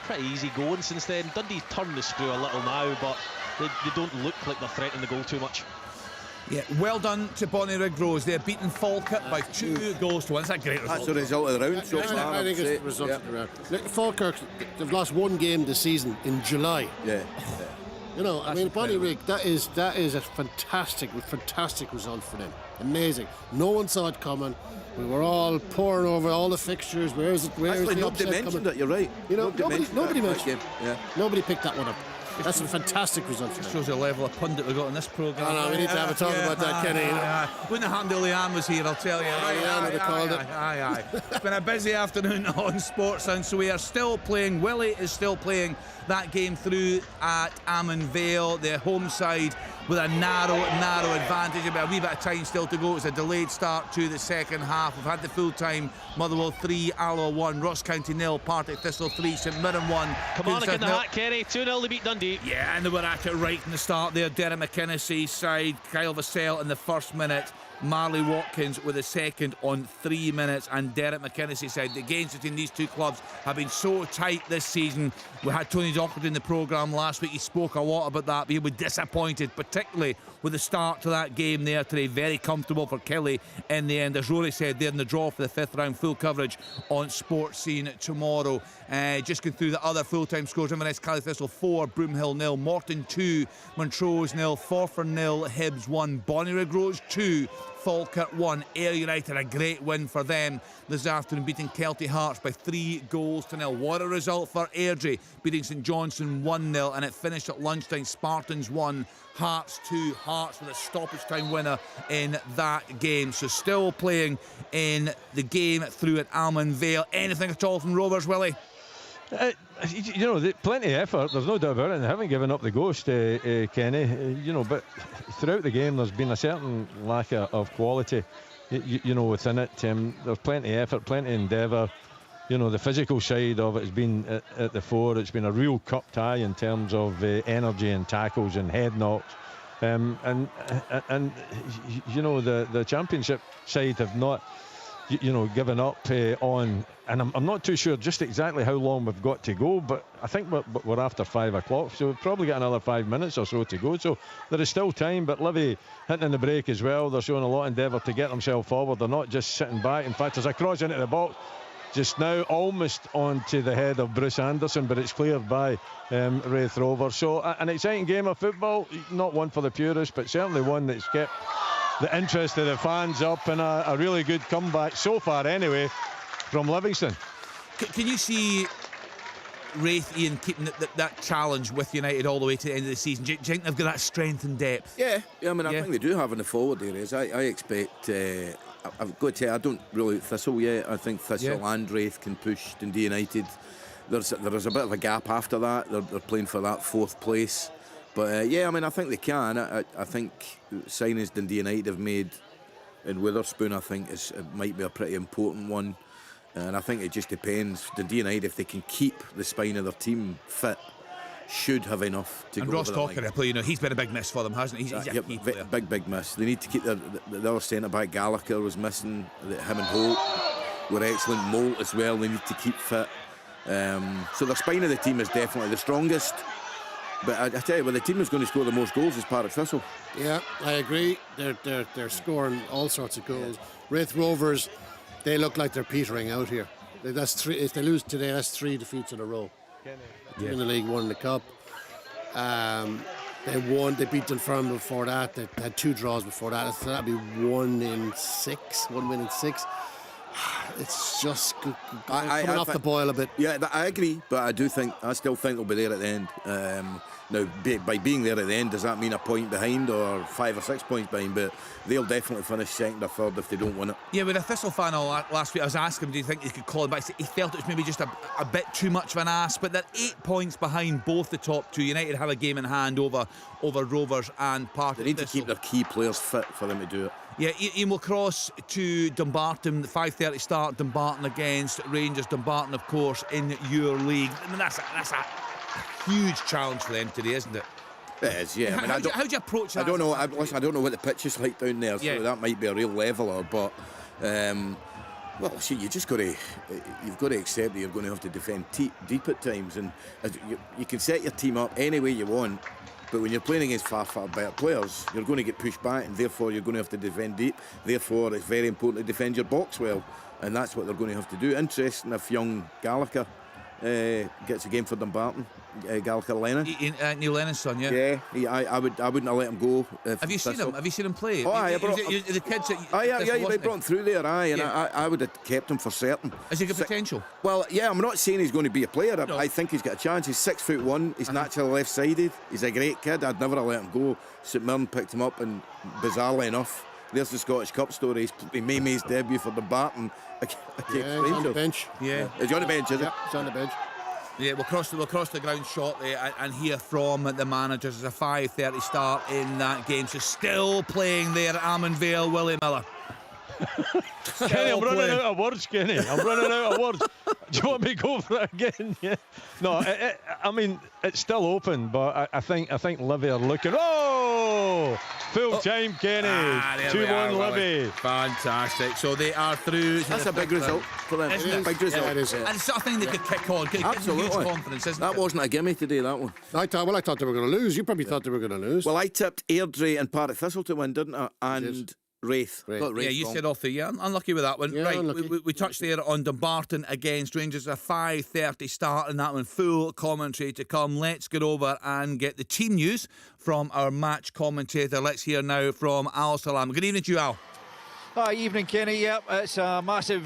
pretty easy going since then. Dundee's turned the screw a little now, but they don't look like they're threatening the goal too much. Yeah, well done to Bonnyrigg Rose. They're beaten Falkirk by 2 goals to 1. That's a great result. That's the result of the round so far. I think it's the result of the round. Look, Falkirk, they've lost 1 game this season in July. Yeah. You know, I mean, Bonnyrigg, that is a fantastic result for them. Amazing. No one saw it coming. We were all poring over all the fixtures. Where is the nobody mentioned it. You're right. You know, nobody mentioned it. Yeah. Nobody picked that one up. That's a fantastic result for them. Shows the level of pundit we've got in this programme. I know, we need to have a talk about that, Kenny. Wouldn't have happened if Leanne was here, I'll tell you. Leanne would have called it. Aye. It's been a busy afternoon on Sportssound, so we are still playing. Willie is still playing that game through at Ammon Vale, their home side, with a narrow advantage. About a wee bit of time still to go. It's a delayed start to the second half. We've had the full time. Motherwell 3, Alloa 1, Ross County 0, Partick Thistle 3, St Mirren 1. Kilmarnock in the hat, Kenny. 2-0 to beat Dundee. Yeah, and they were at it right from the start there. Derek McInnes's side, Kyle Vassell in the first minute, Marley Watkins with the second on 3 minutes, and Derek McInnes's side. The games between these two clubs have been so tight this season. We had Tony Docherty in the programme last week. He spoke a lot about that, but he was disappointed, particularly with the start to that game there today. Very comfortable for Kelly in the end. As Rory said, they're in the draw for the 5th round. Full coverage on Sports Scene tomorrow. Just going through the other full-time scores. Inverness Cali Thistle 4, Broomhill 0, Morton 2, Montrose 0, Forfar 0, Hibs 1, Bonnyrigg Rose 2, Falkirk 1. Ayr United, a great win for them this afternoon, beating Kelty Hearts by 3 goals to 0. What a result for Airdrie, beating St Johnstone 1-0, and it finished at lunchtime. Spartans 1, Hearts 2. Hearts with a stoppage time winner in that game. So still playing in the game through at Almond Vale. Anything at all from Rovers, Willie? You know, plenty of effort, there's no doubt about it, and they haven't given up the ghost, Kenny. You know, but throughout the game there's been a certain lack of quality, you know, within it. There's plenty of effort, plenty of endeavour. You know, the physical side of it has been at the fore. It's been a real cup tie in terms of energy and tackles and head knocks. And you know, the championship side have not, you know, given up on, and I'm not too sure just exactly how long we've got to go, but I think we're after 5 o'clock, so we've probably got another 5 minutes or so to go, so there is still time. But Livy hitting in the break as well. They're showing a lot of endeavour to get themselves forward. They're not just sitting back. In fact, there's a cross into the box just now, almost onto the head of Bruce Anderson, but it's cleared by Raith Rovers. So an exciting game of football, not one for the purists, but certainly one that's kept the interest of the fans up, and a really good comeback so far anyway from Livingston. Can you see Raith, Ian, keeping that challenge with United all the way to the end of the season? Do you think they've got that strength and depth? Yeah, I mean, I think they do have in the forward areas. I expect. I've got to say, I don't really Thistle yet. I think Thistle and Raith can push Dundee United. There's a bit of a gap after that. They're playing for that 4th place. But I mean, I think they can. I think signings Dundee United have made in Witherspoon, I think, it might be a pretty important one. And I think it just depends. Dundee United, if they can keep the spine of their team fit, should have enough to and go Ross over Cocker, I play, he's been a big miss for them, hasn't he? He's a key player. Big miss. They need to keep the other centre-back. Gallagher was missing. Him and Holt were excellent. Moult as well. They need to keep fit. So the spine of the team is definitely the strongest. But I tell you, the team is going to score the most goals is Partick Thistle. Yeah, I agree. They're scoring all sorts of goals. Raith Rovers, they look like they're petering out here. That's 3. If they lose today, that's 3 defeats in a row. In the league, 1 in the cup. They won. They beat Dunfermline before that. They had 2 draws before that. So that'd be 1 win in 6. It's just coming off the boil a bit. Yeah, I agree, but I still think they'll be there at the end. Now, by being there at the end, does that mean a point behind or 5 or 6 points behind? But they'll definitely finish 2nd or 3rd if they don't win it. Yeah, with a Thistle fan last week, I was asking him, do you think he could call him back? He felt it was maybe just a bit too much of an ask, but they're 8 points behind both the top 2. United have a game in hand over Rovers and Partick. They need to keep their key players fit for them to do it. Yeah, Ian will cross to Dumbarton, the 5:30 start. Dumbarton against Rangers. Dumbarton, of course, in your league. I mean, that's a huge challenge for them today, isn't it? It is, yeah. How do you approach that? I don't know. I don't know what the pitch is like down there, so that might be a real leveler. But you've got to accept that you're going to have to defend deep at times, and you can set your team up any way you want. But when you're playing against far better players, you're going to get pushed back, and therefore you're going to have to defend deep. Therefore, it's very important to defend your box well, and that's what they're going to have to do. Interesting if young Gallagher gets a game for Dumbarton. Gallagher Lennon. Neil Lennon's son, yeah. Yeah, I wouldn't have let him go. Have you seen him? Have you seen him play? Oh, aye, the kids. They brought him through there. I would have kept him for certain. Has he got potential? Well, yeah, I'm not saying he's going to be a player. No. I think he's got a chance. He's 6'1". He's naturally left-sided. He's a great kid. I'd never have let him go. St Mirren picked him up, and bizarrely enough, there's the Scottish Cup story. He made his debut for Dumbarton against Rangers. He's on the bench. Yeah, he's on the bench, is it? He's on the bench. Yeah, we'll cross the ground shortly and hear from the managers. It's a 5:30 start in that game. So still playing there at Almond Vale, Willie Miller. Kenny, I'm running out of words, Kenny. I'm running out of words. Do you want me to go for it again? Yeah. No, I mean, it's still open, but I think Livy are looking. Oh! Full time, Kenny. 2-1 Livy. Fantastic. So they are through. That's a big result for them. Isn't it? Big result. Yeah, it is. And it's something they could kick on. Absolutely. Huge confidence, isn't that it? wasn't a gimme today, that one. I thought they were going to lose. You probably thought they were going to lose. Well, I tipped Airdrie and Partick Thistle to win, didn't I? And Raith. Yeah, you said all 3. Yeah, unlucky with that one. Yeah, right, we touched there on Dumbarton against Rangers. A 5:30 start in that one. Full commentary to come. Let's get over and get the team news from our match commentator. Let's hear now from Al Salam. Good evening to you, Al. Hi, evening, Kenny. Yep, it's a massive